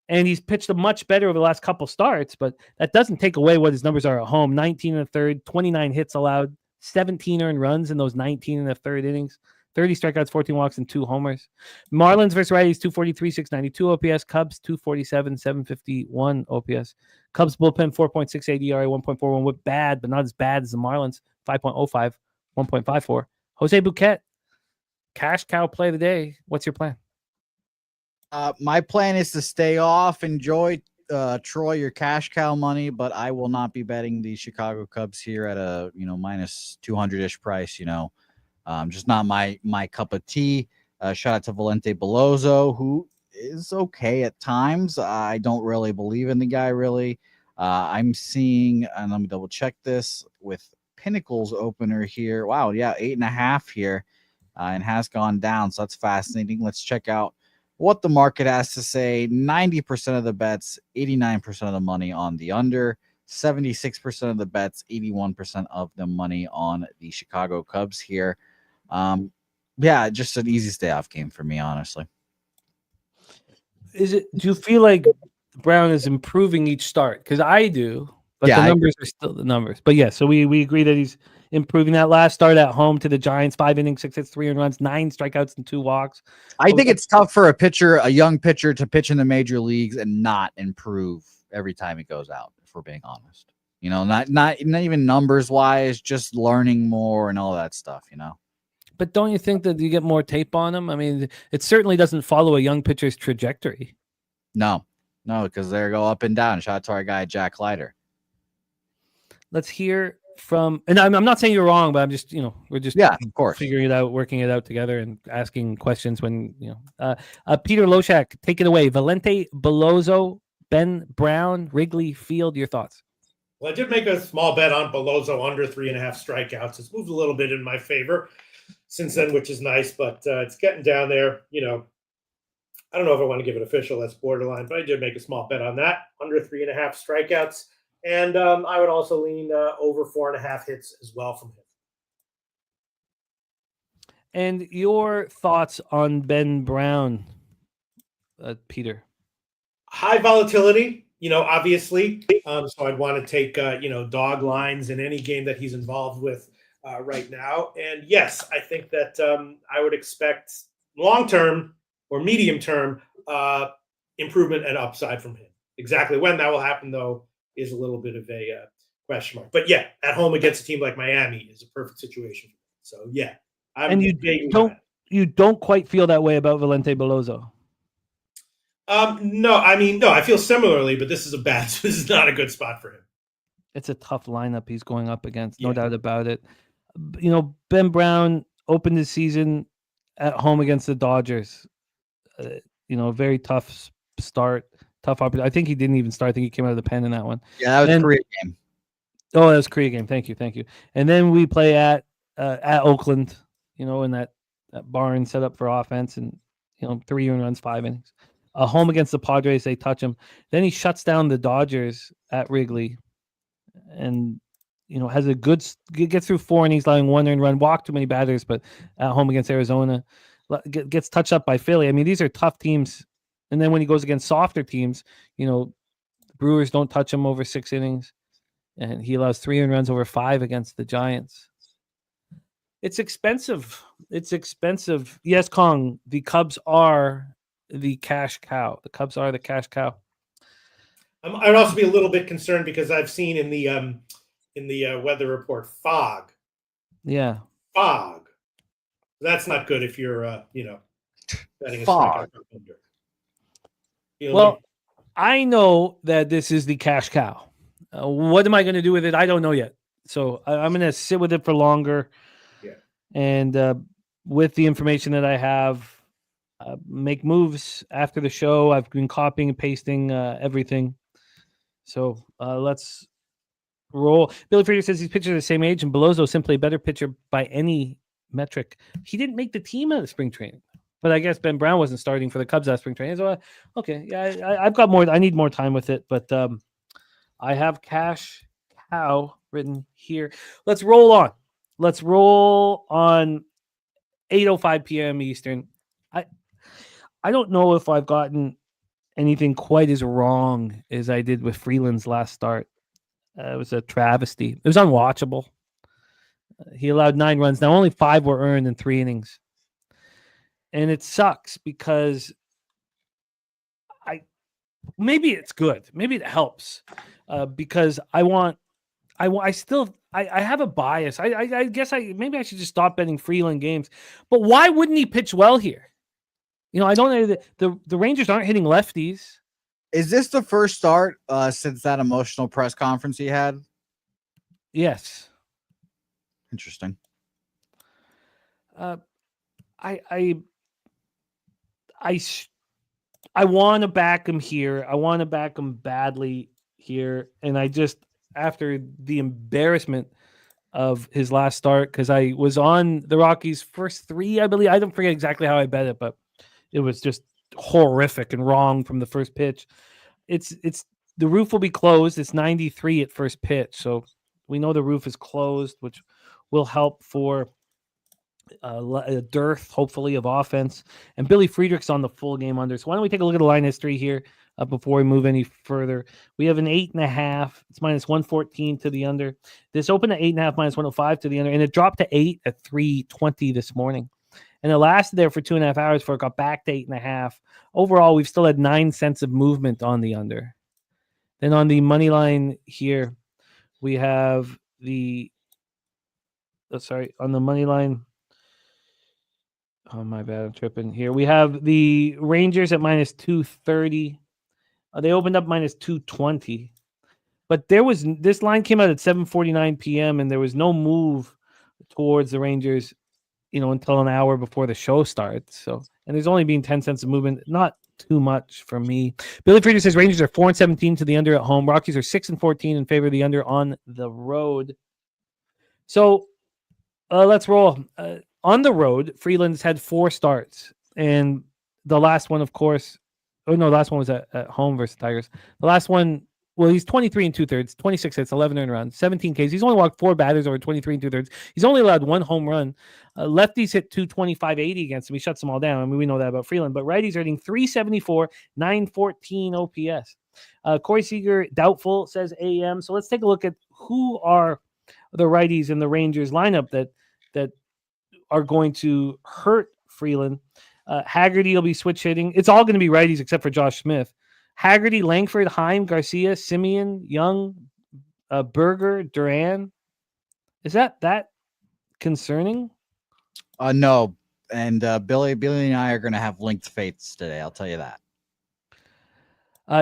and he's pitched much better over the last couple starts. But that doesn't take away what his numbers are at home. 19 1/3, 29 hits allowed, 17 earned runs in those 19 1/3 innings. 30 strikeouts, 14 walks, and 2 homers. Marlins versus righties, 243, 692 OPS. Cubs, 247, 751 OPS. Cubs bullpen, 4.68 ERA, 1.41 WHIP. Bad, but not as bad as the Marlins. 5.05, 1.54. Jose Bouquett, cash cow play of the day. What's your plan? My plan is to stay off. Enjoy, Troy, your cash cow money, but I will not be betting the Chicago Cubs here at a minus 200-ish price. Just not my cup of tea. Shout out to Valente Belozzo, who is okay at times. I don't really believe in the guy, really. I'm seeing, and let me double check this, with Pinnacle's opener here. Wow, yeah, 8.5 here, and has gone down. So that's fascinating. Let's check out what the market has to say. 90% of the bets, 89% of the money on the under. 76% of the bets, 81% of the money on the Chicago Cubs here. Just an easy stay off game for me, honestly. Do you feel like Brown is improving each start? Because I do, but the numbers are still the numbers. But yeah, so we agree that he's improving. That last start at home to the Giants, 5 innings, 6 hits, 3 earned runs, 9 strikeouts, and 2 walks. I think it's tough for a young pitcher, to pitch in the major leagues and not improve every time he goes out, if we're being honest. Not even numbers wise, just learning more and all that stuff, But don't you think that you get more tape on him? I mean, it certainly doesn't follow a young pitcher's trajectory. No, because they go up and down. Shout out to our guy, Jack Leiter. Let's hear from, and I'm not saying you're wrong, but I'm just, we're just of course figuring it out, working it out together and asking questions when, Peter Loshak, take it away. Valente Belozzo, Ben Brown, Wrigley Field, your thoughts? Well, I did make a small bet on Belozzo under 3.5 strikeouts. It's moved a little bit in my favor since then, which is nice, but it's getting down there. I don't know if I want to give it official. That's borderline, but I did make a small bet on that, under 3.5 strikeouts. And I would also lean over 4.5 hits as well from him. And your thoughts on Ben Brown, Peter? High volatility, obviously. So I'd want to take, dog lines in any game that he's involved with right now. And yes, I think that I would expect long-term or medium-term improvement and upside from him. Exactly when that will happen, though, is a little bit of a question mark. But yeah, at home against a team like Miami is a perfect situation. So yeah, you don't quite feel that way about Valente Beloso. No, I feel similarly, but this is not a good spot for him. It's a tough lineup he's going up against, no doubt about it. Ben Brown opened the season at home against the Dodgers. A very tough start, tough opportunity. I think he didn't even start. I think he came out of the pen in that one. Yeah, that was Korea game. Oh, that was Korea game. Thank you. And then we play at Oakland, in that barn set up for offense, and 3 runs, 5 innings. Home against the Padres, they touch him. Then he shuts down the Dodgers at Wrigley, and has a good gets through 4 innings, allowing 1 earned run, walked too many batters, but at home against Arizona, gets touched up by Philly. These are tough teams. And then when he goes against softer teams, Brewers don't touch him over 6 innings, and he allows 3 earned runs over 5 against the Giants. It's expensive. Yes, Kong, the Cubs are the cash cow. I'd also be a little bit concerned because I've seen in the weather report fog. Yeah, fog. That's not good if you're betting a fog. Well, I know that this is the cash cow. What am I going to do with it? I don't know yet. So I'm going to sit with it for longer. Yeah. And with the information that I have, make moves after the show. I've been copying and pasting everything. So let's roll. Billy Frieder says these pitchers are the same age, and Beloso simply a better pitcher by any metric. He didn't make the team out of spring training, but I guess Ben Brown wasn't starting for the Cubs out of spring training. So, okay, yeah, I've got more. I need more time with it, but I have cash cow written here. Let's roll on. 8:05 p.m. Eastern. I don't know if I've gotten anything quite as wrong as I did with Freeland's last start. It was a travesty. It was unwatchable. He allowed 9 runs. Now only 5 were earned in 3 innings. And it sucks because maybe it's good. Maybe it helps because I have a bias. I guess maybe I should just stop betting Freeland games. But why wouldn't he pitch well here? I don't know. The Rangers aren't hitting lefties. Is this the first start since that emotional press conference he had? Yes. Interesting. I want to back him here. I want to back him badly here, and I just after the embarrassment of his last start, because I was on the Rockies' first 3, I believe. I don't forget exactly how I bet it, but it was just horrific and wrong from the first pitch. It's the roof will be closed. It's 93 at first pitch, so we know the roof is closed, which will help for a dearth, hopefully, of offense. And Billy Friedrich's on the full game under. So why don't we take a look at the line history here before we move any further? We have an 8.5. It's minus 114 to the under. This opened at 8.5, minus 105 to the under, and it dropped to 8 at 3:20 this morning. And it lasted there for 2.5 hours before it got back to 8.5. Overall, we've still had 9 cents of movement on the under. Then on the money line here, we have on the money line. Oh, my bad. I'm tripping here. We have the Rangers at minus 230. They opened up minus 220. But this line came out at 7:49 p.m. and there was no move towards the Rangers, until an hour before the show starts. So, and there's only been 10 cents of movement. Not too much for me. Billy Frieder says Rangers are 4-17 to the under at home. Rockies are 6-14 in favor of the under on the road. So let's roll. On the road, Freeland's had 4 starts, and the last one, of course. Oh no, the last one was at home versus Tigers. The last one, well, he's 23 and 2/3, 26 hits, 11 earned runs, 17 Ks. He's only walked 4 batters over 23 and 2/3. He's only allowed 1 home run. Lefties hit 225-80 against him. He shuts them all down. We know that about Freeland. But righties are hitting 374, 914 OPS. Corey Seager, doubtful, says AM. So let's take a look at who are the righties in the Rangers lineup that are going to hurt Freeland. Haggerty will be switch hitting. It's all going to be righties except for Josh Smith. Haggerty, Langford, Heim, Garcia, Simeon, Young, Berger, Duran. Is that concerning? No. And Billy and I are going to have linked fates today. I'll tell you that.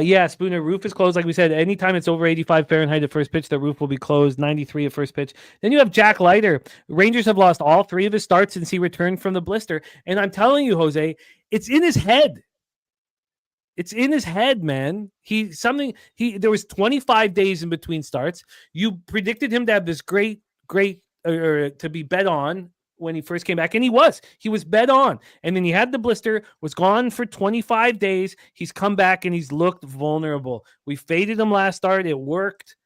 Yeah, Spooner, roof is closed. Like we said, anytime it's over 85 Fahrenheit at first pitch, the roof will be closed. 93 at first pitch. Then you have Jack Leiter. Rangers have lost all 3 of his starts since he returned from the blister. And I'm telling you, Jose, it's in his head. It's in his head, man. There was 25 days in between starts. You predicted him to have this great, to be bet on when he first came back, and he was bet on. And then he had the blister, was gone for 25 days. He's come back and he's looked vulnerable. We faded him last start. It worked.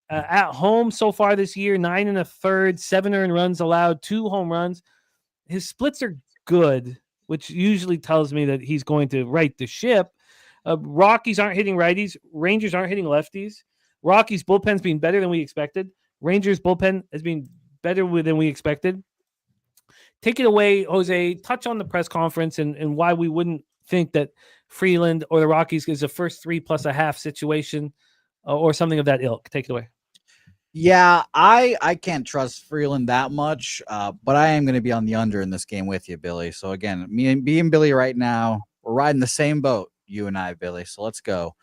At home so far this year, 9 1/3, 7 earned runs allowed, 2 home runs. His splits are good, which usually tells me that he's going to right the ship. Rockies aren't hitting righties. Rangers aren't hitting lefties. Rockies bullpen's been better than we expected. Rangers bullpen has been better than we expected. Take it away, Jose. Touch on the press conference and why we wouldn't think that Freeland or the Rockies is a first 3+1/2 situation or something of that ilk. Take it away. Yeah, I can't trust Freeland that much, but I am going to be on the under in this game with you, Billy. So again, me and Billy right now, we're riding the same boat, you and I, Billy. So let's go.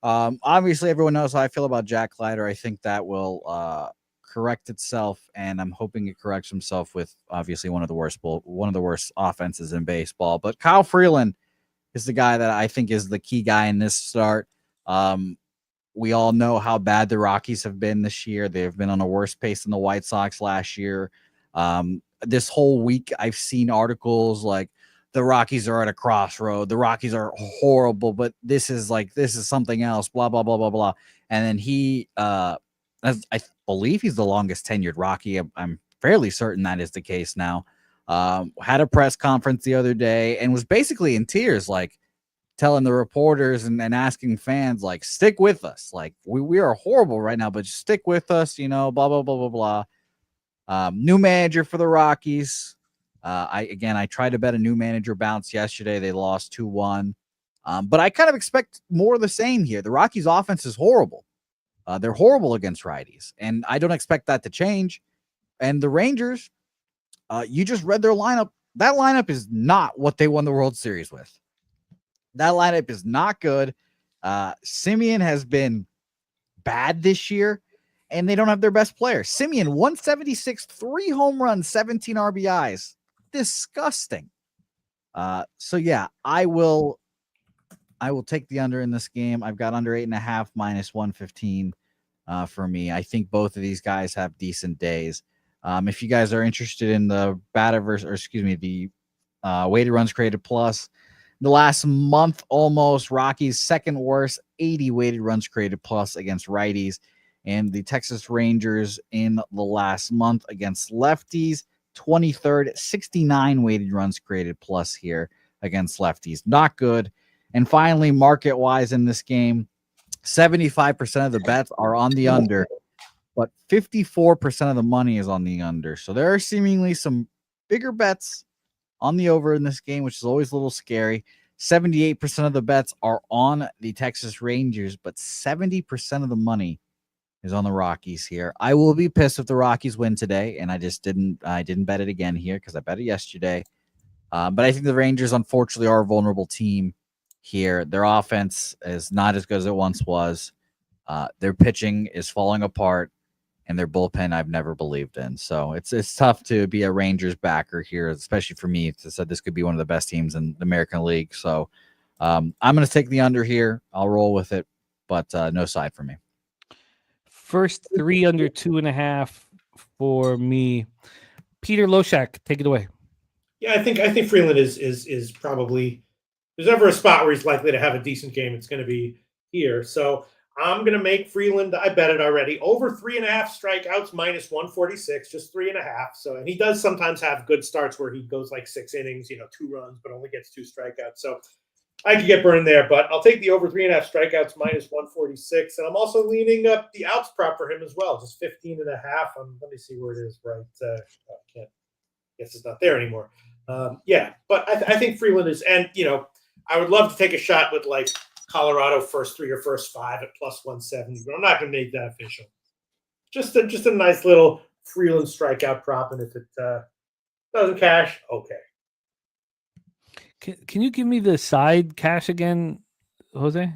Obviously, everyone knows how I feel about Jack Leiter. I think that will correct itself, and I'm hoping it corrects himself with obviously one of the worst offenses in baseball. But Kyle Freeland is the guy that I think is the key guy in this start. We all know how bad the Rockies have been this year. They've been on a worse pace than the White Sox last year. This whole week, I've seen articles like the Rockies are at a crossroad. The Rockies are horrible, but this is something else, blah, blah, blah, blah, blah. And then he, I believe he's the longest tenured Rocky. I'm fairly certain that is the case now. Had a press conference the other day and was basically in tears, like telling the reporters and asking fans, like, stick with us. Like, we are horrible right now, but just stick with us, blah, blah, blah, blah, blah. New manager for the Rockies. I tried to bet a new manager bounce yesterday. They lost 2-1. But I kind of expect more of the same here. The Rockies offense is horrible. They're horrible against righties, and I don't expect that to change. And the Rangers, you just read their lineup. That lineup is not what they won the World Series with. That lineup is not good. Simeon has been bad this year, and they don't have their best player. Simeon, 176, 3 home runs, 17 RBIs. Disgusting. So yeah, I will take the under in this game. I've got under 8.5 minus 115 for me. I think both of these guys have decent days. If you guys are interested in the the weighted runs created plus, the last month almost, Rockies second worst, 80 weighted runs created plus against righties, and the Texas Rangers in the last month against lefties, 23rd, 69 weighted runs created plus here against lefties. Not good. And finally, market-wise in this game, 75% of the bets are on the under, but 54% of the money is on the under. So there are seemingly some bigger bets on the over in this game, which is always a little scary. 78% of the bets are on the Texas Rangers, but 70% of the money is on the Rockies here. I will be pissed if the Rockies win today, and I didn't bet it again here because I bet it yesterday. But I think the Rangers, unfortunately, are a vulnerable team here. Their offense is not as good as it once was. Their pitching is falling apart, and their bullpen I've never believed in. So it's tough to be a Rangers backer here, especially for me. It said this could be one of the best teams in the American League. So I'm going to take the under here. I'll roll with it, but no side for me. First 3 under 2.5 for me. Peter Loshak, take it away. Yeah, I think Freeland is probably, there's ever a spot where he's likely to have a decent game, it's going to be here. So I'm going to make Freeland, I bet it already, over 3.5 strikeouts minus 146, just 3.5. So, and he does sometimes have good starts where he goes like 6 innings, 2 runs, but only gets 2 strikeouts. So I could get burned there, but I'll take the over 3.5 strikeouts minus 146. And I'm also leaning up the outs prop for him as well, just 15.5. Let me see where it is, right? Guess it's not there anymore. Yeah, but I think Freeland is, and I would love to take a shot with like Colorado first 3 or first 5 at plus 170, but I'm not going to make that official. Just a nice little Freeland strikeout prop, and if it doesn't cash, okay. Can you give me the side cash again, Jose?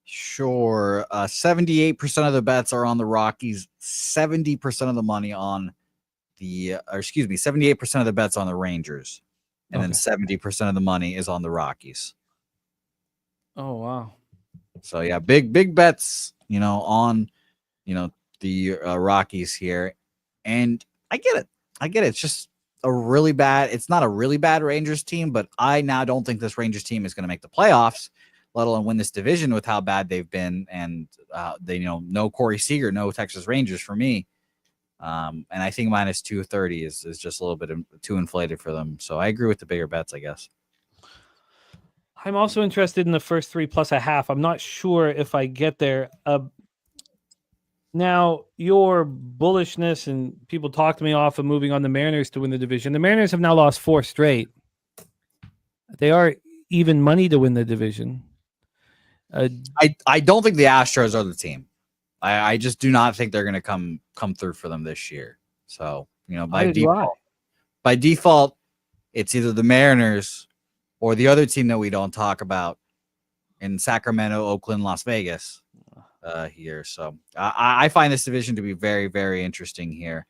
Sure. 78% of the bets are on the Rockies. 70% of the money on 78% of the bets on the Rangers, and then 70% of the money is on the Rockies. Oh wow! So yeah, big bets, on the Rockies here, and I get it. It's just it's not a really bad Rangers team, but I now don't think this Rangers team is going to make the playoffs, let alone win this division with how bad they've been. And they, no Corey Seager, no Texas Rangers for me. And I think minus 230 is just a little bit too inflated for them. So I agree with the bigger bets, I guess. I'm also interested in the first 3 plus a half. I'm not sure if I get there. Now, your bullishness and people talked me off of moving on the Mariners to win the division. The Mariners have now lost 4 straight. They are even money to win the division. I don't think the Astros are the team. I just do not think they're going to come through for them this year. So, by default, it's either the Mariners or the other team that we don't talk about in Sacramento, Oakland, Las Vegas here. So I find this division to be very, very interesting here.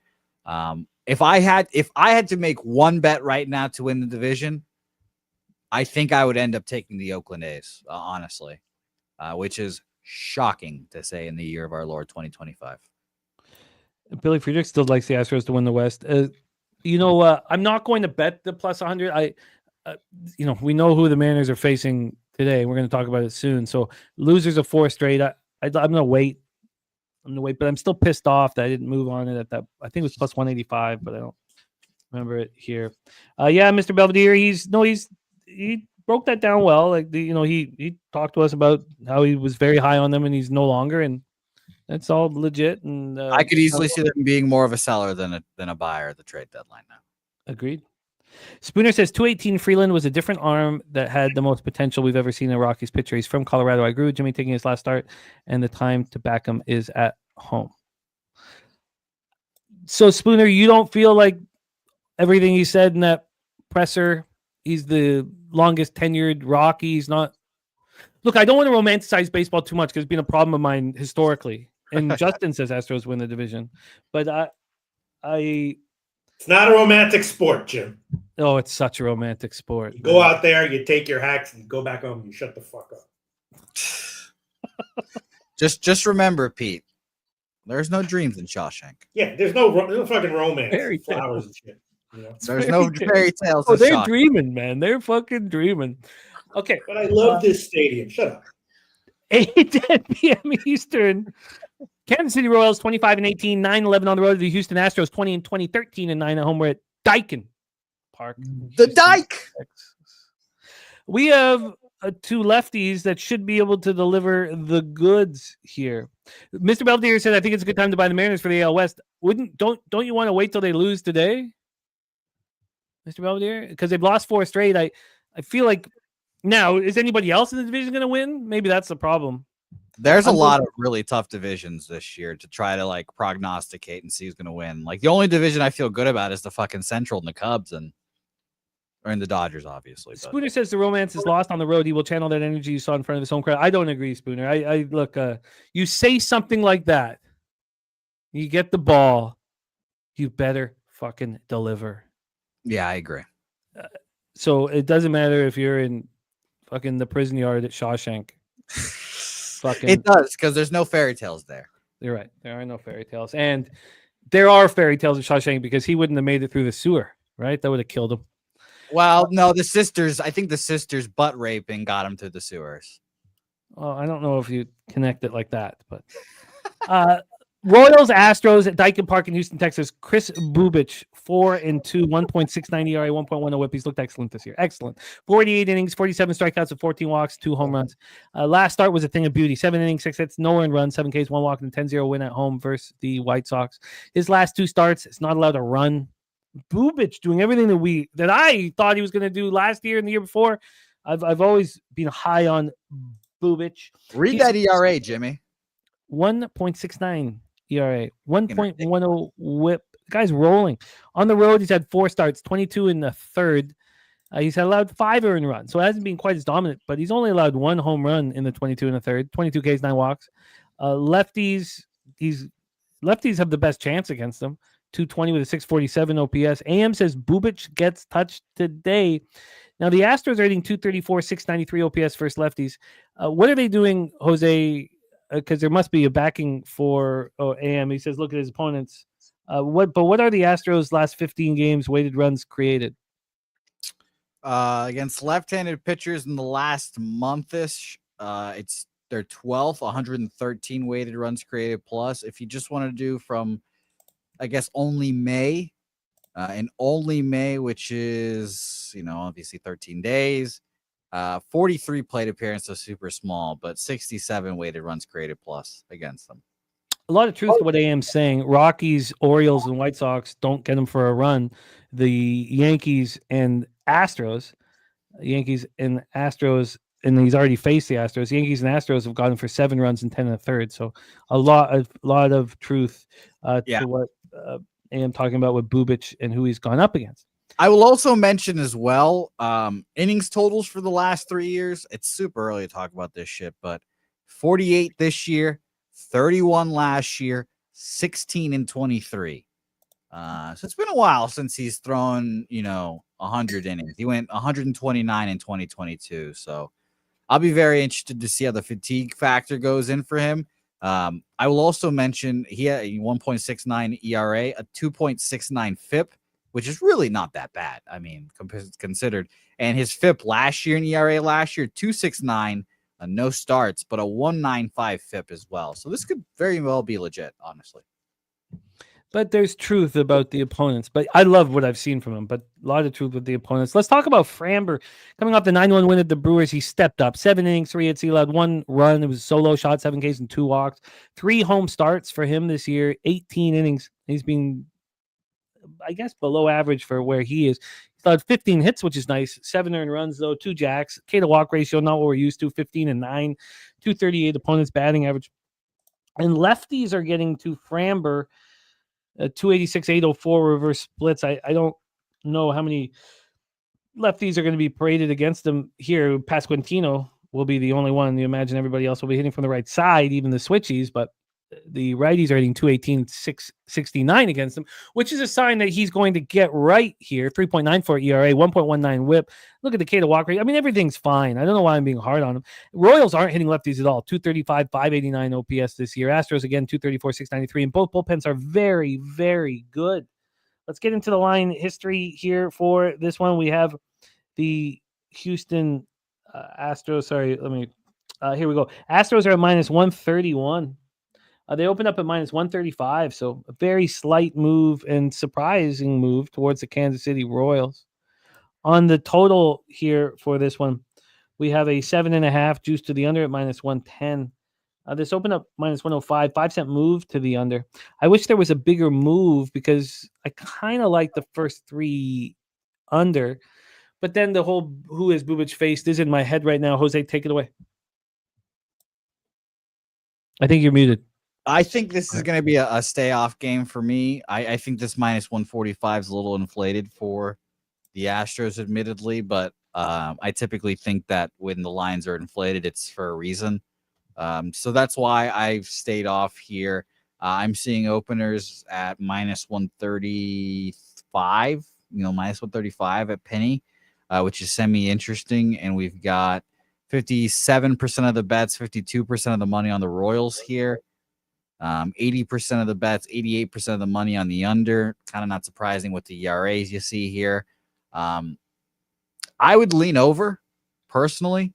If I had to make one bet right now to win the division, I think I would end up taking the Oakland A's, honestly, which is shocking to say in the year of our Lord 2025. Billy Friedrich still likes the Astros to win the West. I'm not going to bet the plus 100. We know who the Mariners are facing today. We're going to talk about it soon. So losers of 4 straight. I'm going to wait. But I'm still pissed off that I didn't move on it at that. I think it was plus 185, but I don't remember it here. Mr. Belvedere, he broke that down well. Like he talked to us about how he was very high on them and he's no longer, and that's all legit. And I could easily see them being more of a seller than a buyer at the trade deadline now. Agreed. Spooner says 218 Freeland was a different arm that had the most potential we've ever seen in a Rockies pitcher. He's from Colorado. I agree with Jimmy taking his last start, and the time to back him is at home. So Spooner, you don't feel like everything he said in that presser, he's the longest tenured Rocky. He's not. Look, I don't want to romanticize baseball too much because it's been a problem of mine historically. And Justin says Astros win the division, but it's not a romantic sport, Jim. Oh, it's such a romantic sport. You go out there, you take your hacks, and you go back home, and you shut the fuck up. Just remember, Pete, there's no dreams in Shawshank. Yeah, there's no fucking romance. Flowers and shit. There's no fairy tales. Oh, they're dreaming, man. They're fucking dreaming. Okay. But I love this stadium. Shut up. 8:10 p.m. Eastern. Kansas City Royals 25-18, 9-11 on the road to the Houston Astros 20-20, 13-9 at home. We're at Dyken Park. The Dyke. We have 2 lefties that should be able to deliver the goods here. Mr. Belvedere said, I think it's a good time to buy the Mariners for the AL West. Don't you want to wait till they lose today, Mr. Belvedere? Because they've lost 4 straight. I feel like now, is anybody else in the division going to win? Maybe that's the problem. There's a lot of really tough divisions this year to try to prognosticate and see who's going to win. The only division I feel good about is the fucking Central and the Cubs or in the Dodgers, obviously. Spooner says the romance is lost on the road. He will channel that energy you saw in front of his home crowd. I don't agree, Spooner. I look, you say something like that, you get the ball, you better fucking deliver. Yeah, I agree. So it doesn't matter if you're in fucking the prison yard at Shawshank. It does, because there's no fairy tales there. You're right. There are no fairy tales. And there are fairy tales of Shawshank because he wouldn't have made it through the sewer, right? That would have killed him. Well, no, I think the sisters butt raping got him through the sewers. Well, I don't know if you connect it like that, but Royals, Astros at Dyken Park in Houston, Texas. Chris Bubich, 4-2, 1.69 ERA, 1.10 whip. He's looked excellent this year. Excellent. 48 innings, 47 strikeouts, and 14 walks, 2 home runs. Last start was a thing of beauty. 7 innings, 6 hits, no earned runs, 7 Ks, 1 walk, and a 10-0 win at home versus the White Sox. His last 2 starts, it's not allowed to run. Bubich doing everything that I thought he was going to do last year and the year before. I've always been high on Bubic. Read that ERA, Jimmy. 1.69 ERA, 1.10 whip. The guy's rolling. On the road, he's had 4 starts, 22 in the third. He's allowed 5 earned runs, so it hasn't been quite as dominant, but he's only allowed 1 home run in the 22 in the third, 22 Ks, 9 walks. Lefties have the best chance against them. 220 with a 647 OPS. AM says Bubic gets touched today. Now, the Astros are hitting 234, 693 OPS versus lefties. What are they doing, Jose? Because there must be a backing for AM. He says, look at his opponents. What are the Astros' last 15 games weighted runs created? Against left-handed pitchers in the last month-ish, it's their 12th, 113 weighted runs created plus. If you just want to do from, I guess, only May, which is, obviously 13 days, 43 plate appearances, super small, but 67 weighted runs created plus against them. A lot of truth to what AM's saying. Rockies, Orioles, and White Sox don't get him for a run. The Yankees and Astros, and he's already faced the Astros. Yankees and Astros have gotten for 7 runs and 10 in the third. So a lot of truth to what AM talking about with Bubic and who he's gone up against. I will also mention as well, innings totals for the last 3 years. It's super early to talk about this shit, but 48 this year, 31 last year, 16 and 23. So it's been a while since he's thrown, 100 innings. He went 129 in 2022. So I'll be very interested to see how the fatigue factor goes in for him. I will also mention he had a 1.69 ERA, a 2.69 FIP, which is really not that bad. I mean, considered. And his FIP last year and ERA last year, 2.69, no starts, but a 1.95 FIP as well. So this could very well be legit, honestly. But there's truth about the opponents. But I love what I've seen from him. But a lot of truth with the opponents. Let's talk about Framber. Coming off the 9-1 win at the Brewers, he stepped up. 7 innings, 3 hits. He allowed 1 run. It was a solo shot, 7 Ks and 2 walks. 3 home starts for him this year. 18 innings. He's been, I guess, below average for where he is. He's allowed 15 hits, which is nice. 7 earned runs, though. 2 jacks. K to walk ratio, not what we're used to. 15 and 9. 238 opponents batting average. And lefties are getting to Framber. 286, 804 reverse splits. I don't know how many lefties are going to be paraded against him here. Pasquantino will be the only one. You imagine everybody else will be hitting from the right side, even the switchies, but the righties are hitting 218, 669 against him, which is a sign that he's going to get right here. 3.94 ERA, 1.19 whip. Look at the K to walk rate. I mean, everything's fine. I don't know why I'm being hard on him. Royals aren't hitting lefties at all. 235, 589 OPS this year. Astros, again, 234, 693. And both bullpens are very, very good. Let's get into the line history here for this one. We have the Houston Astros. Sorry, here we go. Astros are at minus 131. They opened up at minus 135, so a very slight move and surprising move towards the Kansas City Royals. On the total here for this one, we have a 7.5 juice to the under at minus 110. This opened up minus 105, 5-cent move to the under. I wish there was a bigger move because I kind of like the first 3 under, but then the whole who is Bubic faced is in my head right now. Jose, take it away. I think you're muted. I think this is going to be a stay-off game for me. I think this minus 145 is a little inflated for the Astros, admittedly, but I typically think that when the lines are inflated, it's for a reason. So that's why I've stayed off here. I'm seeing openers at minus 135, minus 135 at Penny, which is semi-interesting, and we've got 57% of the bets, 52% of the money on the Royals here. 80% of the bets, 88% of the money on the under. Kind of not surprising with the ERAs you see here. I would lean over personally.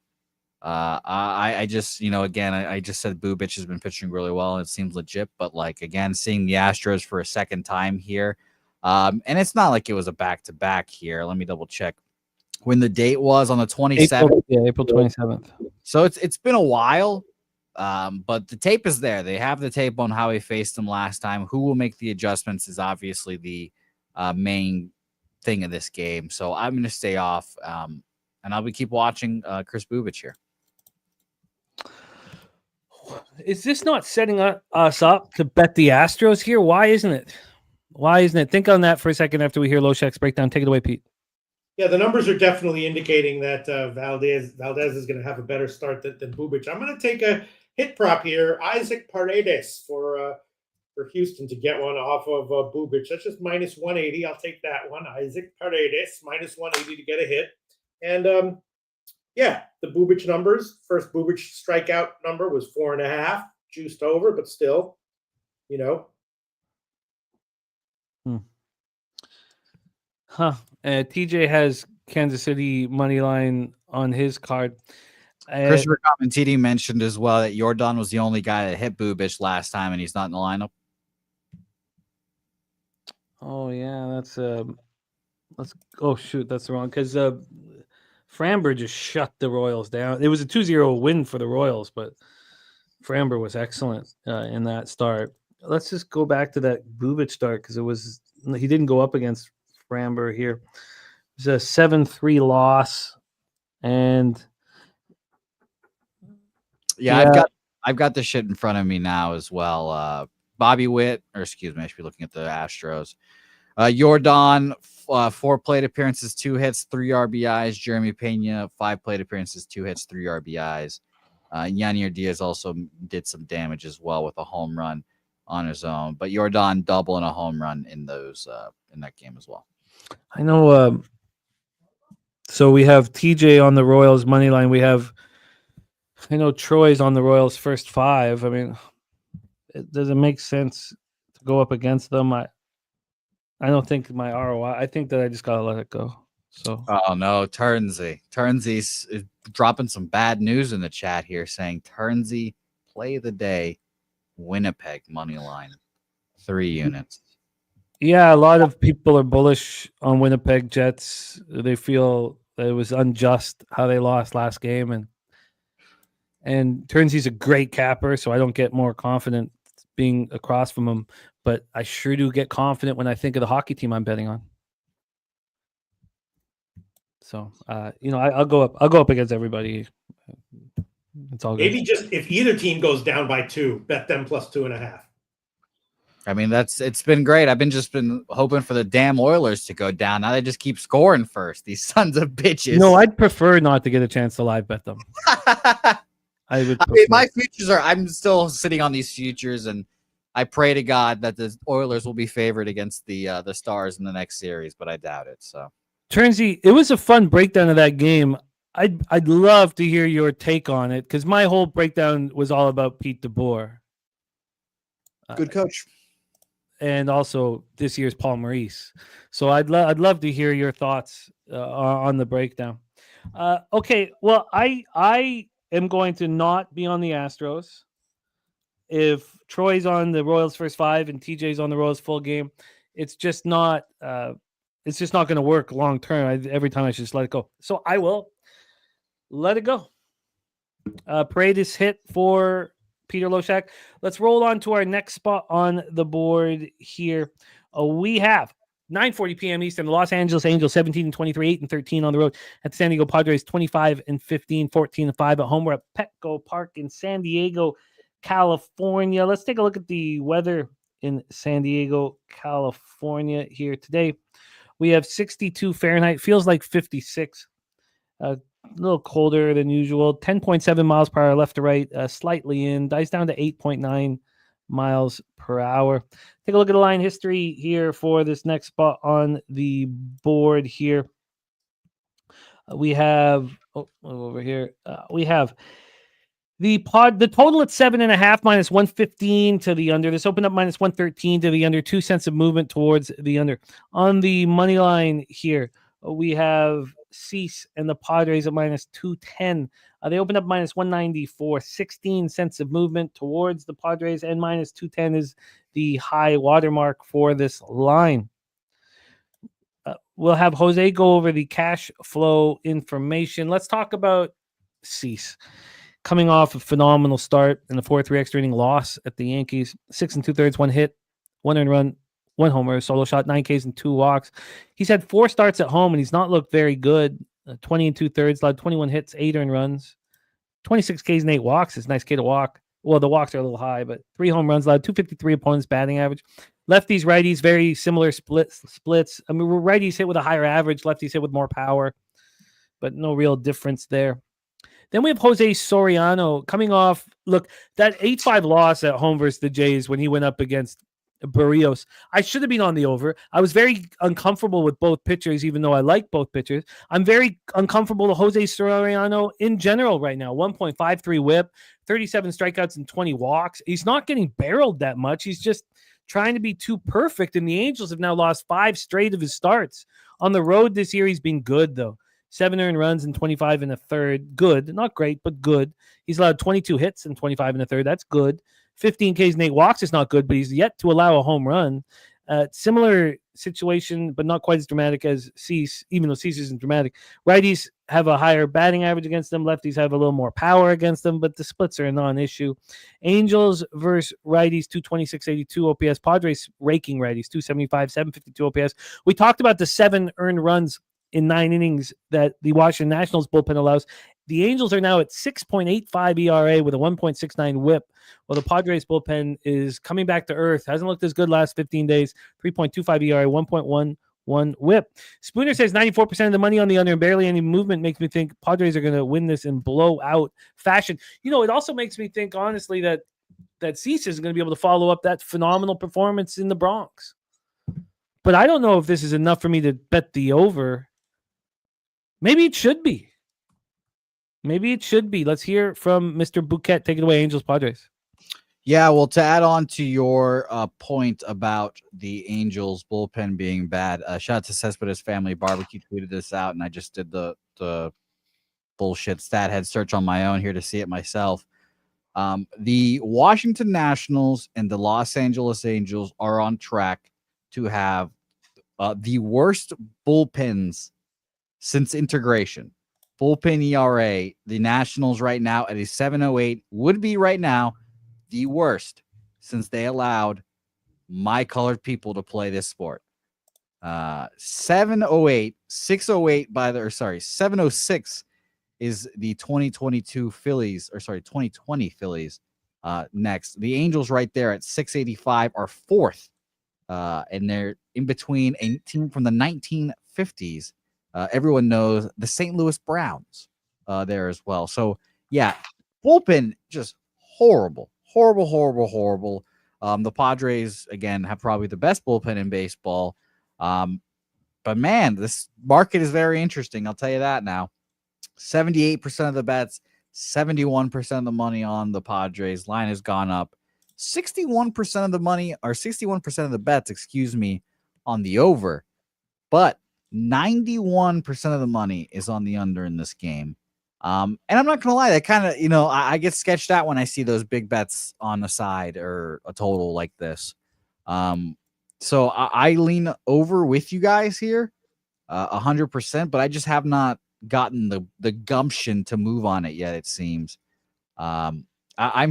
I just, again, I just said Bubic has been pitching really well and it seems legit, but again, seeing the Astros for a second time here. And it's not like it was a back-to-back here. Let me double check when the date was on the 27th. April 27th. So it's been a while. But the tape is there. They have the tape on how he faced them last time. Who will make the adjustments is obviously the main thing of this game. So I'm going to stay off, and I'll keep watching Chris Bubic here. Is this not setting us up to bet the Astros here? Why isn't it? Think on that for a second after we hear Loshak's breakdown. Take it away, Pete. Yeah, the numbers are definitely indicating that Valdez is going to have a better start than Bubic. I'm going to take a hit prop here, Isaac Paredes for Houston to get one off of Bubic. That's just minus 180. I'll take that one. Isaac Paredes, minus 180 to get a hit. And, the Bubic numbers. First Bubic strikeout number was 4.5, juiced over, but still, TJ has Kansas City money line on his card. Christopher Commentini mentioned as well that Jordan was the only guy that hit Bubic last time, and he's not in the lineup. Oh yeah, that's the wrong, because Framber just shut the Royals down. It was a 2-0 win for the Royals, but Framber was excellent in that start. Let's just go back to that Bubic start, because he didn't go up against Framber here. It was a 7-3 loss, and I've got the shit in front of me now as well. Bobby Witt, or excuse me, I should be looking at the Astros. Jordan, 4 plate appearances, 2 hits, 3 RBIs. Jeremy Pena, 5 plate appearances, 2 hits, 3 RBIs. Yanier Diaz also did some damage as well with a home run on his own. But Jordan double and a home run in that game as well. I know. So we have TJ on the Royals money line. I know Troy's on the Royals first 5. I mean, does it make sense to go up against them? I don't think my ROI. I think that I just gotta let it go. So. Oh no, Turnsy's dropping some bad news in the chat here, saying Turnsy play of the day, Winnipeg money line, 3 units. Yeah, a lot of people are bullish on Winnipeg Jets. They feel that it was unjust how they lost last game, and Turnsy's a great capper, so I don't get more confident being across from him. But I sure do get confident when I think of the hockey team I'm betting on. So, I'll go up against everybody. It's all good. Maybe just if either team goes down by 2, bet them plus 2.5. I mean, it's been great. I've been hoping for the damn Oilers to go down. Now they just keep scoring first. These sons of bitches. No, I'd prefer not to get a chance to live bet them. My futures I'm still sitting on these futures, and I pray to God that the Oilers will be favored against the Stars in the next series, but I doubt it. So, Turnsy, it was a fun breakdown of that game. I'd love to hear your take on it, because my whole breakdown was all about Pete DeBoer. Good coach. And also this year's Paul Maurice. So I'd love to hear your thoughts on the breakdown. Okay, well, I am going to not be on the Astros. If Troy's on the Royals first 5 and TJ's on the Royals full game, it's just not going to work long term. Every time I should just let it go. So I will let it go. Paredes hit for Peter Loshak. Let's roll on to our next spot on the board here. We have 9:40 p.m. Eastern. The Los Angeles Angels 17-23, 8-13 on the road. At the San Diego Padres 25-15, 14-5 at home. We're at Petco Park in San Diego, California. Let's take a look at the weather in San Diego, California here today. We have 62 Fahrenheit. Feels like 56. A little colder than usual. 10.7 miles per hour left to right. Slightly in. Dies down to 8.9 miles per hour. Take a look at the line history here for this next spot on the board here. We have over here. We have the total at 7.5 minus 115 to the under. This opened up minus 113 to the under. 2 cents of movement towards the under. On the money line here, we have Cease and the Padres at minus 210. They opened up minus 194, 16 cents of movement towards the Padres, and minus 210 is the high watermark for this line. We'll have Jose go over the cash flow information. Let's talk about Cease. Coming off a phenomenal start in the 4-3 extra inning loss at the Yankees. 6 2/3, 1 hit, 1 earned run, 1 homer, solo shot, 9 Ks and 2 walks. He's had 4 starts at home, and he's not looked very good. 20 2/3, allowed 21 hits, 8 earned runs, 26 Ks and 8 walks. It's a nice K to walk. Well, the walks are a little high, but 3 home runs allowed, 253 opponents batting average. Lefties, righties, very similar splits. I mean, righties hit with a higher average, lefties hit with more power, but no real difference there. Then we have Jose Soriano coming off. Look, that 8-5 loss at home versus the Jays when he went up against Barrios. I should have been on the over. I was very uncomfortable with both pitchers, even though I like both pitchers. I'm very uncomfortable with Jose Soriano in general right now. 1.53 whip, 37 strikeouts and 20 walks. He's not getting barreled that much. He's just trying to be too perfect. And the Angels have now lost 5 straight of his starts. On the road this year, he's been good, though. 7 earned runs and 25 in a third. Good. Not great, but good. He's allowed 22 hits and 25 in a third. That's good. 15 Ks and 8 walks is not good, but he's yet to allow a home run. Similar situation, but not quite as dramatic as Cease, even though Cease isn't dramatic. Righties have a higher batting average against them. Lefties have a little more power against them, but the splits are a non-issue. Angels versus righties, 226.82 OPS. Padres raking righties, 275, 752 OPS. We talked about the 7 earned runs in 9 innings that the Washington Nationals bullpen allows. The Angels are now at 6.85 ERA with a 1.69 whip, while the Padres bullpen is coming back to earth. Hasn't looked as good last 15 days. 3.25 ERA, 1.11 whip. Spooner says 94% of the money on the under and barely any movement makes me think Padres are going to win this in blowout fashion. You know, it also makes me think, honestly, that Cease is going to be able to follow up that phenomenal performance in the Bronx. But I don't know if this is enough for me to bet the over. Maybe it should be. Let's hear from Mr. Bouquett. Take it away, Angels, Padres. Yeah, well, to add on to your point about the Angels bullpen being bad, shout out to Cespedes Family Barbecue tweeted this out, and I just did the bullshit stat head search on my own here to see it myself. The Washington Nationals and the Los Angeles Angels are on track to have the worst bullpens since integration. Bullpen ERA, the Nationals right now at a 7.08 would be right now the worst since they allowed my colored people to play this sport. 7.08, 6.08 7.06 is the 2022 Phillies, 2020 Phillies next. The Angels right there at 6.85 are fourth, and they're in between a team from the 1950s. Everyone knows the St. Louis Browns there as well. So, yeah, bullpen just horrible. The Padres, again, have probably the best bullpen in baseball. But, man, this market is very interesting. I'll tell you that now. 78% of the bets, 71% of the money on the Padres. Line has gone up. 61% of the money, or 61% of the bets, on the over. But 91% of the money is on the under in this game. And I'm not going to lie, that kind of, I get sketched out when I see those big bets on the side or a total like this. So I lean over with you guys here, 100%, but I just have not gotten the gumption to move on it yet, it seems. I'm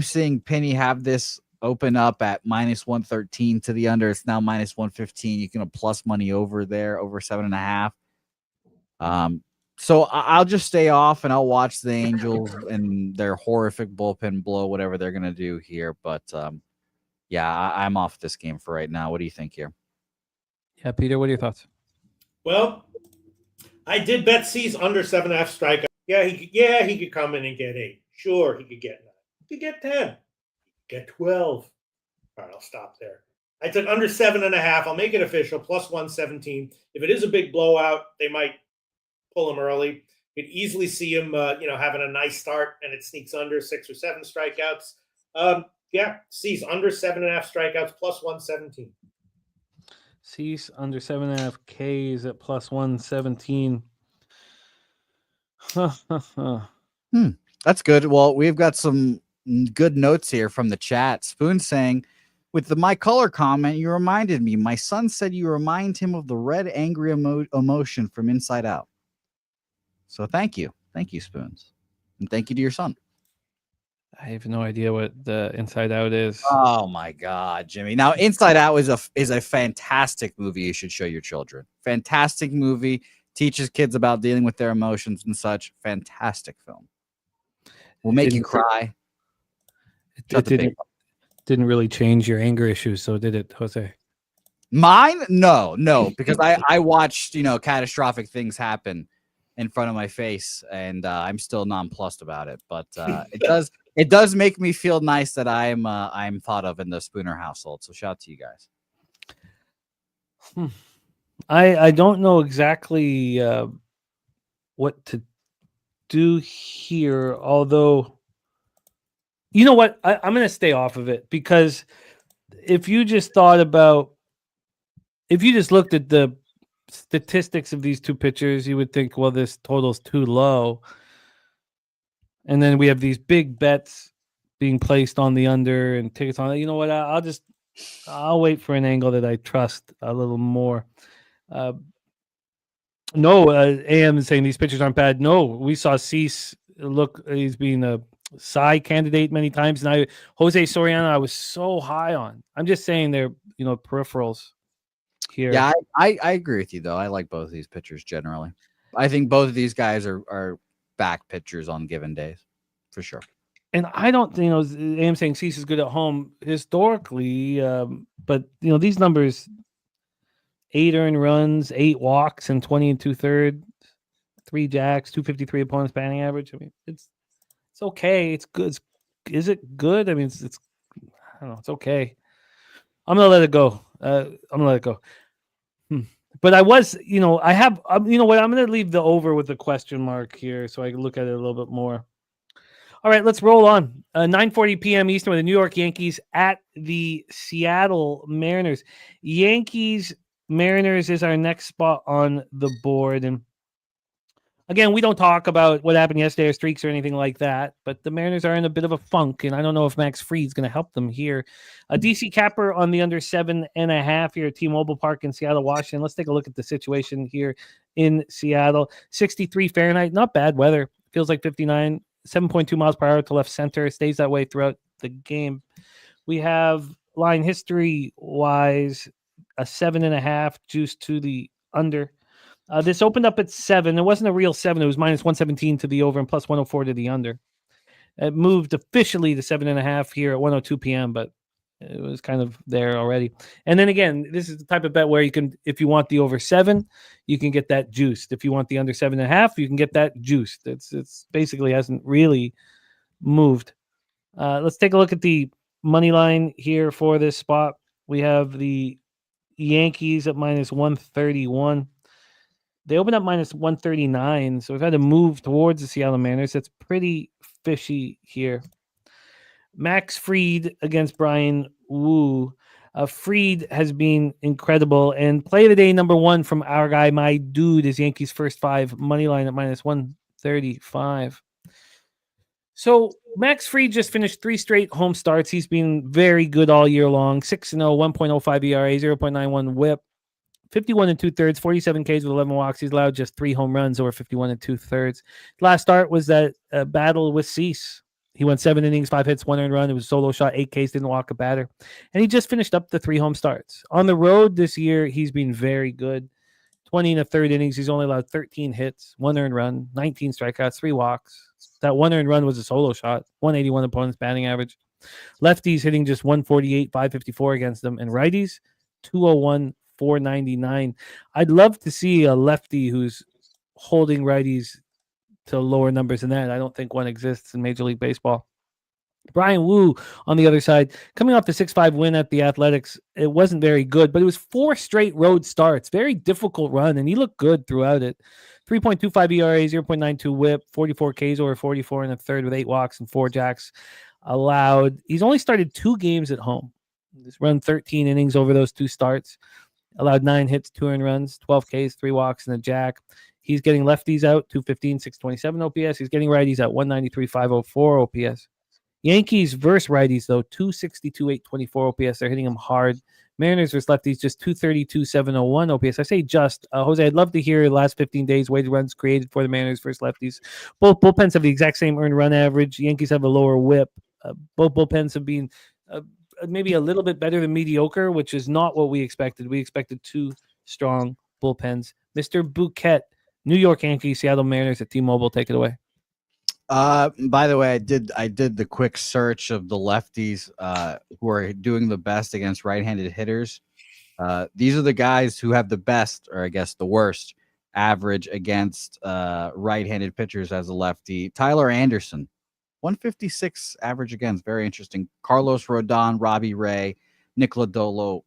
seeing Penny have this open up at minus 113 to the under. It's now minus 115. You can have plus money over there, over 7.5. So I'll just stay off and I'll watch the Angels and their horrific bullpen blow whatever they're going to do here. But yeah, I'm off this game for right now. What do you think here? Yeah, Peter, what are your thoughts? Well, I did bet Cease under 7.5 strikeouts. He could come in and get 8. Sure, he could get 9. He could get 10. Get 12. All right, I'll stop there. I took under 7.5. I'll make it official, plus 117. If it is a big blowout, they might pull him early. You could easily see him, having a nice start, and it sneaks under 6 or 7 strikeouts. Cease under 7.5 strikeouts, plus 117. Cease under 7.5 Ks at plus 117. That's good. Well, we've got some good notes here from the chat. Spoon saying, with the my color comment, you reminded me. My son said you remind him of the red angry emotion from Inside Out. So thank you. Thank you, Spoons. And thank you to your son. I have no idea what the Inside Out is. Oh my God, Jimmy. Now, Inside Out is a fantastic movie you should show your children. Fantastic movie. Teaches kids about dealing with their emotions and such. Fantastic film. Will make you cry. It didn't really change your anger issues, so did it, Jose? Mine? No, because I watched, catastrophic things happen in front of my face, and I'm still nonplussed about it. But it does make me feel nice that I'm thought of in the Spooner household. So shout out to you guys. I don't know exactly what to do here, although you know what, I'm going to stay off of it, because if you just looked at the statistics of these two pitchers, you would think, well, this total's too low. And then we have these big bets being placed on the under and tickets on it. You know what? I'll wait for an angle that I trust a little more. AM is saying these pitchers aren't bad. No, we saw Cease he's been a Cy candidate many times. And Jose Soriano, I was so high on. I'm just saying they're, peripherals here. Yeah, I agree with you, though. I like both of these pitchers generally. I think both of these guys are back pitchers on given days, for sure. And I don't, AM saying Cease is good at home historically, but, these numbers, 8 earned runs, 8 walks, and 20 2/3, 3 jacks, 253 opponent's batting average. I mean, it's okay. It's good. Is it good? I mean, it's I don't know. It's okay. I'm gonna let it go. But I was, I have, you know what? I'm gonna leave the over with the question mark here, so I can look at it a little bit more. All right, let's roll on. 9:40 p.m. Eastern with the New York Yankees at the Seattle Mariners. Mariners is our next spot on the board. And again, we don't talk about what happened yesterday or streaks or anything like that, but the Mariners are in a bit of a funk, and I don't know if Max Fried's going to help them here. DC Capper on the under 7.5 here at T-Mobile Park in Seattle, Washington. Let's take a look at the situation here in Seattle. 63 Fahrenheit, not bad weather. Feels like 59, 7.2 miles per hour to left center. Stays that way throughout the game. We have line history-wise a 7.5 juice to the under. This opened up at 7. It wasn't a real 7. It was minus 117 to the over and plus 104 to the under. It moved officially to 7.5 here at 1:02 p.m., but it was kind of there already. And then again, this is the type of bet where you can, if you want the over 7, you can get that juiced. If you want the under 7.5, you can get that juiced. It's basically hasn't really moved. Let's take a look at the money line here for this spot. We have the Yankees at minus 131. They opened up minus 139, so we've had to move towards the Seattle Mariners. That's pretty fishy here. Max Fried against Brian Wu. Fried has been incredible, and play of the day number 1 from our guy, my dude, is Yankees first 5 money line at minus 135. So Max Fried just finished 3 straight home starts. He's been very good all year long. 6-0, 1.05 ERA, 0.91 WHIP, 51 2/3, 47 Ks with 11 walks. He's allowed just 3 home runs over 51 2/3. Last start was that battle with Cease. He went 7 innings, 5 hits, 1 earned run. It was a solo shot, 8 Ks, didn't walk a batter. And he just finished up the 3 home starts. On the road this year, he's been very good. 20 1/3 innings. He's only allowed 13 hits, 1 earned run, 19 strikeouts, 3 walks. That 1 earned run was a solo shot, 181 opponent's batting average. Lefties hitting just 148, 554 against them. And righties, 201, 499. I'd love to see a lefty who's holding righties to lower numbers than that. I don't think one exists in Major League Baseball. Brian Wu on the other side, coming off the 6-5 win at the Athletics, it wasn't very good, but it was 4 straight road starts. Very difficult run, and he looked good throughout it. 3.25 ERA, 0.92 WHIP, 44 Ks over 44 1/3 with 8 walks and 4 jacks allowed. He's only started 2 games at home. He's run 13 innings over those 2 starts. Allowed 9 hits, 2 earned runs, 12 Ks, 3 walks, and a jack. He's getting lefties out, 215, 627 OPS. He's getting righties at 193, 504 OPS. Yankees versus righties, though, 262, 824 OPS. They're hitting him hard. Mariners versus lefties, just 232, 701 OPS. I say just. Jose, I'd love to hear the last 15 days weighted runs created for the Mariners versus lefties. Both bullpens have the exact same earned run average. Yankees have a lower whip. Both bullpens have been maybe a little bit better than mediocre, which is not what we expected. We expected 2 strong bullpens. Mr. Bouquett, New York Yankees, Seattle Mariners at T-Mobile. Take it away. By the way, I did the quick search of the lefties who are doing the best against right-handed hitters. These are the guys who have the best, or I guess the worst, average against right-handed pitchers as a lefty. Tyler Anderson, 156 average against. Very interesting. Carlos Rodon, Robbie Ray, Nick Lodolo,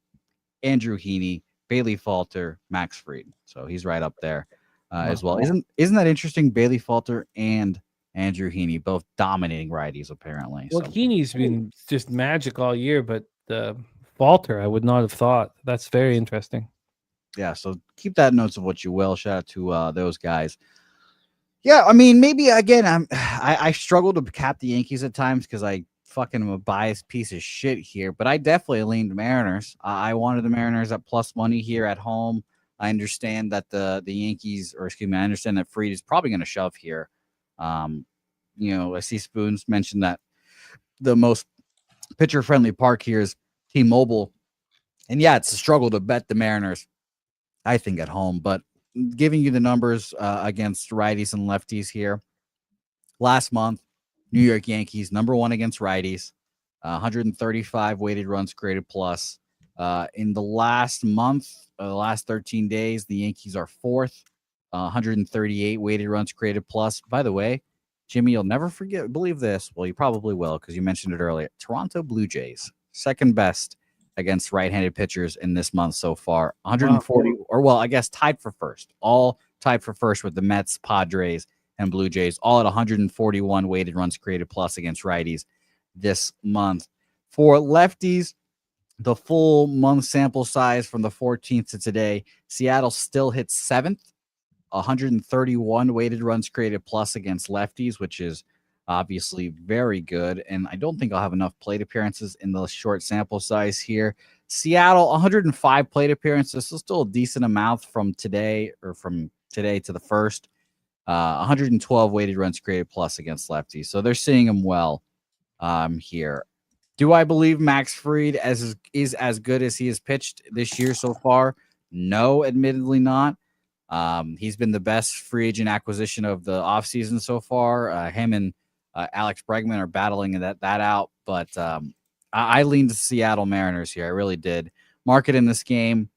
Andrew Heaney, Bailey Falter, Max Fried. So he's right up there as well. Isn't that interesting? Bailey Falter and Andrew Heaney both dominating righties apparently. Well, Heaney's been just magic all year, but Falter, I would not have thought. That's very interesting. Yeah, so keep that notes of what you will. Shout out to those guys. Yeah, I mean, maybe again, I struggle to cap the Yankees at times because I fucking am a biased piece of shit here, but I definitely leaned Mariners. I wanted the Mariners at plus money here at home. I understand that the Yankees, or excuse me, I understand that Fried is probably going to shove here. I see Spoons mentioned that the most pitcher-friendly park here is T-Mobile. And yeah, it's a struggle to bet the Mariners, I think, at home. But giving you the numbers against righties and lefties here. Last month, New York Yankees, number one against righties, 135 weighted runs created plus. In the last month, the last 13 days, the Yankees are fourth, 138 weighted runs created plus. By the way, Jimmy, you'll never believe this. Well, you probably will because you mentioned it earlier. Toronto Blue Jays, second best against right-handed pitchers in this month so far. 140, or well, I guess tied for first. All tied for first with the Mets, Padres, and Blue Jays, all at 141 weighted runs created plus against righties this month. For lefties, the full month sample size from the 14th to today, Seattle still hits seventh, 131 weighted runs created plus against lefties, which is obviously very good. And I don't think I'll have enough plate appearances in the short sample size here. Seattle, 105 plate appearances, so still a decent amount from today to the first. 112 weighted runs created plus against lefties. So they're seeing him well here. Do I believe Max Fried is as good as he has pitched this year so far? No, admittedly not. He's been the best free agent acquisition of the offseason so far. Him and Alex Bregman are battling that out. But I leaned to Seattle Mariners here. I really did. Market in this game.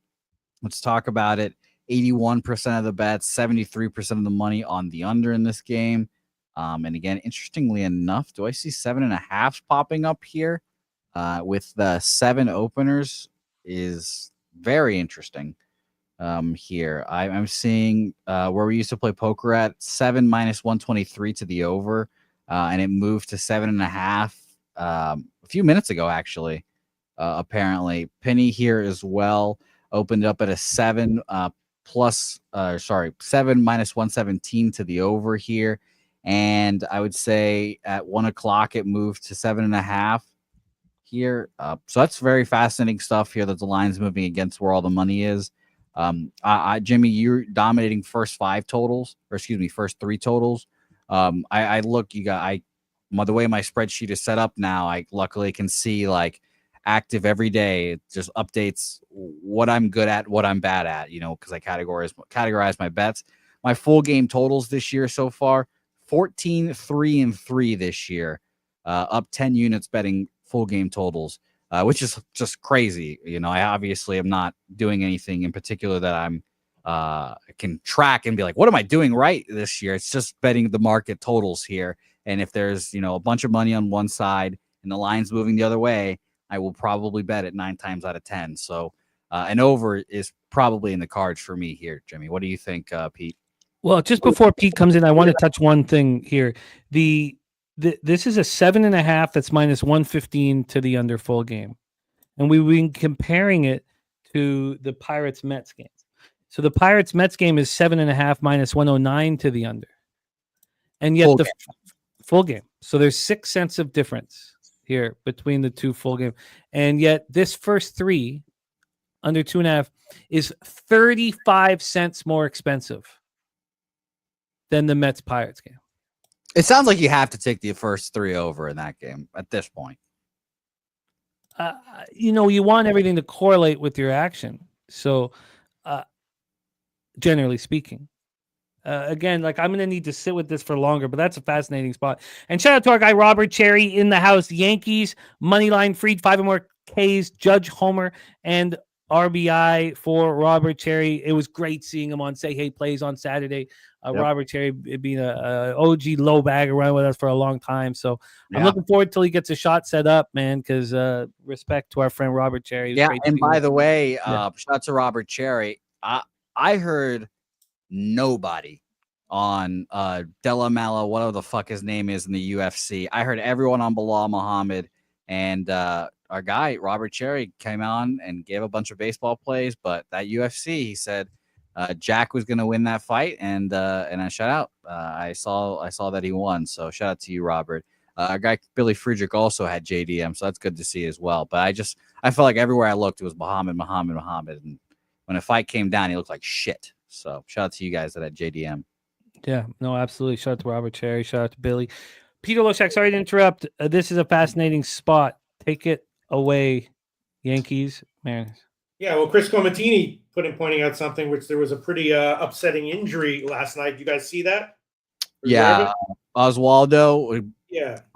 Let's talk about it. 81% of the bets, 73% of the money on the under in this game. And again, interestingly enough, do I see 7.5 popping up here with the 7 openers is very interesting here. I'm seeing where we used to play poker at 7 minus 123 to the over, and it moved to 7.5 a few minutes ago, actually. Apparently, Penny here as well opened up at a 7 7 minus 117 to the over here. And I would say at 1 o'clock, it moved to 7.5 here. So that's very fascinating stuff here that the line's moving against where all the money is. Jimmy, you're dominating first 3 totals. I look, the way my spreadsheet is set up now, I luckily can see like active every day. It just updates what I'm good at, what I'm bad at, because I categorize my bets. My full game totals this year so far, 14, 3, and 3 this year, up 10 units betting full game totals, which is just crazy. I obviously am not doing anything in particular that I'm can track and be like, what am I doing right this year? It's just betting the market totals here. And if there's, a bunch of money on one side and the line's moving the other way, I will probably bet it 9 times out of 10. So an over is probably in the cards for me here, Jimmy. What do you think, Pete? Well, just before Pete comes in, I want to touch one thing here. This is a 7.5 that's minus 115 to the under full game. And we've been comparing it to the Pirates-Mets game. So the Pirates-Mets game is 7.5 minus 109 to the under. And yet full game. So there's 6 cents of difference here between the two full game. And yet this first 3 under 2.5 is 35 cents more expensive than the Mets Pirates game. It sounds like you have to take the first 3 over in that game at this point. You want everything to correlate with your action. So generally speaking, Again, like I'm going to need to sit with this for longer, but that's a fascinating spot. And shout out to our guy, Robert Cherry in the house. Yankees, Moneyline, Freed, 5 or more Ks, Judge Homer, and RBI for Robert Cherry. It was great seeing him on Say Hey Plays on Saturday. Robert Cherry being a OG low bag around with us for a long time. So I'm looking forward till he gets a shot set up, man, because respect to our friend Robert Cherry. Yeah, and by the way, shout out to Robert Cherry. I heard nobody on Della Mala, whatever the fuck his name is in the UFC. I heard everyone on Bilal Muhammad, and our guy Robert Cherry came on and gave a bunch of baseball plays, but that UFC, he said Jack was going to win that fight, and I shout out. I saw that he won, so shout out to you, Robert. Our guy Billy Friedrich also had JDM, so that's good to see as well. But I felt like everywhere I looked, it was Muhammad, and when a fight came down, he looked like shit. So shout out to you guys that had JDM. Yeah, no, absolutely. Shout out to Robert Cherry. Shout out to Billy. Peter Loshak, sorry to interrupt. This is a fascinating spot. Take it away, Yankees, Mariners. Yeah, well, Chris Comatini pointing out something, which there was a pretty upsetting injury last night. You guys see that? Yeah, Oswaldo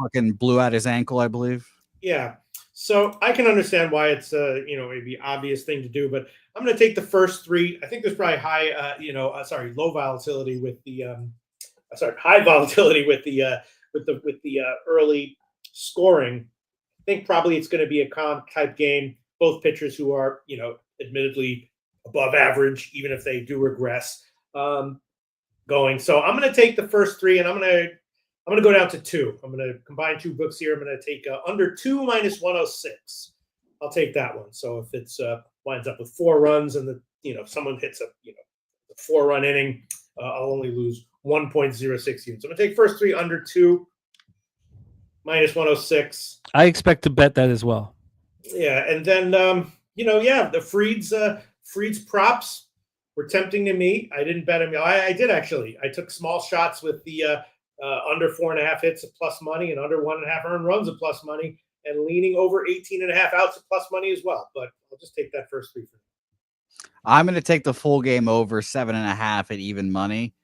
fucking blew out his ankle, I believe. Yeah, so I can understand why it's maybe obvious thing to do, but I'm going to take the first 3. I think there's probably low volatility with the high volatility with the early scoring. I think probably it's going to be a calm type game. Both pitchers who are, admittedly above average, even if they do regress, going. So I'm going to take the first 3, and I'm going to go down to 2. I'm going to combine 2 books here. I'm going to take under 2 minus 106. I'll take that one. So if it's winds up with 4 runs and if someone hits a 4-run inning, I'll only lose 1.06 units. So I'm going to take first 3 under 2 minus 106. I expect to bet that as well. Yeah, and then the Freed's props were tempting to me. I didn't bet him. I did actually. I took small shots with the under 4.5 hits of plus money and under 1.5 earned runs of plus money, and leaning over 18.5 outs of plus money as well. But I'll just take that first 3 for me. I'm going to take the full game over 7.5 at even money.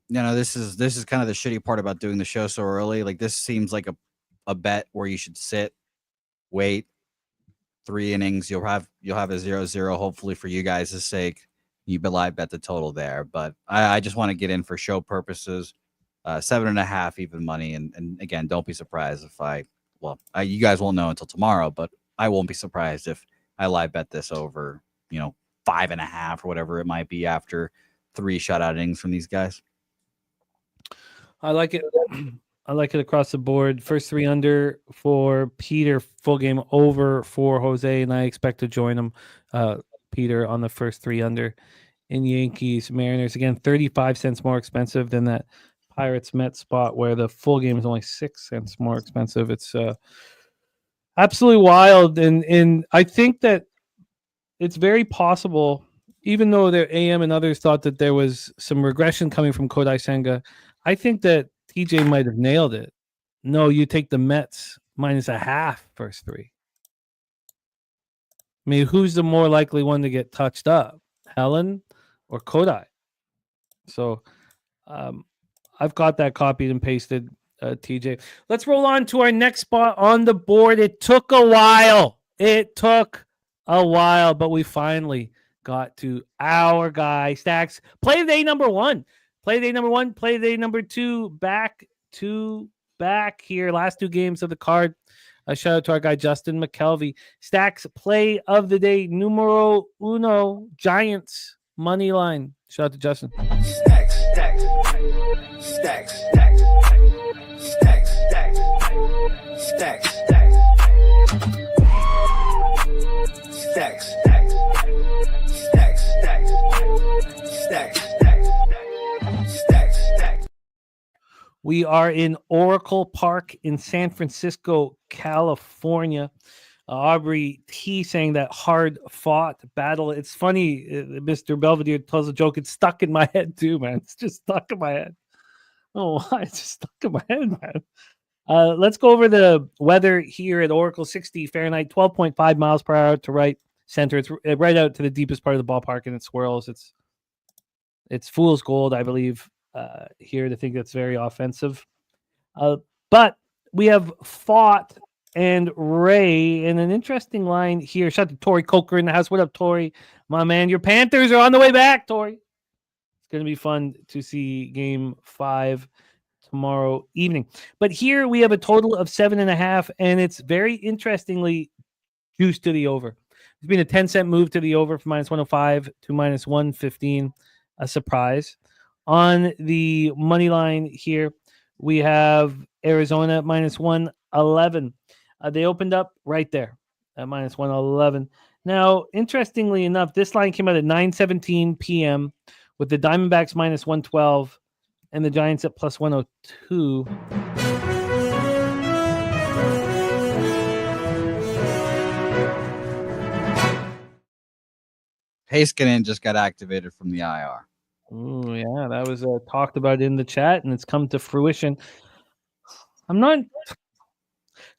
This is kind of the shitty part about doing the show so early. Like, this seems like a bet where you should sit, wait 3 innings. You'll have a 0-0. Hopefully for you guys' sake, you live bet the total there. But I just want to get in for show purposes. 7.5 even money, and again, don't be surprised if you guys won't know until tomorrow, but I won't be surprised if I live bet this over 5.5 or whatever it might be after 3 shutout innings from these guys. I like it. I like it across the board. First 3 under for Peter, full game over for Jose, and I expect to join him, Peter, on the first 3 under in Yankees Mariners. Again, 35 cents more expensive than that Pirates Mets spot where the full game is only 6 cents more expensive. It's absolutely wild, and I think that it's very possible, even though the AM and others thought that there was some regression coming from Kodai Senga. I think that TJ might have nailed it. No, you take the Mets minus a half first 3. I mean, who's the more likely one to get touched up, Helen or Kodai? So I've got that copied and pasted, TJ. Let's roll on to our next spot on the board. It took a while. But we finally got to our guy, Stacks. Play of day number 1. Play day number 1, play day number 2, back to back here. Last 2 games of the card. Shout out to our guy, Justin McKelvey. Stacks play of the day, numero 1, Giants money line. Shout out to Justin. Stacks. We are in Oracle Park in San Francisco, California. Aubrey T saying that hard-fought battle. It's funny, Mr. Belvedere tells a joke. It's stuck in my head too, man. It's just stuck in my head. Oh, why? It's just stuck in my head, man. Let's go over the weather here at Oracle. 60 Fahrenheit, 12.5 miles per hour to right center. It's right out to the deepest part of the ballpark, and it swirls. It's It's fool's gold, I believe, here to think that's very offensive. But we have Fought and Ray in an interesting line here. Shout out to Tori Coker in the house. What up, Tori? My man, your Panthers are on the way back, Tori. It's going to be fun to see Game 5 tomorrow evening. But here we have a total of 7.5, and it's very interestingly juiced to the over. There's been a 10-cent move to the over from -105 to -115. A surprise. On the money line here, we have Arizona -111. They opened up right there at -111. Now, interestingly enough, this line came out at 9:17 p.m. with the Diamondbacks -112 and the Giants at +102. Heiskanen just got activated from the IR. Oh, yeah, that was talked about in the chat, and it's come to fruition.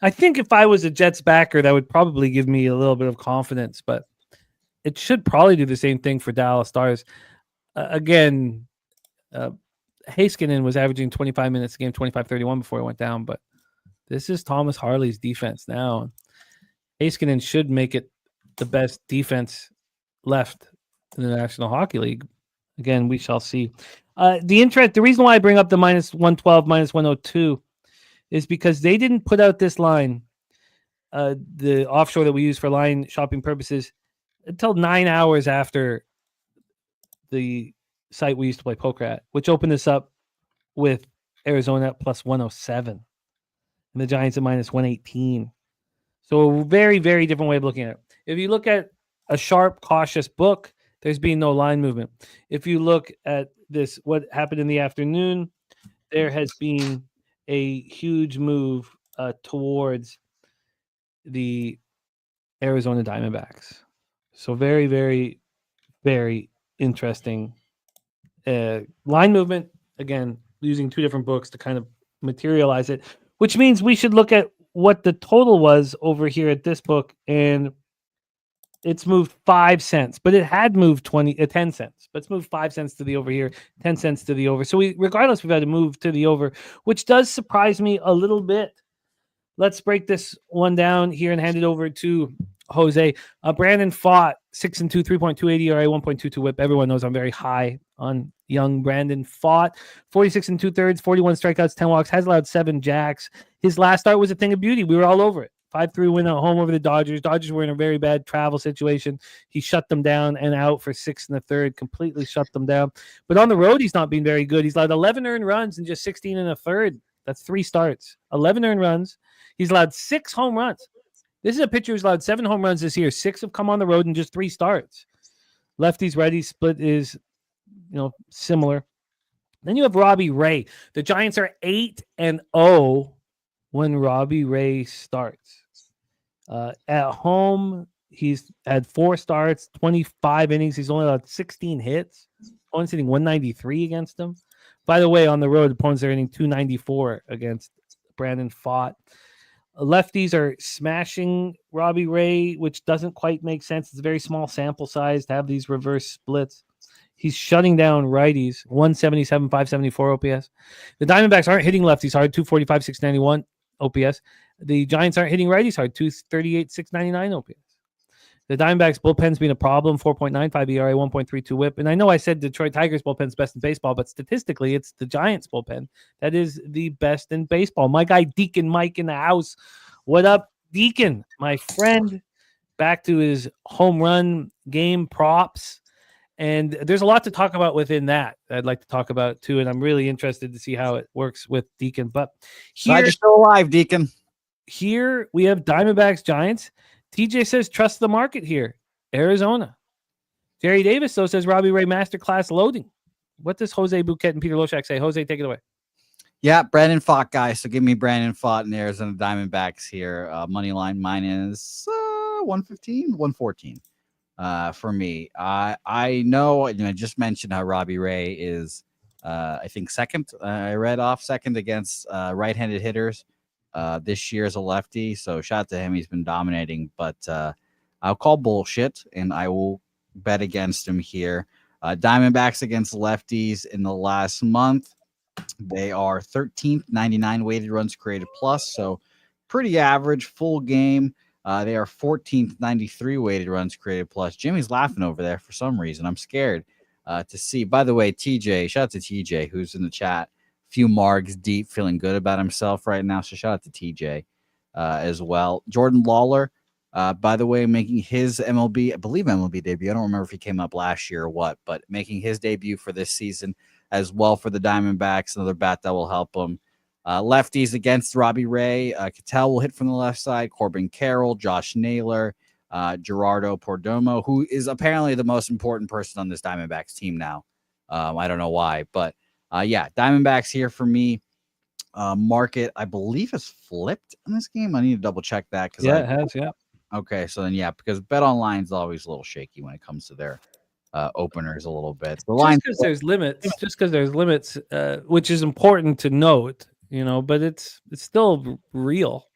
I think if I was a Jets backer, that would probably give me a little bit of confidence, but it should probably do the same thing for Dallas Stars. Again, Heiskanen was averaging 25 minutes a game, 25-31 before he went down, but this is Thomas Harley's defense now. Heiskanen should make it the best defense left in the National Hockey League. Again, we shall see. The reason why I bring up the -112, -102 is because they didn't put out this line, the offshore that we use for line shopping purposes, until 9 hours after the site we used to play poker at, which opened this up with Arizona at +107 and the Giants at -118. So a very, very different way of looking at it. If you look at a sharp, cautious book, there's been no line movement. If you look at this, what happened in the afternoon, there has been a huge move towards the Arizona Diamondbacks. So very, very, very interesting line movement. Again, using two different books to kind of materialize it, which means we should look at what the total was over here at this book, and it's moved 5 cents, but it had moved 10 cents. But it's moved 5 cents to the over here, 10 cents to the over. So regardless, we've had to move to the over, which does surprise me a little bit. Let's break this one down here and hand it over to Jose. Brandon Fought, 6-2, 3.28 ERA, 1.22 WHIP. Everyone knows I'm very high on young Brandon Fought. 46 2/3, 41 strikeouts, 10 walks, has allowed 7 jacks. His last start was a thing of beauty. We were all over it. 5-3 win at home over the Dodgers. Dodgers were in a very bad travel situation. He shut them down and out for 6 1/3, completely shut them down. But on the road, he's not been very good. He's allowed 11 earned runs in just 16 1/3. That's 3 starts. 11 earned runs. He's allowed 6 home runs. This is a pitcher who's allowed 7 home runs this year. 6 have come on the road in just 3 starts. Lefties, righties split is, similar. Then you have Robbie Ray. The Giants are 8-0 when Robbie Ray starts. At home, he's had 4 starts, 25 innings. He's only allowed 16 hits. Opponents hitting 193 against him. By the way, on the road, opponents are hitting 294 against Brandon Fought. Lefties are smashing Robbie Ray, which doesn't quite make sense. It's a very small sample size to have these reverse splits. He's shutting down righties, 177, 574 OPS. The Diamondbacks aren't hitting lefties hard, 245, 691 OPS. The Giants aren't hitting righties hard, 238, 699 OPS. The Diamondbacks bullpen's been a problem, 4.95 ERA, 1.32 WHIP. And I know I said Detroit Tigers bullpen's best in baseball, but statistically, it's the Giants bullpen that is the best in baseball. My guy Deacon Mike in the house. What up, Deacon? My friend, back to his home run game props. And there's a lot to talk about within that I'd like to talk about too. And I'm really interested to see how it works with Deacon. But here, glad you're still alive, Deacon. Here we have Diamondbacks, Giants. TJ says, trust the market here. Arizona. Jerry Davis, though, says Robbie Ray masterclass loading. What does Jose Bouquett and Peter Loshak say? Jose, take it away. Yeah, Brandon Fought, guys. So give me Brandon Fought and the Arizona Diamondbacks here. Money line minus 115, 114 for me. I know, I just mentioned how Robbie Ray is, I think, second. I read off second against right-handed hitters. This year as a lefty, so shout out to him. He's been dominating, but I'll call bullshit, and I will bet against him here. Diamondbacks against lefties in the last month. They are 13th, 99 weighted runs created plus, so pretty average full game. They are 14th, 93 weighted runs created plus. Jimmy's laughing over there for some reason. I'm scared to see. By the way, TJ, shout out to TJ who's in the chat. Few margs deep, feeling good about himself right now. So shout out to TJ as well. Jordan Lawler, by the way, making his MLB debut. I don't remember if he came up last year or what, but making his debut for this season as well for the Diamondbacks. Another bat that will help them. Lefties against Robbie Ray. Cattell will hit from the left side. Corbin Carroll, Josh Naylor, Gerardo Perdomo, who is apparently the most important person on this Diamondbacks team now. I don't know why, but yeah, Diamondbacks here for me. Market, I believe, has flipped in this game. I need to double check that. Yeah, it has, yeah. Okay, so then, yeah, because Bet Online is always a little shaky when it comes to their openers a little bit. The line, just because there's limits, which is important to note, but it's still real.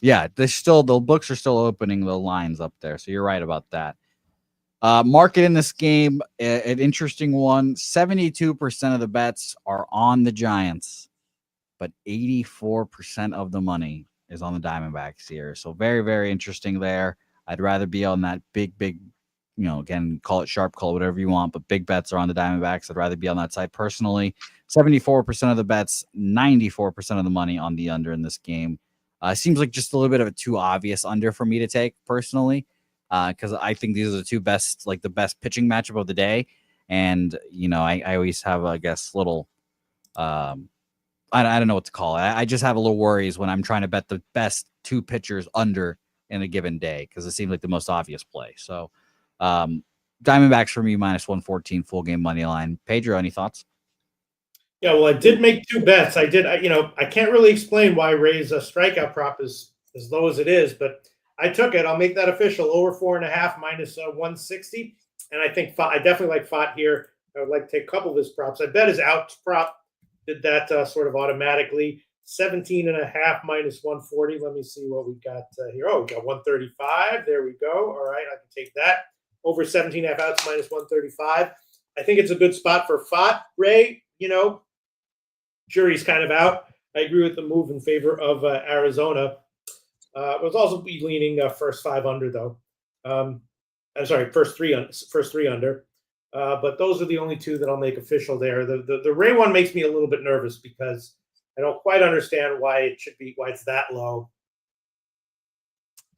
Yeah, the books are still opening the lines up there. So you're right about that. Market in this game, an interesting one. 72% of the bets are on the Giants, but 84% of the money is on the Diamondbacks here. So very, very interesting there. I'd rather be on that big, again, call it sharp, call it whatever you want, but big bets are on the Diamondbacks. I'd rather be on that side personally. 74% of the bets, 94% of the money on the under in this game. Seems like just a little bit of a too obvious under for me to take personally, because I think these are the two best, like the best pitching matchup of the day. And, I always have, I guess, little, I don't know what to call it. I just have a little worries when I'm trying to bet the best two pitchers under in a given day, because it seems like the most obvious play. So Diamondbacks for me, minus 114 full game money line. Pedro, any thoughts? Yeah, well, I did make two bets. I can't really explain why Ray's strikeout prop is as low as it is, but I took it. I'll make that official. Over 4.5 minus 160. And I think I definitely like Fott here. I would like to take a couple of his props. I bet his out prop did that sort of automatically. 17.5 minus 140. Let me see what we got here. Oh, we got 135. There we go. All right, I can take that. Over 17.5 outs minus 135. I think it's a good spot for Fott. Ray, jury's kind of out. I agree with the move in favor of Arizona. Was also be leaning first 5 under though. I'm sorry, first three under. But those are the only two that I'll make official there. The Ray one makes me a little bit nervous because I don't quite understand why it's that low.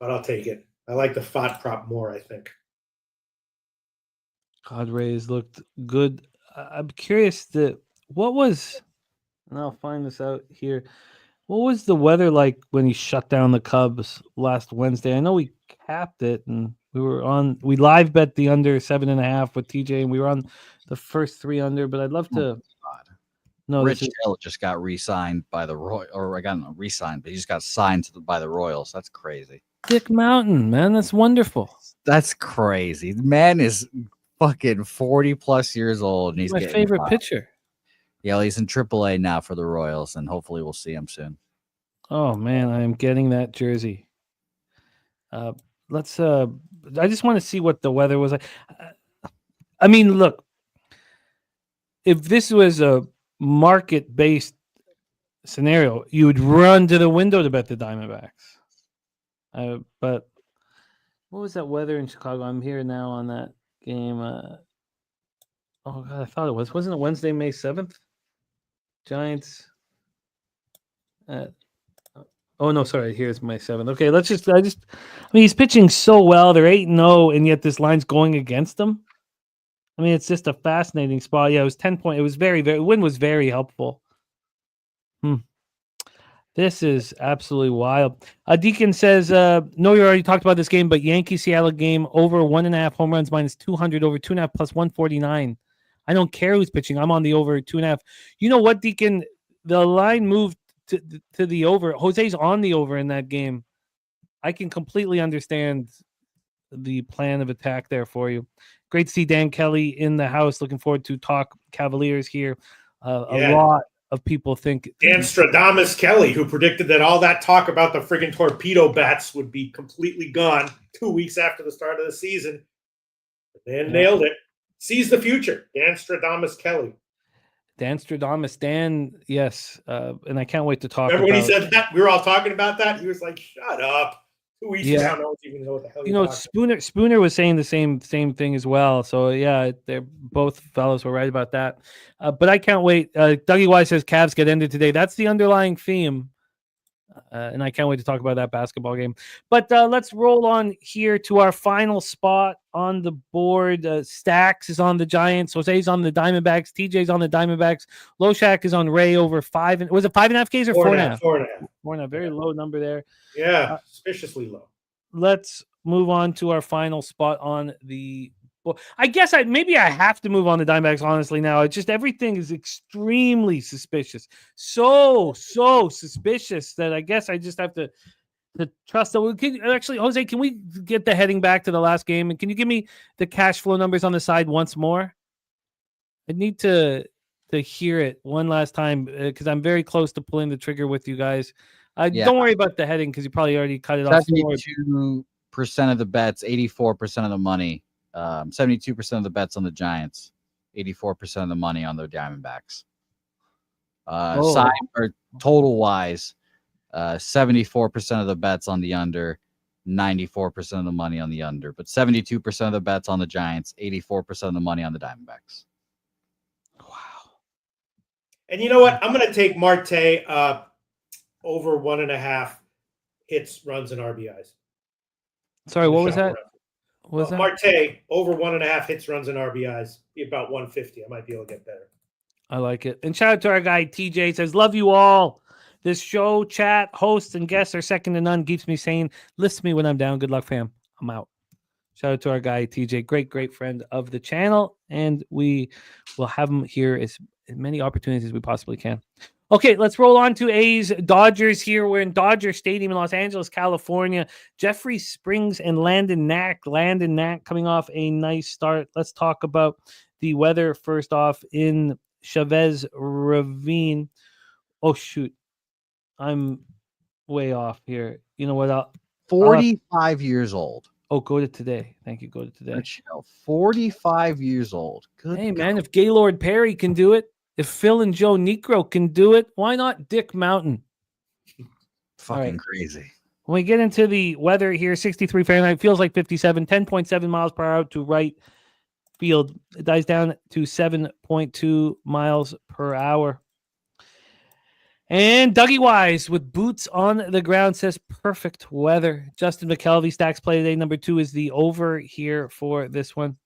But I'll take it. I like the Fott prop more, I think. God, Rays looked good. I'm curious and I'll find this out here. What was the weather like when he shut down the Cubs last Wednesday? I know we capped it and we live bet the under 7.5 with TJ, and we were on the first 3 under, but I'd love to. No, Rich Hill just got re-signed by the Royals, or I got re-signed, but he just got signed by the Royals. That's crazy. Dick Mountain, man, that's wonderful. That's crazy. The man is fucking 40 plus years old, and he's my favorite pitcher. Yeah, well, he's in AAA now for the Royals, and hopefully we'll see him soon. Oh man, I am getting that jersey. I just want to see what the weather was like. I mean, look, if this was a market-based scenario, you would run to the window to bet the Diamondbacks. But what was that weather in Chicago? I'm here now on that game. Oh God, I thought it wasn't it Wednesday, May 7th? Giants. Oh no, sorry. Here's May 7th. Okay, he's pitching so well. They're 8-0, and yet this line's going against them. I mean, it's just a fascinating spot. Yeah, it was 10 point. It was very, very. Win was very helpful. This is absolutely wild. Deacon says, no, you already talked about this game, but Yankee-Seattle game over 1.5 home runs minus 200 over 2.5 plus 149. I don't care who's pitching. I'm on the over 2.5. You know what, Deacon? The line moved to the over. Jose's on the over in that game. I can completely understand the plan of attack there for you. Great to see Dan Kelly in the house. Looking forward to talk Cavaliers here. A lot of people think Dan Stradamus Kelly, who predicted that all that talk about the friggin' torpedo bats would be completely gone 2 weeks after the start of the season. Dan nailed it. sees the future. Dan Stradamus Kelly. Dan Stradamus, yes. And I can't wait to talk Remember when he said that? We were all talking about that. He was like, shut up. 2 weeks now, no one's even know what the hell you're talking Spooner was saying the same thing as well. So yeah, they're both fellows were right about that. But I can't wait. Dougie Wise says Cavs get ended today. That's the underlying theme. And I can't wait to talk about that basketball game. But let's roll on here to our final spot on the board. Stacks is on the Giants. Jose's on the Diamondbacks. TJ's on the Diamondbacks. Loshak is on Ray over 5. Was it 5.5 Ks or 4.5? 4.5. 4.5. Very low number there. Yeah, suspiciously low. Let's move on to our final spot on the. Well, I guess maybe I have to move on to Diamondbacks, honestly, now. It's just everything is extremely suspicious. So suspicious that I guess I just have to trust that. Actually, Jose, can we get the heading back to the last game? And can you give me the cash flow numbers on the side once more? I need to hear it one last time because I'm very close to pulling the trigger with you guys. Don't worry about the heading because you probably already cut it off. 72% of the bets, 84% of the money. 72% of the bets on the Giants, 84% of the money on the Diamondbacks. Side or total wise, 74% of the bets on the under, 94% of the money on the under, but 72% of the bets on the Giants, 84% of the money on the Diamondbacks. Wow. And you know what? I'm going to take Marte over 1.5 hits, runs, and RBIs. Sorry, what was that? Marte over 1.5 hits, runs, and RBIs. Be about 150. I might be able to get better. I like it. And shout out to our guy TJ. Says, love you all. This show, chat, hosts, and guests are second to none. Keeps me sane. Listen to me when I'm down. Good luck, fam. I'm out. Shout out to our guy TJ. Great friend of the channel. And we will have him here as many opportunities as we possibly can. Okay, let's roll on to A's Dodgers here. We're in Dodger Stadium in Los Angeles, California. Jeffrey Springs and Landon Knack. Landon Knack coming off a nice start. Let's talk about the weather first off in Chavez Ravine. Oh, shoot. I'm way off here. You know what? 45 years old. Oh, go to today. Thank you. Go to today. 45 years old. Good. Hey, man, if Gaylord Perry can do it, if Phil and Joe Necro can do it, why not Dick Mountain? Fucking crazy. When we get into the weather here, 63 Fahrenheit, feels like 57, 10.7 miles per hour to right field. It dies down to 7.2 miles per hour. And Dougie Wise with boots on the ground says perfect weather. Justin McKelvey, Stacks play today. Number 2 is the over here for this one.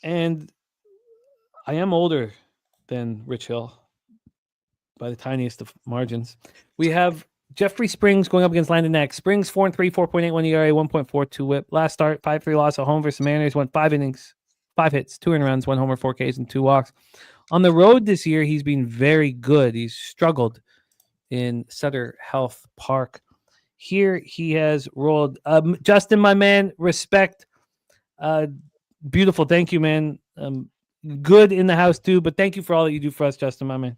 And I am older than Rich Hill by the tiniest of margins. We have Jeffrey Springs going up against Landon Knack. Springs 4-3, 4.81 ERA, 1.42 WHIP. Last start, 5-3 loss at home versus the Mariners. Went 5 innings, 5 hits, 2 earned runs, 1 homer, 4 Ks, and 2 walks. On the road this year, he's been very good. He's struggled in Sutter Health Park. Here he has rolled. Justin, my man, respect. Beautiful. Thank you, man. Good in the house too, but thank you for all that you do for us, Justin, my man.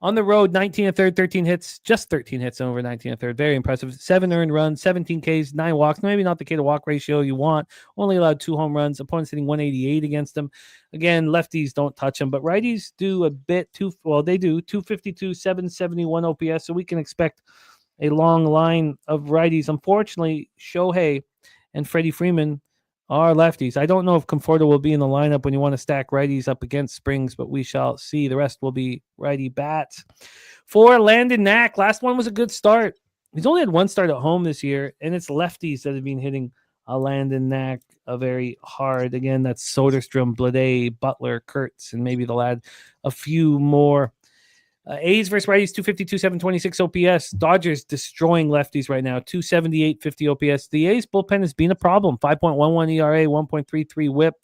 On the road, 19 1/3, 13 hits, just 13 hits over 19 1/3. Very impressive. 7 earned runs, 17 Ks, 9 walks. Maybe not the K to walk ratio you want. Only allowed 2 home runs. Opponents hitting 188 against him. Again, lefties don't touch him, but righties do a bit too. Well, they do 252, 771 OPS. So we can expect a long line of righties. Unfortunately, Shohei and Freddie Freeman are lefties. I don't know if Conforto will be in the lineup when you want to stack righties up against Springs, but we shall see. The rest will be righty bats. For Landon Knack, last one was a good start. He's only had 1 start at home this year, and it's lefties that have been hitting Landon Knack very hard. Again, that's Soderstrom, Blade, Butler, Kurtz, and maybe they'll add a few more. A's versus righties, 252, 726 OPS. Dodgers destroying lefties right now, 278, 50 OPS. The A's bullpen has been a problem, 5.11 ERA, 1.33 WHIP.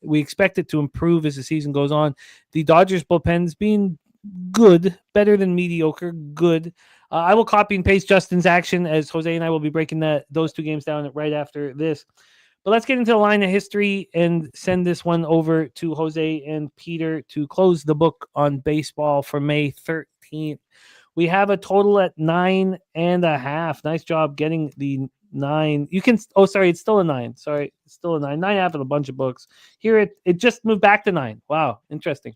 We expect it to improve as the season goes on. The Dodgers bullpen has been good, better than mediocre, good. I will copy and paste Justin's action as Jose and I will be breaking those 2 games down right after this. But let's get into the line of history and send this one over to Jose and Peter to close the book on baseball for May 13th. We have a total at 9.5. Nice job getting the 9. You can. Oh, sorry, it's still a 9. Sorry, it's still a 9. 9.5 in a bunch of books. Here it just moved back to 9. Wow, interesting.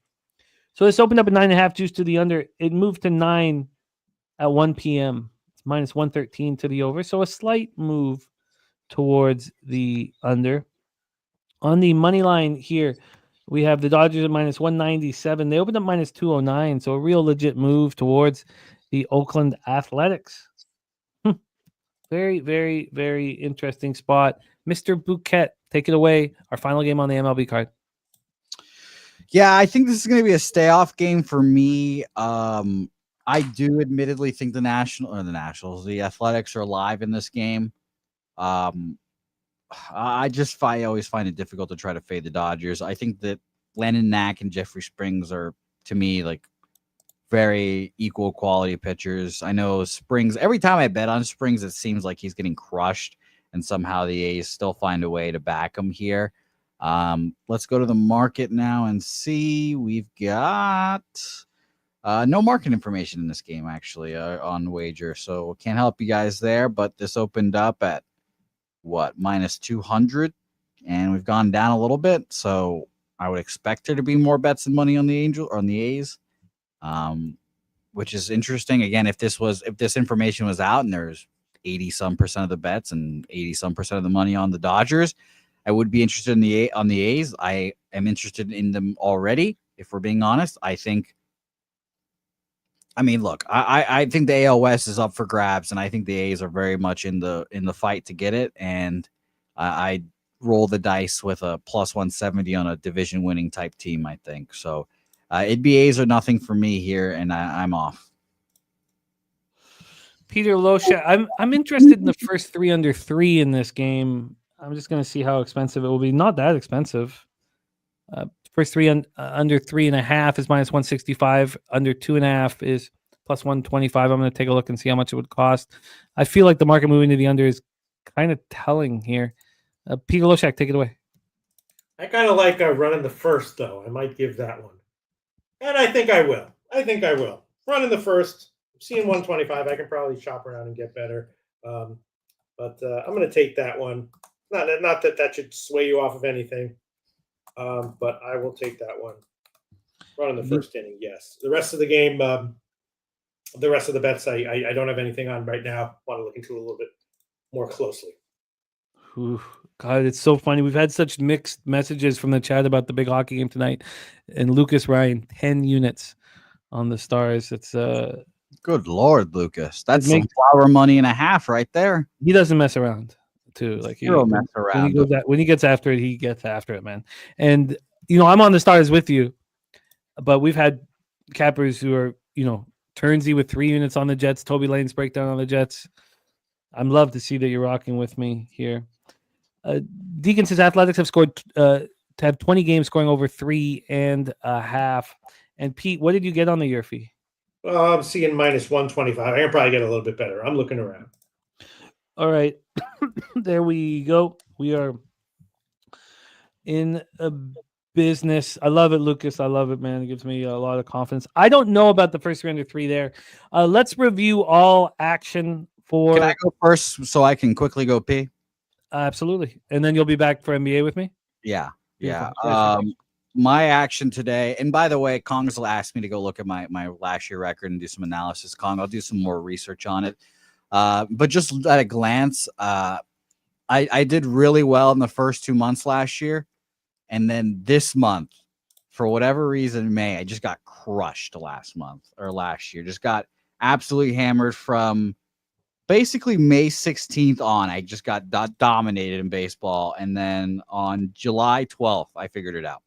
So this opened up at 9.5 juice to the under. It moved to 9 at 1 p.m. It's minus 113 to the over. So a slight move towards the under. On the money line here, we have the Dodgers at minus 197. They opened up minus 209. So a real legit move towards the Oakland Athletics. Very, very, very interesting spot. Mr. Bouquett, take it away. Our final game on the MLB card. Yeah, I think this is going to be a stay-off game for me. I do admittedly think the Athletics are alive in this game. I always find it difficult to try to fade the Dodgers. I think that Landon Knack and Jeffrey Springs are, to me, like very equal quality pitchers. I know Springs, every time I bet on Springs, it seems like he's getting crushed, and somehow the A's still find a way to back him here. Let's go to the market now and see. We've got no market information in this game, actually, on wager, so can't help you guys there, but this opened up at minus 200, and we've gone down a little bit, so I would expect there to be more bets and money on the A's. Which is interesting. Again, if this information was out and there's 80-some% of the bets and 80-some% of the money on the Dodgers, I would be interested on the A's. I am interested in them already, if we're being honest. I think the AL West is up for grabs, and I think the A's are very much in the fight to get it. And I roll the dice with a plus 170 on a division winning type team, I think. So it'd be A's or nothing for me here, and I'm off. Peter Loshak, I'm interested in the first 3 under 3 in this game. I'm just going to see how expensive it will be. Not that expensive. First 3 under 3.5 is minus 165. Under 2.5 is plus 125. I'm going to take a look and see how much it would cost. I feel like the market moving to the under is kind of telling here. Peter Loshak, take it away. I kind of like running the first, though. I might give that one. And I think I will. Running the first, seeing 125, I can probably shop around and get better. But I'm going to take that one. Not that should sway you off of anything, but I will take that one. Running the first inning, yes. The rest of the game, the rest of the bets, I don't have anything on right now. Want to look into it a little bit more closely. Ooh, God, it's so funny. We've had such mixed messages from the chat about the big hockey game tonight. And Lucas Ryan, 10 units on the Stars. It's good Lord, Lucas. That's some flower money and a half right there. He doesn't mess around, too. Like he don't mess around. When he gets after it, he gets after it, man. And I'm on the Stars with you, but we've had cappers who are, Turnsy with 3 units on the Jets, Toby Lane's breakdown on the Jets. I'm love to see that you're rocking with me here. Deacon says Athletics have scored to have 20 games scoring over 3.5. And Pete, what did you get on the year fee? Well, I'm seeing minus 125. I can probably get a little bit better. I'm looking around. All right. There we go. We are in a business. I love it, Lucas. I love it, man. It gives me a lot of confidence. I don't know about the first 3 under 3 there. Let's review all action for. Can I go first so I can quickly go pee? Absolutely. And then you'll be back for NBA with me? Yeah. My action today, and by the way, Kong's asked me to go look at my last year record and do some analysis. Kong, I'll do some more research on it. But just at a glance, I did really well in the first 2 months last year. And then this month, for whatever reason, May, I just got crushed last year. Just got absolutely hammered from basically May 16th on. I just got dominated in baseball. And then on July 12th, I figured it out.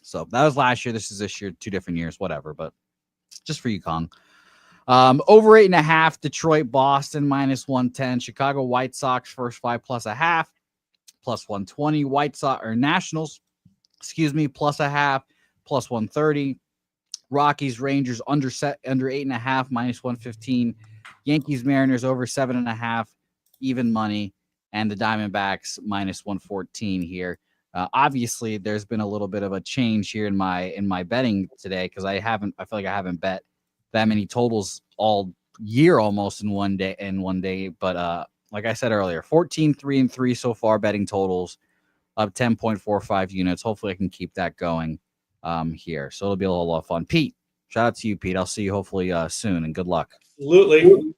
So that was last year. This is this year, 2 different years, whatever. But just for you, Kong. Over 8.5, Detroit, Boston, minus 110. Chicago White Sox, first 5 plus a half, plus 120. Nationals, plus a half, plus 130. Rockies, Rangers, under 8.5, minus 115. Yankees, Mariners, over 7.5, even money. And the Diamondbacks, minus 114 here. Obviously, there's been a little bit of a change here in my betting today because I feel like I haven't bet that many totals all year almost in one day. But like I said earlier, 14, 3-3 so far betting totals, up 10.45 units. Hopefully I can keep that going here. So it'll be a lot of fun. Pete, shout out to you, Pete. I'll see you hopefully soon, and good luck. Absolutely.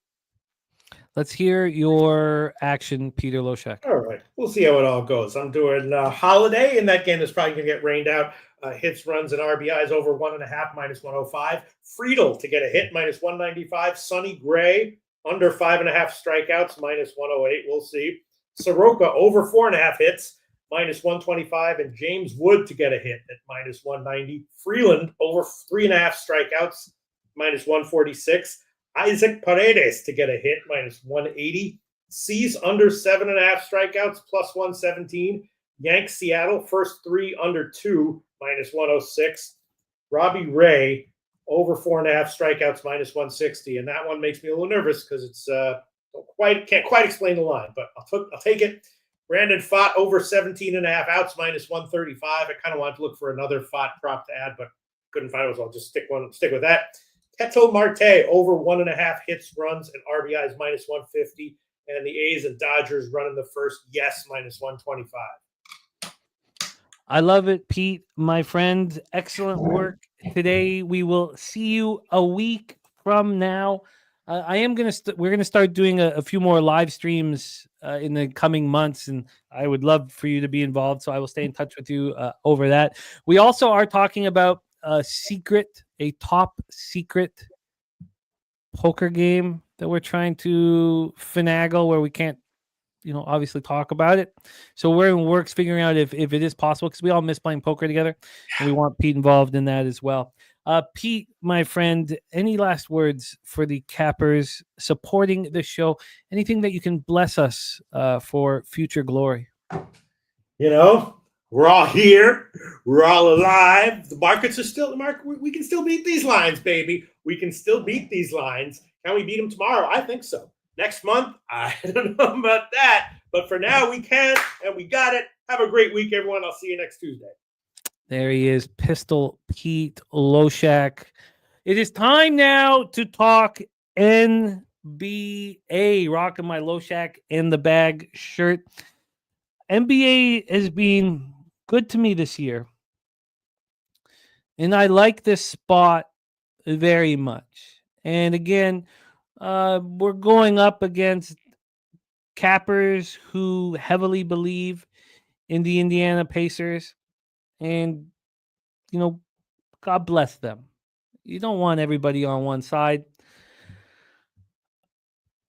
Let's hear your action, Peter Loshak. All right. We'll see how it all goes. I'm doing Holiday, and that game is probably going to get rained out. Hits, runs, and RBIs over 1.5, minus 105. Friedel to get a hit, minus 195. Sonny Gray, under 5.5 strikeouts, minus 108. We'll see. Soroka, over 4.5 hits, minus 125. And James Wood to get a hit at minus 190. Freeland, over 3.5 strikeouts, minus 146. Isaac Paredes to get a hit, minus 180. Cease under 7.5 strikeouts, plus 117. Yanks Seattle, first 3 under 2, minus 106. Robbie Ray, over 4.5 strikeouts, minus 160. And that one makes me a little nervous because it's can't quite explain the line, but I'll take it. Brandon Pfaadt, over 17.5 outs, minus 135. I kind of wanted to look for another Pfaadt prop to add, but couldn't find it, so I'll just stick with that. Ketel Marte, over 1.5 hits, runs, and RBIs, minus 150. And the A's and Dodgers running the first, yes, minus 125. I love it, Pete, my friend. Excellent work today. We will see you a week from now. We're gonna start doing a few more live streams in the coming months, and I would love for you to be involved. So I will stay in touch with you over that. We also are talking about a top secret poker game that we're trying to finagle, where we can't, obviously talk about it. So we're in works figuring out if it is possible, because we all miss playing poker together, and we want Pete involved in that as well. Pete, my friend, any last words for the Cappers supporting the show? Anything that you can bless us for future glory? We're all here. We're all alive. The markets are still we can still beat these lines, baby. We can still beat these lines. Can we beat them tomorrow? I think so. Next month, I don't know about that. But for now, we can, and we got it. Have a great week, everyone. I'll see you next Tuesday. There he is, Pistol Pete Loshak. It is time now to talk NBA. Rocking my Loshak in the bag shirt. NBA has been good to me this year. And I like this spot very much. And again, we're going up against Cappers who heavily believe in the Indiana Pacers. And, God bless them. You don't want everybody on one side.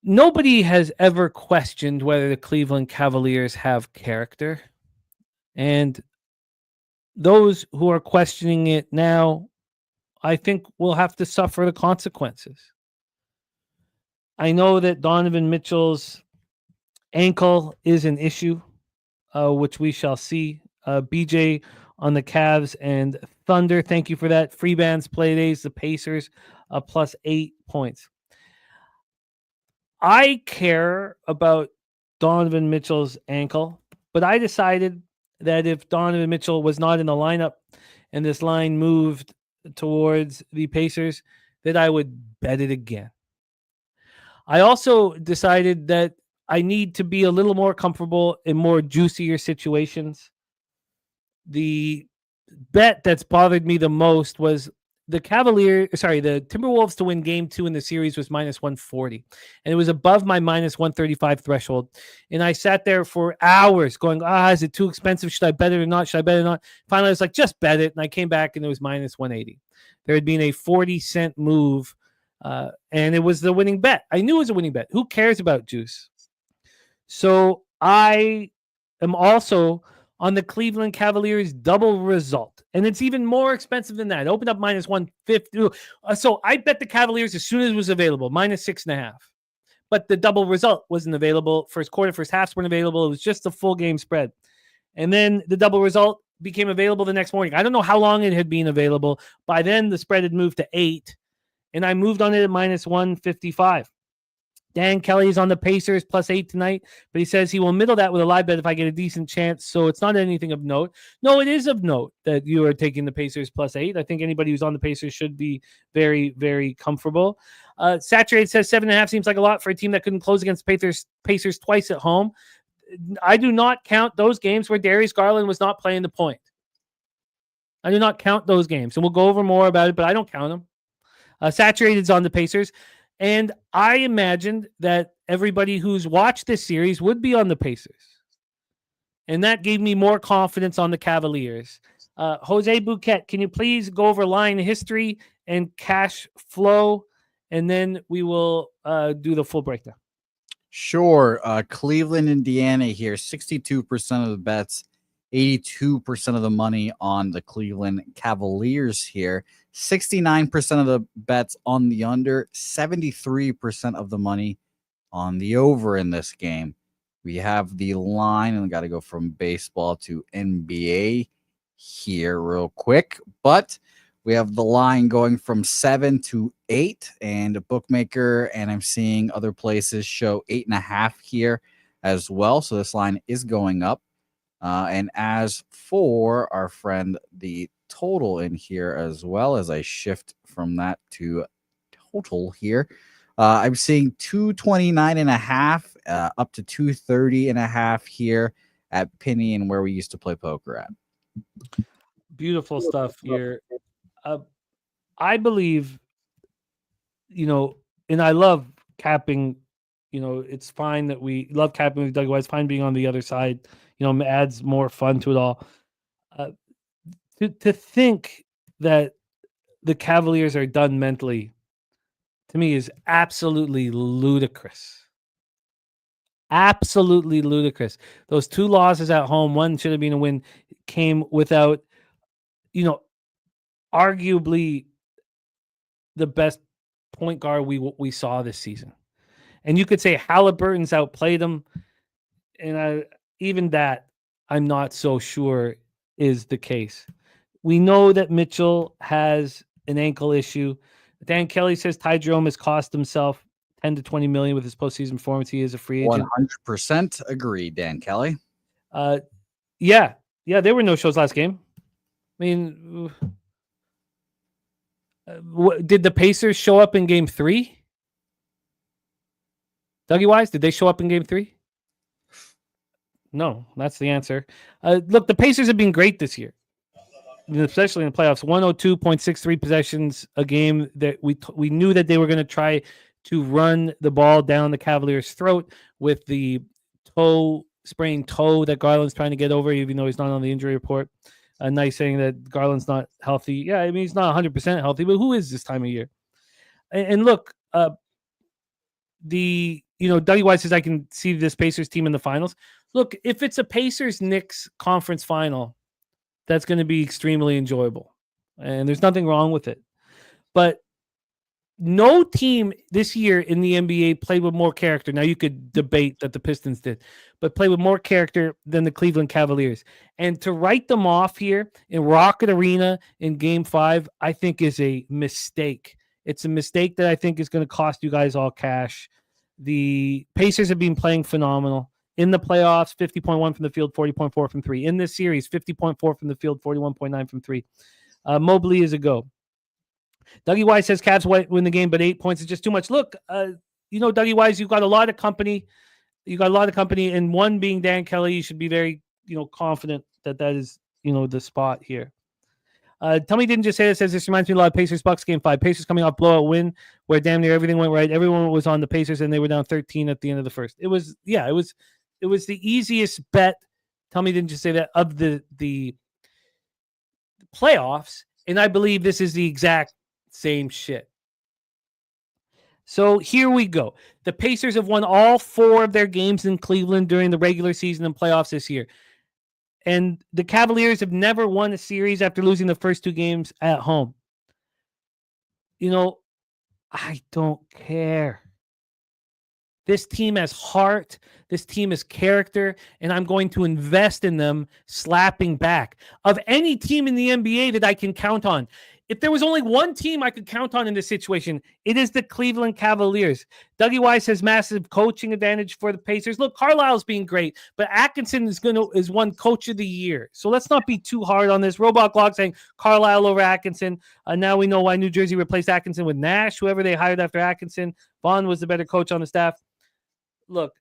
Nobody has ever questioned whether the Cleveland Cavaliers have character. And those who are questioning it now, I think will have to suffer the consequences. I know that Donovan Mitchell's ankle is an issue, which we shall see. BJ on the Cavs and Thunder, thank you for that. Free bands play days, the Pacers, plus 8 points. I care about Donovan Mitchell's ankle, but I decided that if Donovan Mitchell was not in the lineup and this line moved towards the Pacers, that I would bet it again. I also decided that I need to be a little more comfortable in more juicier situations. The bet that's bothered me the most was the Timberwolves to win game 2 in the series was minus 140. And it was above my minus 135 threshold. And I sat there for hours going, is it too expensive? Should I bet it or not? Finally, I was like, just bet it. And I came back and it was minus 180. There had been a 40-cent move, and it was the winning bet. I knew it was a winning bet. Who cares about juice? So I am also on the Cleveland Cavaliers double result. And it's even more expensive than that. It opened up minus 150. So I bet the Cavaliers as soon as it was available, minus 6.5. But the double result wasn't available. First quarter, first halves weren't available. It was just the full game spread. And then the double result became available the next morning. I don't know how long it had been available. By then, the spread had moved to 8. And I moved on it at minus 155. Dan Kelly is on the Pacers +8 tonight, but he says he will middle that with a live bet if I get a decent chance. So it's not anything of note. No, it is of note that you are taking the Pacers +8. I think anybody who's on the Pacers should be very, very comfortable. Saturated says 7.5 seems like a lot for a team that couldn't close against Pacers twice at home. I do not count those games where Darius Garland was not playing the point. I do not count those games. And we'll go over more about it, but I don't count them. Saturated's on the Pacers. And I imagined that everybody who's watched this series would be on the Pacers. And that gave me more confidence on the Cavaliers. Jose Bouquett, can you please go over line history and cash flow? And then we will do the full breakdown. Sure. Cleveland, Indiana here, 62% of the bets, 82% of the money on the Cleveland Cavaliers here. 69% of the bets on the under, 73% of the money on the over in this game. We have the line, and we got to go from baseball to NBA here real quick. But we have the line going from 7 to 8, and a bookmaker, and I'm seeing other places show 8.5 here as well. So this line is going up. And as for our friend, the total in here as well, as I shift from that to total here, I'm seeing 229.5 up to 230.5 here at Penny and where we used to play poker at. Beautiful stuff here. I believe, and I love capping. It's fine that we love capping with Dougie White. It's fine being on the other side. Adds more fun to it all. To think that the Cavaliers are done mentally, to me, is absolutely ludicrous. Absolutely ludicrous. Those 2 losses at home, one should have been a win, came without, arguably the best point guard we saw this season. And you could say Halliburton's outplayed him. And even that, I'm not so sure is the case. We know that Mitchell has an ankle issue. Dan Kelly says Ty Jerome has cost himself $10 to $20 million with his postseason performance. He is a free agent. 100% agree, Dan Kelly. Yeah, there were no shows last game. I mean, did the Pacers show up in game 3? Dougie Wise, did they show up in game 3? No, that's the answer. Look, the Pacers have been great this year, especially in the playoffs. 102.63 possessions a game. That we knew that they were going to try to run the ball down the Cavaliers' throat with the sprained toe that Garland's trying to get over, even though he's not on the injury report. Nice saying that Garland's not healthy. Yeah, I mean, he's not 100% healthy, but who is this time of year? And look, Dougie White says I can see this Pacers team in the finals. Look, if it's a Pacers-Knicks conference final, that's going to be extremely enjoyable. And there's nothing wrong with it. But no team this year in the NBA played with more character. Now, you could debate that the Pistons did, but played with more character than the Cleveland Cavaliers. And to write them off here in Rocket Arena in Game 5, I think is a mistake. It's a mistake that I think is going to cost you guys all cash. The Pacers have been playing phenomenal. In the playoffs, 50.1 from the field, 40.4 from 3. In this series, 50.4 from the field, 41.9 from 3. Mobley is a go. Dougie Wise says Cavs win the game, but 8 points is just too much. Look, Dougie Wise, you've got a lot of company. And one being Dan Kelly. You should be very, confident that is, the spot here. Tell me, didn't just say this. Says this reminds me a lot of Pacers Bucks game 5. Pacers coming off blowout win where damn near everything went right. Everyone was on the Pacers and they were down 13 at the end of the first. It was the easiest bet. Tell me, didn't you say that of the playoffs? And I believe this is the exact same shit. So here we go. The Pacers have won all 4 of their games in Cleveland during the regular season and playoffs this year. And the Cavaliers have never won a series after losing the first 2 games at home. I don't care. This team has heart. This team has character. And I'm going to invest in them slapping back. Of any team in the NBA that I can count on, if there was only one team I could count on in this situation, it is the Cleveland Cavaliers. Dougie Wise has massive coaching advantage for the Pacers. Look, Carlisle's being great, but Atkinson is one coach of the year. So let's not be too hard on this. Robot Glock saying Carlisle over Atkinson. Now we know why New Jersey replaced Atkinson with Nash, whoever they hired after Atkinson. Vaughn was the better coach on the staff. Look,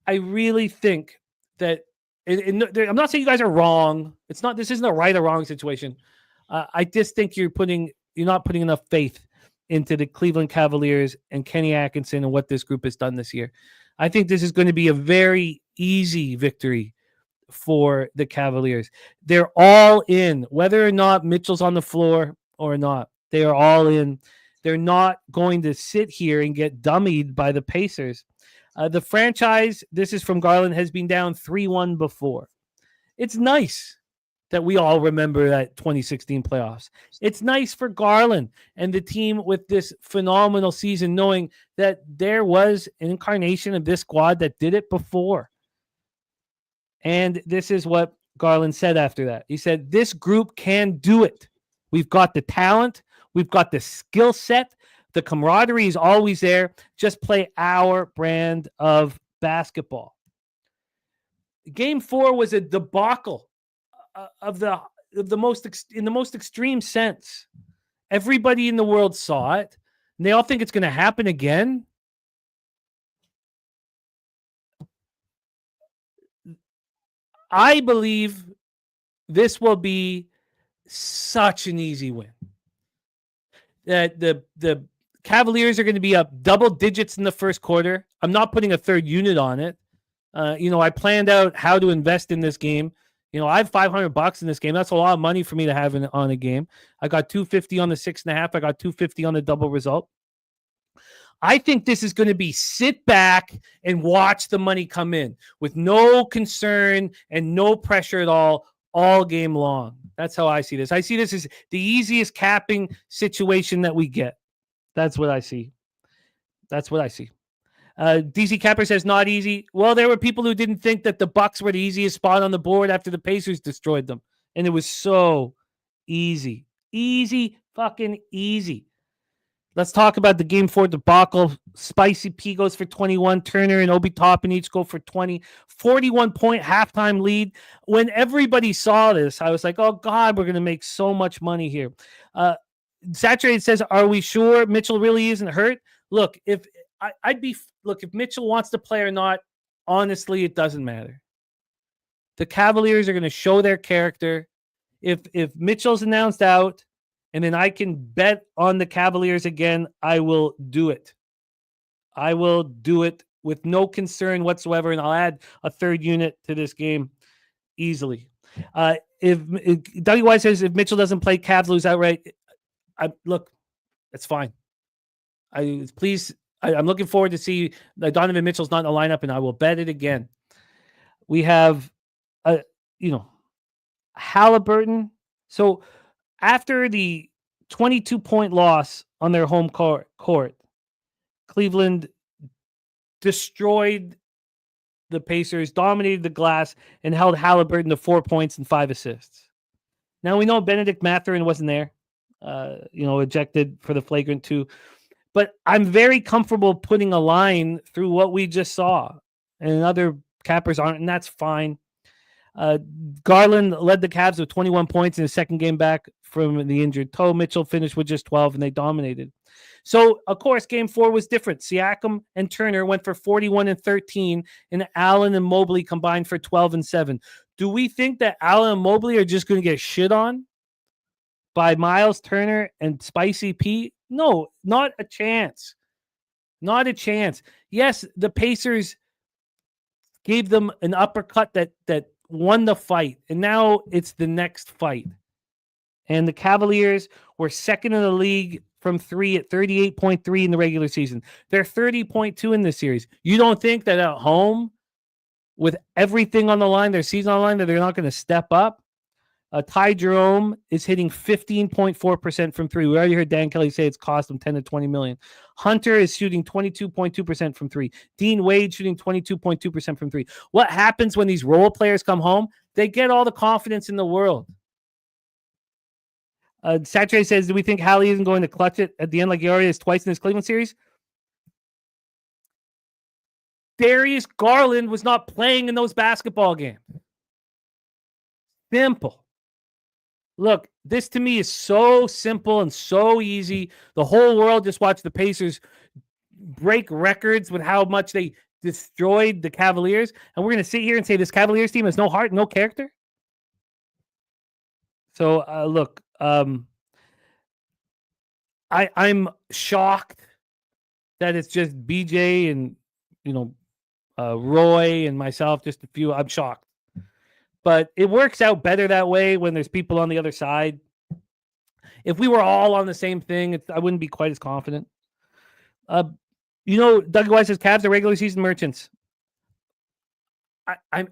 I really think that I'm not saying you guys are wrong. This isn't a right or wrong situation. I just think you're not putting enough faith into the Cleveland Cavaliers and Kenny Atkinson and what this group has done this year. I think this is going to be a very easy victory for the Cavaliers. They're all in, whether or not Mitchell's on the floor or not. They are all in. They're not going to sit here and get dummied by the Pacers. The franchise, this is from Garland, has been down 3-1 before. It's nice that we all remember that 2016 playoffs. It's nice for Garland and the team with this phenomenal season, knowing that there was an incarnation of this squad that did it before. And this is what Garland said after that. He said, this group can do it. We've got the talent. We've got the skill set. The camaraderie is always there. Just play our brand of basketball. Game 4 was a debacle of the most extreme sense. Everybody in the world saw it, and they all think it's going to happen again. I believe this will be such an easy win. That the Cavaliers are going to be up double digits in the first quarter. I'm not putting a third unit on it. I planned out how to invest in this game. I have $500 in this game. That's a lot of money for me to have on a game. I got $250 on the 6.5. I got $250 on the double result. I think this is going to be sit back and watch the money come in with no concern and no pressure at all game long. That's how I see this. I see this as the easiest capping situation that we get. That's what I see. DC Capper says not easy. Well, there were people who didn't think that the Bucks were the easiest spot on the board after the Pacers destroyed them. And it was so easy. Easy, fucking easy. Let's talk about the Game 4 debacle. Spicy P goes for 21. Turner and Obi Toppin each go for 20. 41-point halftime lead. When everybody saw this, I was like, oh, God, we're going to make so much money here. Saturated says, are we sure Mitchell really isn't hurt? Look, if Mitchell wants to play or not, honestly, it doesn't matter. The Cavaliers are going to show their character. If Mitchell's announced out, and then I can bet on the Cavaliers again, I will do it. I will do it with no concern whatsoever, and I'll add a third unit to this game easily. If Dougie White says if Mitchell doesn't play, Cavs lose outright. That's fine. I'm looking forward to see that Donovan Mitchell's not in the lineup, and I will bet it again. We have, Halliburton. So after the 22-point loss on their home court, Cleveland destroyed the Pacers, dominated the glass, and held Halliburton to 4 points and 5 assists. Now we know Benedict Mathurin wasn't there, ejected for the flagrant 2. But I'm very comfortable putting a line through what we just saw. And other cappers aren't, and that's fine. Garland led the Cavs with 21 points in his second game back from the injured toe. Mitchell finished with just 12, and they dominated. So, of course, Game 4 was different. Siakam and Turner went for 41 and 13, and Allen and Mobley combined for 12 and 7. Do we think that Allen and Mobley are just going to get shit on by Miles Turner and Spicy P? No, not a chance. Not a chance. Yes, the Pacers gave them an uppercut that won the fight, and now it's the next fight. And the Cavaliers were second in the league from 3 at 38.3 in the regular season. They're 30.2 in this series. You don't think that at home, with everything on the line, their season on the line, that they're not going to step up? Ty Jerome is hitting 15.4% from 3. We already heard Dan Kelly say it's cost him $10 to $20 million. Hunter is shooting 22.2% from 3. Dean Wade shooting 22.2% from 3. What happens when these role players come home? They get all the confidence in the world. Saturday says, do we think Hallie isn't going to clutch it at the end like he already has twice in this Cleveland series? Darius Garland was not playing in those basketball games. Simple. Look, this to me is so simple and so easy. The whole world just watched the Pacers break records with how much they destroyed the Cavaliers. And we're going to sit here and say this Cavaliers team has no heart, no character. So, look, I'm shocked that it's just BJ and, Roy and myself, just a few. I'm shocked. But it works out better that way when there's people on the other side. If we were all on the same thing, I wouldn't be quite as confident. Doug White says Cavs are regular season merchants. I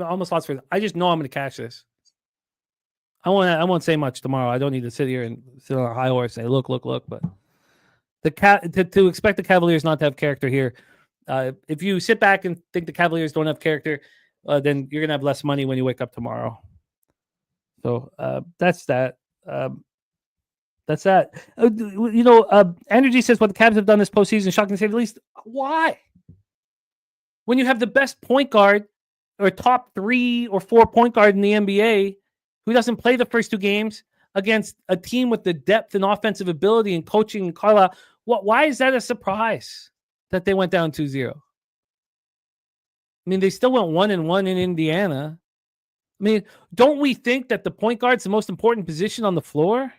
almost lost for. I just know I'm going to catch this. I won't say much tomorrow. I don't need to sit here and sit on a high horse and say, look. But to expect the Cavaliers not to have character here, if you sit back and think the Cavaliers don't have character, then you're gonna have less money when you wake up tomorrow. So that's that. That's that. Energy says what the Cavs have done this postseason, shocking to say the least. Why? When you have the best point guard or top 3 or 4 point guard in the NBA who doesn't play the first 2 games against a team with the depth and offensive ability and coaching and Carlisle, why is that a surprise that they went down 2-0? I mean, they still went 1-1 in Indiana. I mean, don't we think that the point guard's the most important position on the floor?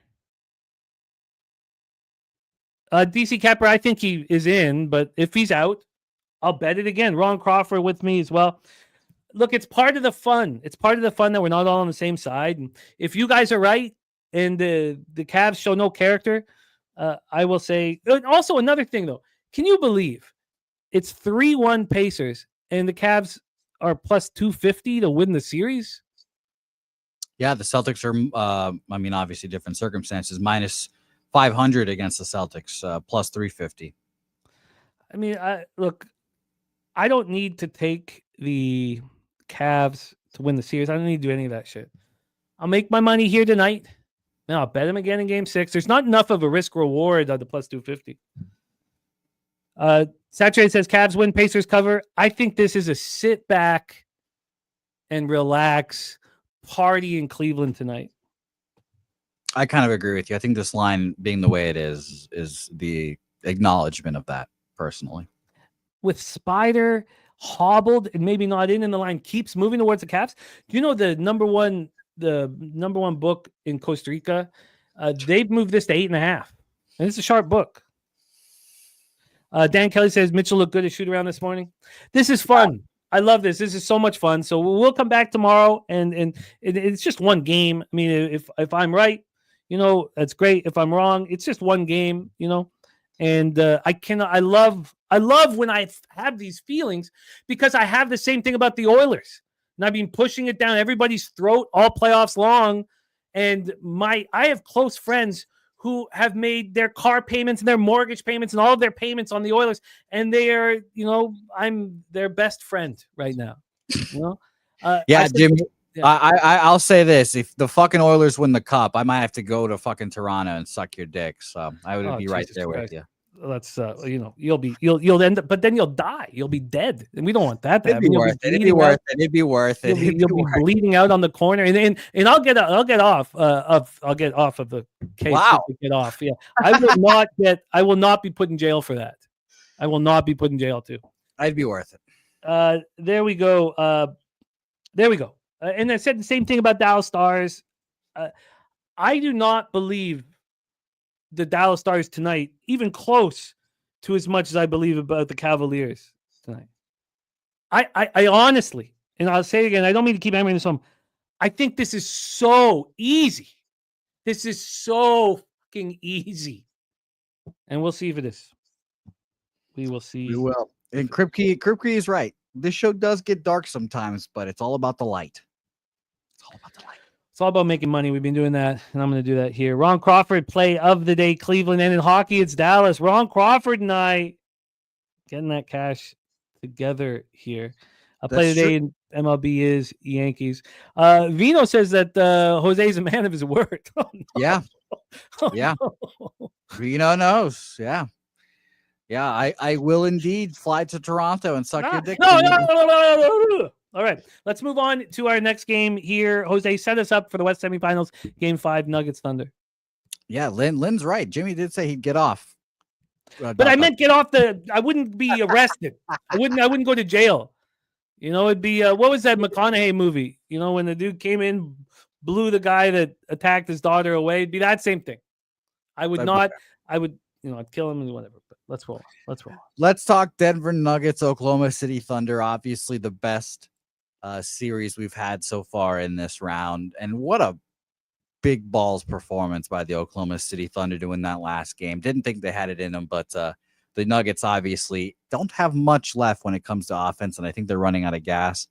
DC Capper, I think he is in, but if he's out, I'll bet it again. Ron Crawford with me as well. Look, it's part of the fun. It's part of the fun that we're not all on the same side. And if you guys are right and the Cavs show no character, I will say. Also, another thing, though. Can you believe it's 3-1 Pacers and the Cavs are plus 250 to win the series? Yeah, the Celtics are, obviously different circumstances, minus 500 against the Celtics, plus 350. I mean, I don't need to take the Cavs to win the series. I don't need to do any of that shit. I'll make my money here tonight. Then I'll bet them again in Game 6. There's not enough of a risk reward on the plus 250. Saturday says Cavs win, Pacers cover. I think this is a sit back and relax party in Cleveland tonight. I kind of agree with you. I think this line being the way it is the acknowledgement of that, personally. With Spider hobbled and maybe not in the line keeps moving towards the Cavs. Do you know the number one book in Costa Rica? They've moved this to 8.5. And it's a sharp book. Dan Kelly says Mitchell looked good at shoot around this morning. This is fun. I love this. This is so much fun. So we'll come back tomorrow, and it's just one game. I mean, if I'm right, that's great. If I'm wrong, it's just one game. And I love when I have these feelings because I have the same thing about the Oilers, and I've been pushing it down everybody's throat all playoffs long. And I have close friends who have made their car payments and their mortgage payments and all of their payments on the Oilers. And they are, I'm their best friend right now. Jim, I'll say this. If the fucking Oilers win the cup, I might have to go to fucking Toronto and suck your dick. So I would be right there with you. That's you'll end up, but then you'll die. You'll be dead, and we don't want that. It'd be worth it. It'd be worth it. You'll be bleeding out on the corner, and I'll get off of the case. Wow, get off. Yeah, I will not be put in jail for that. I will not be put in jail too. I'd be worth it. There we go. And I said the same thing about Dallas Stars. I do not believe the Dallas Stars tonight, even close to as much as I believe about the Cavaliers tonight. I honestly, and I'll say it again, I don't mean to keep hammering this home. I think this is so easy. This is so fucking easy. And we'll see if it is. We will see. We will. And Kripke is right. This show does get dark sometimes, but it's all about the light. It's all about the light. It's all about making money. We've been doing that, and I'm going to do that here. Ron Crawford, play of the day, Cleveland. And in hockey, it's Dallas. Ron Crawford and I getting that cash together here. Play today in MLB is Yankees. Vino says that Jose is a man of his word. Oh, no. Yeah. Oh, Yeah. no. Vino knows. Yeah. Yeah, I will indeed fly to Toronto and suck your dick. No. All right, let's move on to our next game here. Jose, set us up for the West semifinals, Game 5, Nuggets Thunder. Yeah, Lynn's right. Jimmy did say he'd get off. But I meant get off I wouldn't be arrested. I wouldn't go to jail. You know, it'd be what was that McConaughey movie? You know, when the dude came in, blew the guy that attacked his daughter away. It'd be that same thing. I would not. I would, I'd kill him and whatever. But let's roll. Let's talk Denver Nuggets, Oklahoma City Thunder. Obviously, the best series we've had so far in this round, and what a big balls performance by the Oklahoma City Thunder to win that last game. Didn't think they had it in them, but the Nuggets obviously don't have much left when it comes to offense, and I think they're running out of gas.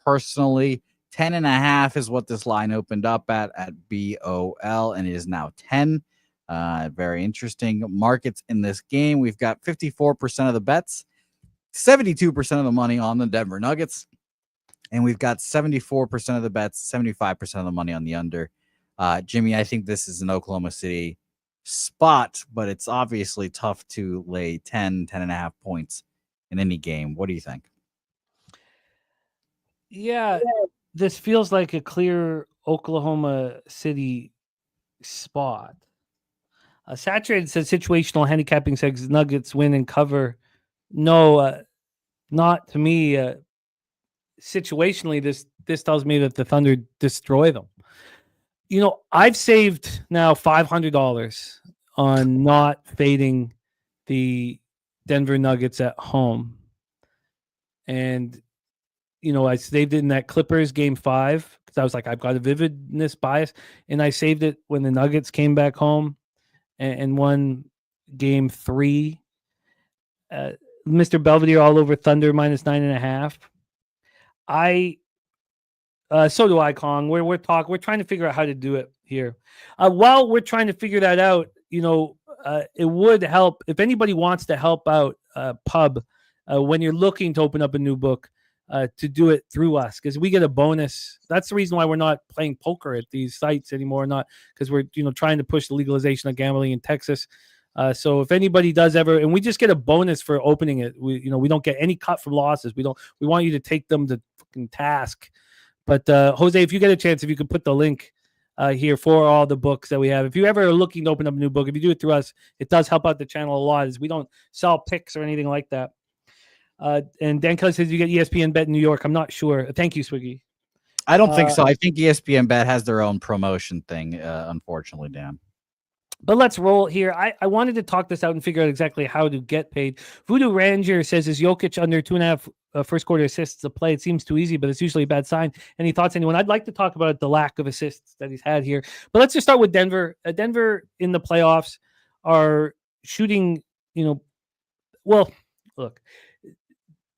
Personally, 10.5 is what this line opened up at BOL, and it is now 10. Very interesting markets in this game. We've got 54% of the bets, 72% of the money on the Denver Nuggets, and we've got 74% of the bets, 75% of the money on the under. Jimmy, I think this is an Oklahoma City spot, but it's obviously tough to lay 10.5 points in any game. What do you think? Yeah, this feels like a clear Oklahoma City spot. Saturated says situational handicapping says Nuggets win and cover. No, not to me. Situationally, this tells me that the Thunder destroy them. I've saved now $500 on not fading the Denver Nuggets at home. And, I saved it in that Clippers Game 5 because I was like, I've got a vividness bias. And I saved it when the Nuggets came back home and won Game 3. Mr. Belvedere all over Thunder -9.5. So do I, Kong. We're trying to figure out how to do it here. While we're trying to figure that out, it would help if anybody wants to help out Pub when you're looking to open up a new book to do it through us because we get a bonus. That's the reason why we're not playing poker at these sites anymore. Not because we're trying to push the legalization of gambling in Texas. So if anybody does ever, and we just get a bonus for opening it, we don't get any cut from losses. We want you to take them to fucking task. But Jose, if you get a chance, if you could put the link here for all the books that we have. If you ever are looking to open up a new book, if you do it through us, it does help out the channel a lot. As we don't sell picks or anything like that. And Dan Kelly says you get ESPN Bet in New York. I'm not sure. Thank you, Swiggy. I don't think so. I think ESPN Bet has their own promotion thing, unfortunately, Dan. But let's roll here. I wanted to talk this out and figure out exactly how to get paid. Voodoo Ranger says, is Jokic under 2.5 first quarter assists to play? It seems too easy, but it's usually a bad sign. Any thoughts, anyone? I'd like to talk about the lack of assists that he's had here. But let's just start with Denver. Denver in the playoffs are shooting, well, look,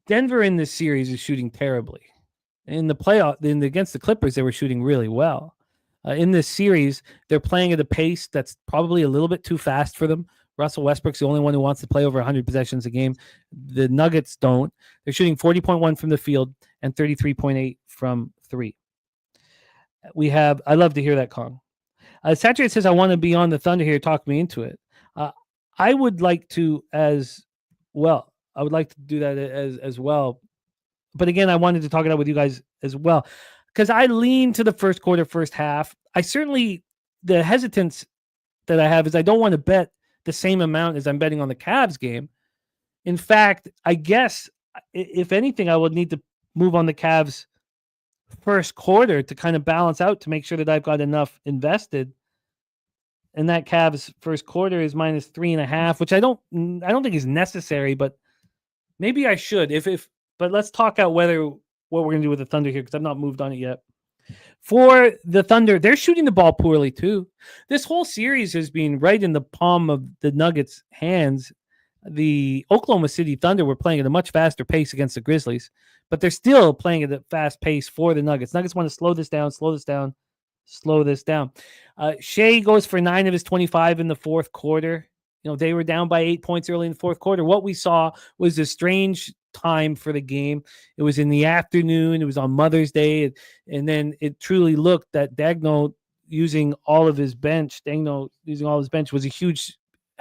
Denver in this series is shooting terribly. In the playoff, against the Clippers, they were shooting really well. In this series, they're playing at a pace that's probably a little bit too fast for them. Russell Westbrook's the only one who wants to play over 100 possessions a game. The Nuggets don't. They're shooting 40.1 from the field and 33.8 from 3. I love to hear that, Kong. Saturate says, I want to be on the Thunder here. Talk me into it. I would like to as well. I would like to do that as well. But again, I wanted to talk it out with you guys as well. Because I lean to the first quarter, first half. The hesitance that I have is I don't want to bet the same amount as I'm betting on the Cavs game. In fact, I guess, if anything, I would need to move on the Cavs first quarter to kind of balance out to make sure that I've got enough invested. And that Cavs first quarter is -3.5, which I don't think is necessary, but maybe I should. But let's talk out what we're going to do with the Thunder here, because I've not moved on it yet. For the Thunder, they're shooting the ball poorly too. This whole series has been right in the palm of the Nuggets' hands. The Oklahoma City Thunder were playing at a much faster pace against the Grizzlies, but they're still playing at a fast pace for the Nuggets. Nuggets want to slow this down. Shea goes for 9 of his 25 in the fourth quarter. They were down by 8 points early in the fourth quarter. What we saw was a strange time for the game. It was in the afternoon. It was on Mother's Day. And then it truly looked that Dagno using all his bench was a huge,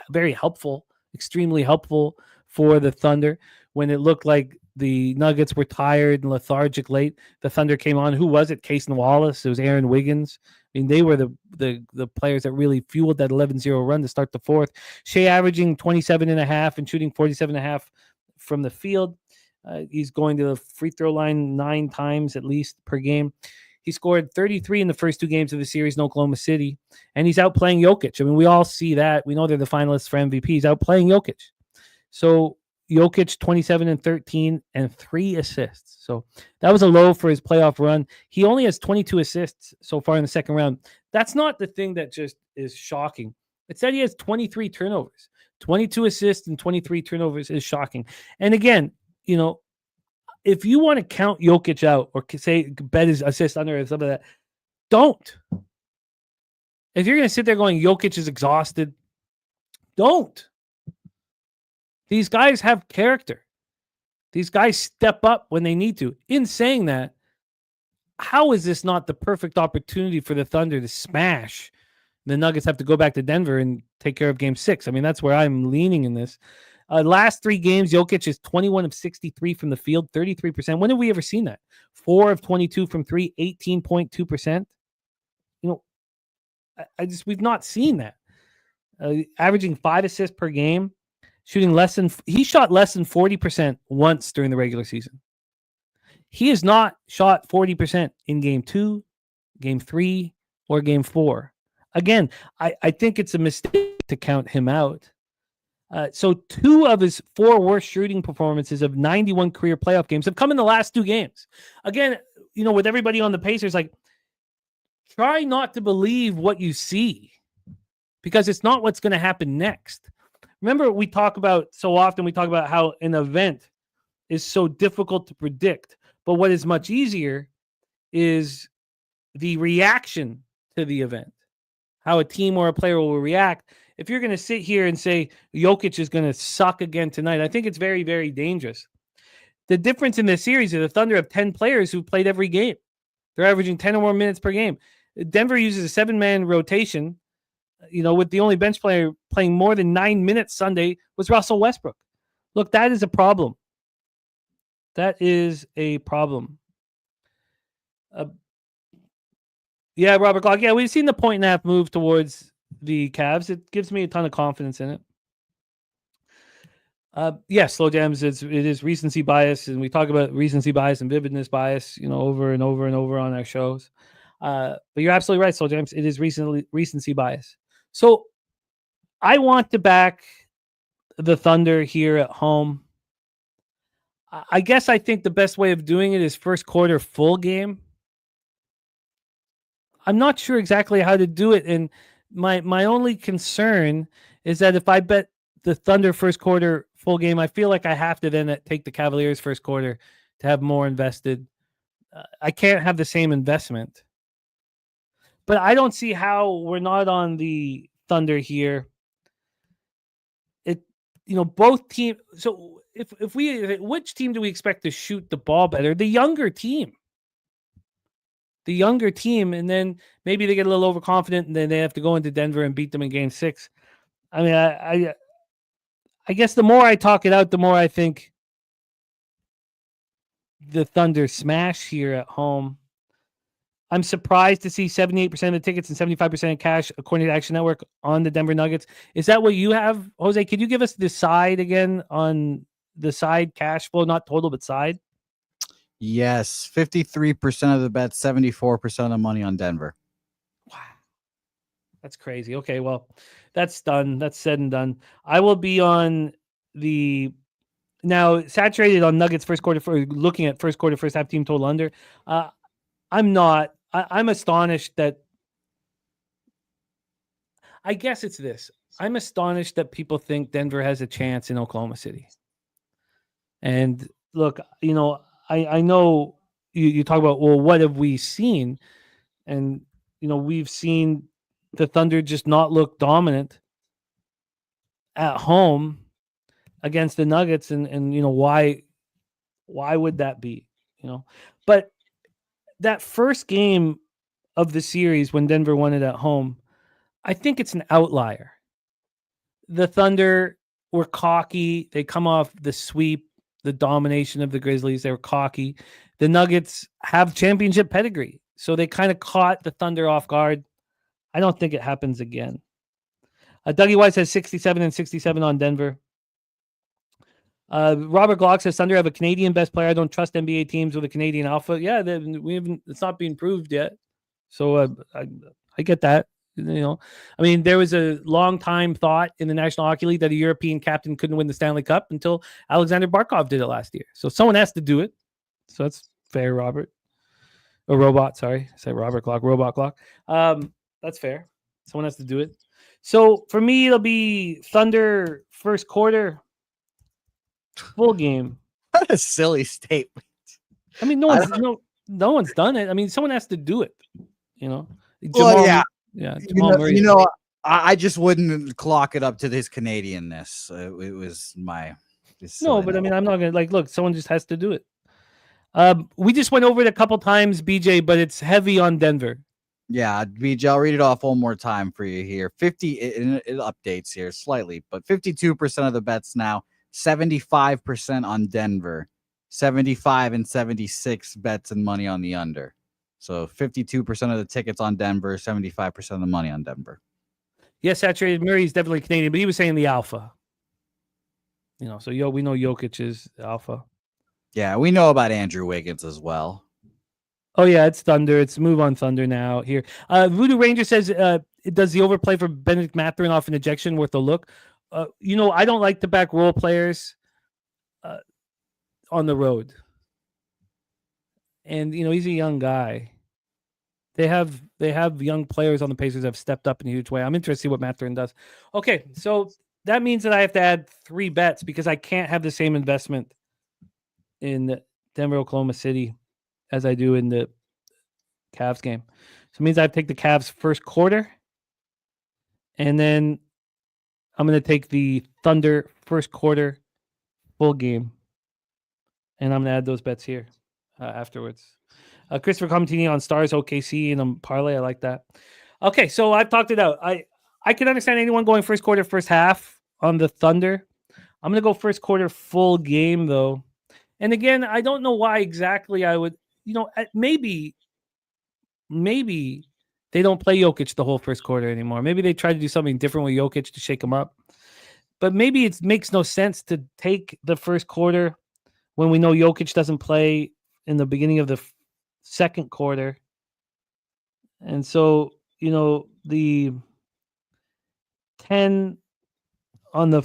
very helpful, extremely helpful for the Thunder. When it looked like the Nuggets were tired and lethargic late, the Thunder came on. Who was it? Cason Wallace. It was Aaron Wiggins. I mean, they were the players that really fueled that 11-0 run to start the fourth. Shea averaging 27.5 and shooting 47.5 from the field. He's going to the free throw line 9 times at least per game. He scored 33 in the first 2 games of the series in Oklahoma City, and he's outplaying Jokic. I mean, we all see that. We know they're the finalists for MVP. He's outplaying Jokic. So Jokic 27 and 13 and 3 assists. So that was a low for his playoff run. He only has 22 assists so far in the second round. That's not the thing that just is shocking. It said he has 23 turnovers. 22 assists and 23 turnovers is shocking. And again, if you want to count Jokic out or say bet his assist under or some of that, don't. If you're going to sit there going Jokic is exhausted, don't. These guys have character. These guys step up when they need to. In saying that, how is this not the perfect opportunity for the Thunder to smash? The Nuggets have to go back to Denver and take care of Game 6. I mean, that's where I'm leaning in this. Last 3 games, Jokic is 21 of 63 from the field, 33%. When have we ever seen that? 4 of 22 from 3, 18.2%. We've not seen that. Averaging 5 assists per game. He shot less than 40% once during the regular season. He has not shot 40% in Game 2, Game 3, or Game 4. Again, I think it's a mistake to count him out. So 2 of his 4 worst shooting performances of 91 career playoff games have come in the last 2 games. Again, with everybody on the Pacers, try not to believe what you see because it's not what's going to happen next. Remember, we talk about how an event is so difficult to predict. But what is much easier is the reaction to the event, how a team or a player will react. If you're going to sit here and say Jokic is going to suck again tonight, I think it's very, very dangerous. The difference in this series is the Thunder have 10 players who played every game. They're averaging 10 or more minutes per game. Denver uses a 7-man rotation. With the only bench player playing more than 9 minutes Sunday was Russell Westbrook. Look, that is a problem. That is a problem. Robert Clark. Yeah, we've seen the 1.5 move towards the Cavs. It gives me a ton of confidence in it. Slow jams. It is recency bias, and we talk about recency bias and vividness bias, over and over and over on our shows. But you're absolutely right, Slow jams. It is recency bias. So I want to back the Thunder here at home. I guess I think the best way of doing it is first quarter full game. I'm not sure exactly how to do it. And my only concern is that if I bet the Thunder first quarter full game, I feel like I have to then take the Cavaliers first quarter to have more invested. I can't have the same investment. But I don't see how we're not on the Thunder here. Both teams. So which team do we expect to shoot the ball better? The younger team. And then maybe they get a little overconfident, and then they have to go into Denver and beat them in Game 6. I mean, I guess the more I talk it out, the more I think the Thunder smash here at home. I'm surprised to see 78% of the tickets and 75% of cash, according to Action Network, on the Denver Nuggets. Is that what you have, Jose? Could you give us the side again on the side cash flow, not total, but side? Yes, 53% of the bet, 74% of the money on Denver. Wow. That's crazy. Okay, well, that's done. That's said and done. I will be on the now saturated on Nuggets first quarter for looking at first quarter, first half team total under. I'm not. I'm astonished that. I guess it's this. I'm astonished that people think Denver has a chance in Oklahoma City. And look, I know you talk about, well, what have we seen? And, we've seen the Thunder just not look dominant at home against the Nuggets. And why Why would that be? But that first game of the series when Denver won it at home, I think it's an outlier. The Thunder were cocky. They come off the sweep, the domination of the Grizzlies. They were cocky. The Nuggets have championship pedigree, so they kind of caught the Thunder off guard. I don't think it happens again. Dougie White says 67 and 67 on Denver. Robert Glock says Thunder have a Canadian best player. I don't trust NBA teams with a Canadian alpha. Yeah, it's not being proved yet. So I get that. I mean, there was a long time thought in the National Hockey League that a European captain couldn't win the Stanley Cup until Alexander Barkov did it last year. So someone has to do it. So that's fair, Robert. Or Robot, sorry. I said Robert Glock, Robot Glock. That's fair. Someone has to do it. So for me, it'll be Thunder first quarter, full game. What a silly statement. I mean, no one's done it. I mean, someone has to do it. Jamal, well, yeah. Yeah, Jamal Murray. I just wouldn't clock it up to this Canadianness. It was my. No, but I mean, I'm not gonna look. Someone just has to do it. We just went over it a couple times, BJ, but it's heavy on Denver. Yeah, BJ, I'll read it off one more time for you here. 50, it updates here slightly, but 52% of the bets now, 75% on Denver, 75 and 76 bets and money on the under. So 52% of the tickets on Denver, 75% of the money on Denver. Yes, saturated. Murray's definitely Canadian, but he was saying the alpha. So we know Jokic is alpha. Yeah, we know about Andrew Wiggins as well. Oh, yeah, it's Thunder. It's move on Thunder now here. Voodoo Ranger says, does the overplay for Benedict Mathurin off an ejection worth a look? I don't like to back role players on the road. And, he's a young guy. They have young players on the Pacers that have stepped up in a huge way. I'm interested to see what Mathurin does. Okay, so that means that I have to add 3 bets because I can't have the same investment in Denver, Oklahoma City as I do in the Cavs game. So it means I have to take the Cavs first quarter, and then I'm going to take the Thunder first quarter full game, and I'm going to add those bets here afterwards. Christopher Comentini on Stars OKC and a parlay. I like that. Okay, so I've talked it out. I can understand anyone going first quarter, first half on the Thunder. I'm going to go first quarter full game, though. And again, I don't know why exactly I would, maybe they don't play Jokic the whole first quarter anymore. Maybe they try to do something different with Jokic to shake him up. But maybe it makes no sense to take the first quarter when we know Jokic doesn't play in the beginning of the second quarter. And so, the 10 on the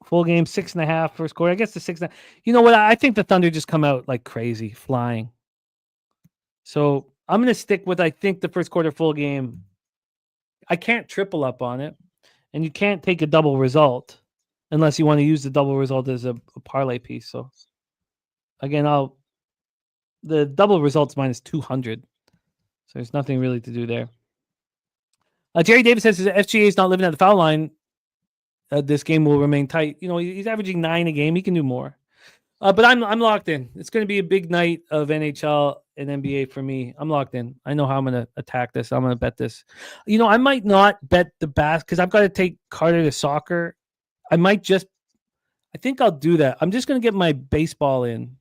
full game, 6.5 first quarter. I guess the 6.5. You know what? I think the Thunder just come out like crazy, flying. So I'm going to stick with, I think, the first quarter full game. I can't triple up on it. And you can't take a double result unless you want to use the double result as a parlay piece. So again, the double results minus 200. So there's nothing really to do there. Jerry Davis says FGA is not living at the foul line. This game will remain tight. He's averaging 9 a game. He can do more. But I'm locked in. It's going to be a big night of NHL and NBA for me. I'm locked in. I know how I'm going to attack this. I'm going to bet this. I might not bet the basket because I've got to take Carter to soccer. I think I'll do that. I'm just going to get my baseball in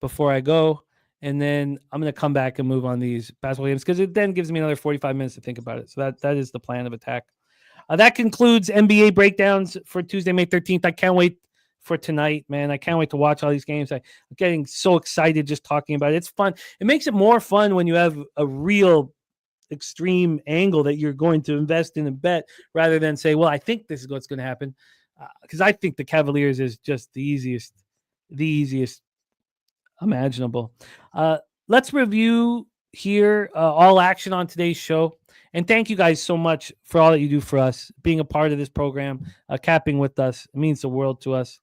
before I go. And then I'm going to come back and move on these basketball games because it then gives me another 45 minutes to think about it. So that is the plan of attack. That concludes NBA breakdowns for Tuesday, May 13th. I can't wait for tonight, man. I can't wait to watch all these games. I'm getting so excited just talking about it. It's fun. It makes it more fun when you have a real extreme angle that you're going to invest in and bet rather than say, well, I think this is what's going to happen. Because I think the Cavaliers is just the easiest imaginable. Let's review here all action on today's show. And thank you guys so much for all that you do for us, being a part of this program, capping with us. It means the world to us.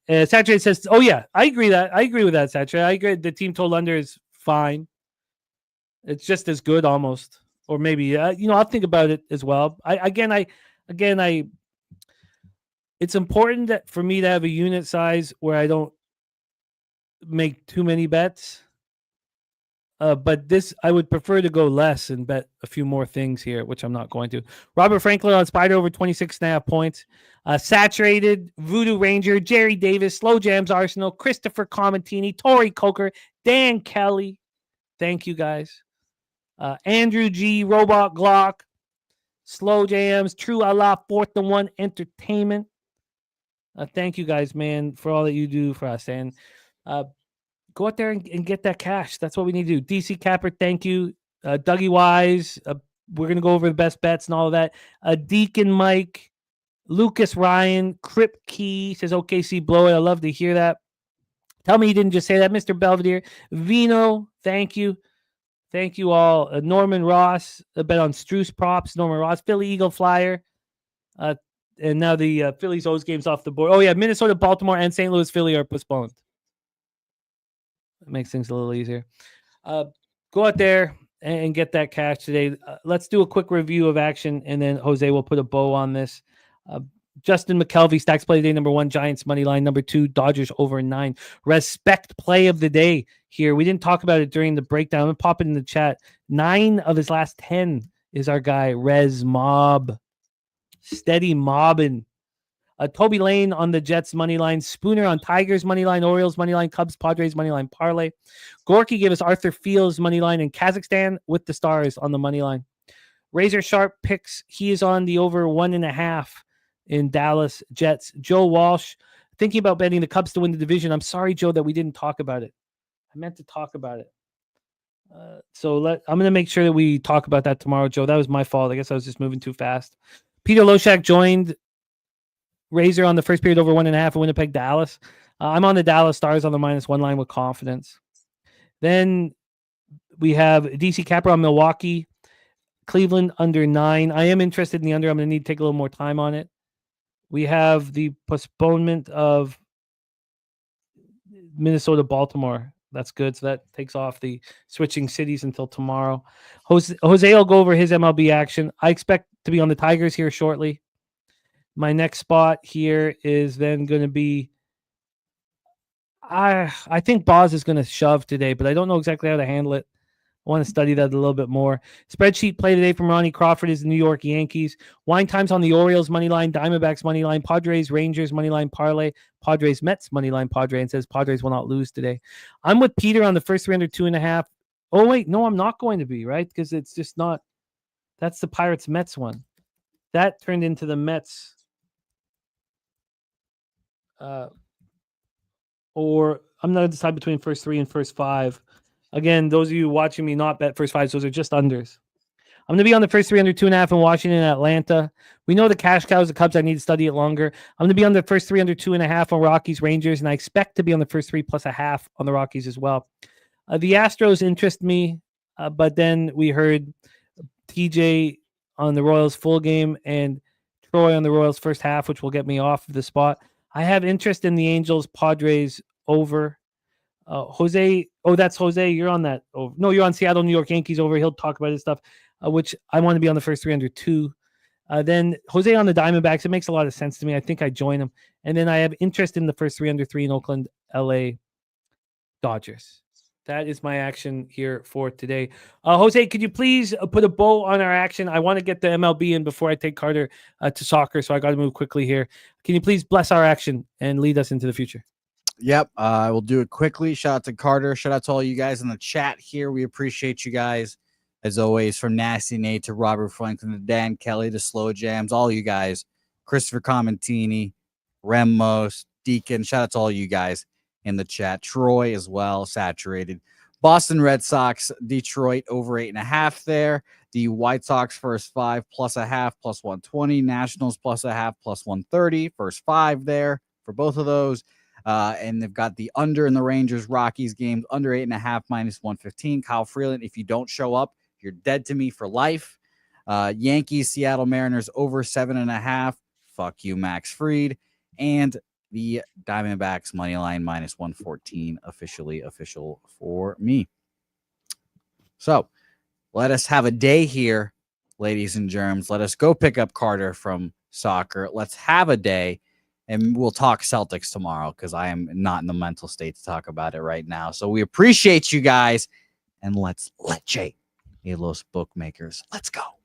Saturday says, oh, yeah, I agree with that, Saturday. I agree. The team total under is fine. It's just as good almost. Or maybe, I'll think about it as well. It's important that for me to have a unit size where I don't make too many bets. But this, I would prefer to go less and bet a few more things here, which I'm not going to. Robert Franklin on Spider over 26.5 points. Saturated, Voodoo Ranger, Jerry Davis, Slow Jams Arsenal, Christopher Comentini, Tori Coker, Dan Kelly. Thank you, guys. Andrew G, Robot Glock, Slow Jams, True Allah, 4th and 1 Entertainment. Thank you, guys, man, for all that you do for us. And go out there and get that cash. That's what we need to do. DC Capper, thank you. Dougie Wise, we're going to go over the best bets and all of that. Deacon Mike, Lucas Ryan, Crip Key says OKC blow it. I love to hear that. Tell me you didn't just say that, Mr. Belvedere. Vino, thank you. Thank you all. Norman Ross, a bet on Struce props. Norman Ross, Philly Eagle Flyer. And now the Phillies O's game's off the board. Oh, yeah, Minnesota, Baltimore, and St. Louis, Philly are postponed. That makes things a little easier. Go out there and get that cash today. Let's do a quick review of action, and then Jose will put a bow on this. Justin McKelvey, stacks play day number 1, Giants money line. Number 2, Dodgers over 9. Respect play of the day here. We didn't talk about it during the breakdown. I'm going to pop it in the chat. 9 of his last 10 is our guy, Rez Mob. Steady mobbing. Toby Lane on the Jets money line. Spooner on Tigers money line. Orioles money line. Cubs, Padres money line parlay. Gorky gave us Arthur Fields money line and Kazakhstan with the Stars on the money line. Razor Sharp picks. He is on the over 1.5 in Dallas Jets. Joe Walsh thinking about betting the Cubs to win the division. I'm sorry, Joe, that we didn't talk about it. I meant to talk about it. I'm going to make sure that we talk about that tomorrow, Joe. That was my fault. I guess I was just moving too fast. Peter Loshak joined Razor on the first period over 1.5 at Winnipeg, Dallas. I'm on the Dallas Stars on the -1 line with confidence. Then we have DC Capper on Milwaukee, Cleveland under 9. I am interested in the under. I'm going to need to take a little more time on it. We have the postponement of Minnesota, Baltimore. That's good. So that takes off the switching cities until tomorrow. Jose will go over his MLB action. I expect to be on the Tigers here shortly. My next spot here is then going to be, I think Boz is going to shove today, but I don't know exactly how to handle it. I want to study that a little bit more. Spreadsheet play today from Ronnie Crawford is the New York Yankees. Wine times on the Orioles money line, Diamondbacks money line, Padres Rangers money line parlay, Padres Mets money line Padre, and says Padres will not lose today. I'm with Peter on the first 3 under 2.5. Oh wait, no, I'm not going to be, right? Because it's just not. That's the Pirates Mets one. That turned into the Mets. Or I'm not going to decide between first 3 and first 5. Again, those of you watching me not bet first 5, those are just unders. I'm going to be on the first 3 under 2.5 in Washington and Atlanta. We know the cash cows, the Cubs. I need to study it longer. I'm going to be on the first 3 under 2.5 on Rockies, Rangers, and I expect to be on the first 3 plus a half on the Rockies as well. The Astros interest me, but then we heard TJ on the Royals full game and Troy on the Royals first half, which will get me off of the spot. I have interest in the Angels, Padres over. Jose, that's Jose. You're on that. Over. No, you're on Seattle, New York Yankees over. He'll talk about his stuff, which I want to be on the first 3 under 2. Then Jose on the Diamondbacks. It makes a lot of sense to me. I think I join him. And then I have interest in the first 3 under 3 in Oakland, LA Dodgers. That is my action here for today. Jose, could you please put a bow on our action? I want to get the MLB in before I take Carter to soccer, so I got to move quickly here. Can you please bless our action and lead us into the future? Yep, I will do it quickly. Shout out to Carter. Shout out to all you guys in the chat here. We appreciate you guys, as always, from Nasty Nate to Robert Franklin to Dan Kelly to Slow Jams, all you guys, Christopher Comentini, Remos, Deacon. Shout out to all you guys in the chat. Troy as well, saturated. Boston Red Sox, Detroit over 8.5 there. The White Sox first 5 plus a half plus 120. Nationals plus a half plus 130. First 5 there for both of those. And they've got the under in the Rangers Rockies games, under 8.5 minus 115. Kyle Freeland, if you don't show up, you're dead to me for life. Yankees, Seattle Mariners over 7.5. Fuck you, Max Fried. And the Diamondbacks money line minus 114, official for me. So let us have a day here, ladies and germs. Let us go pick up Carter from soccer. Let's have a day. and we'll talk Celtics tomorrow because I am not in the mental state to talk about it right now. So we appreciate you guys, and let's let Jay, Los bookmakers. Let's go.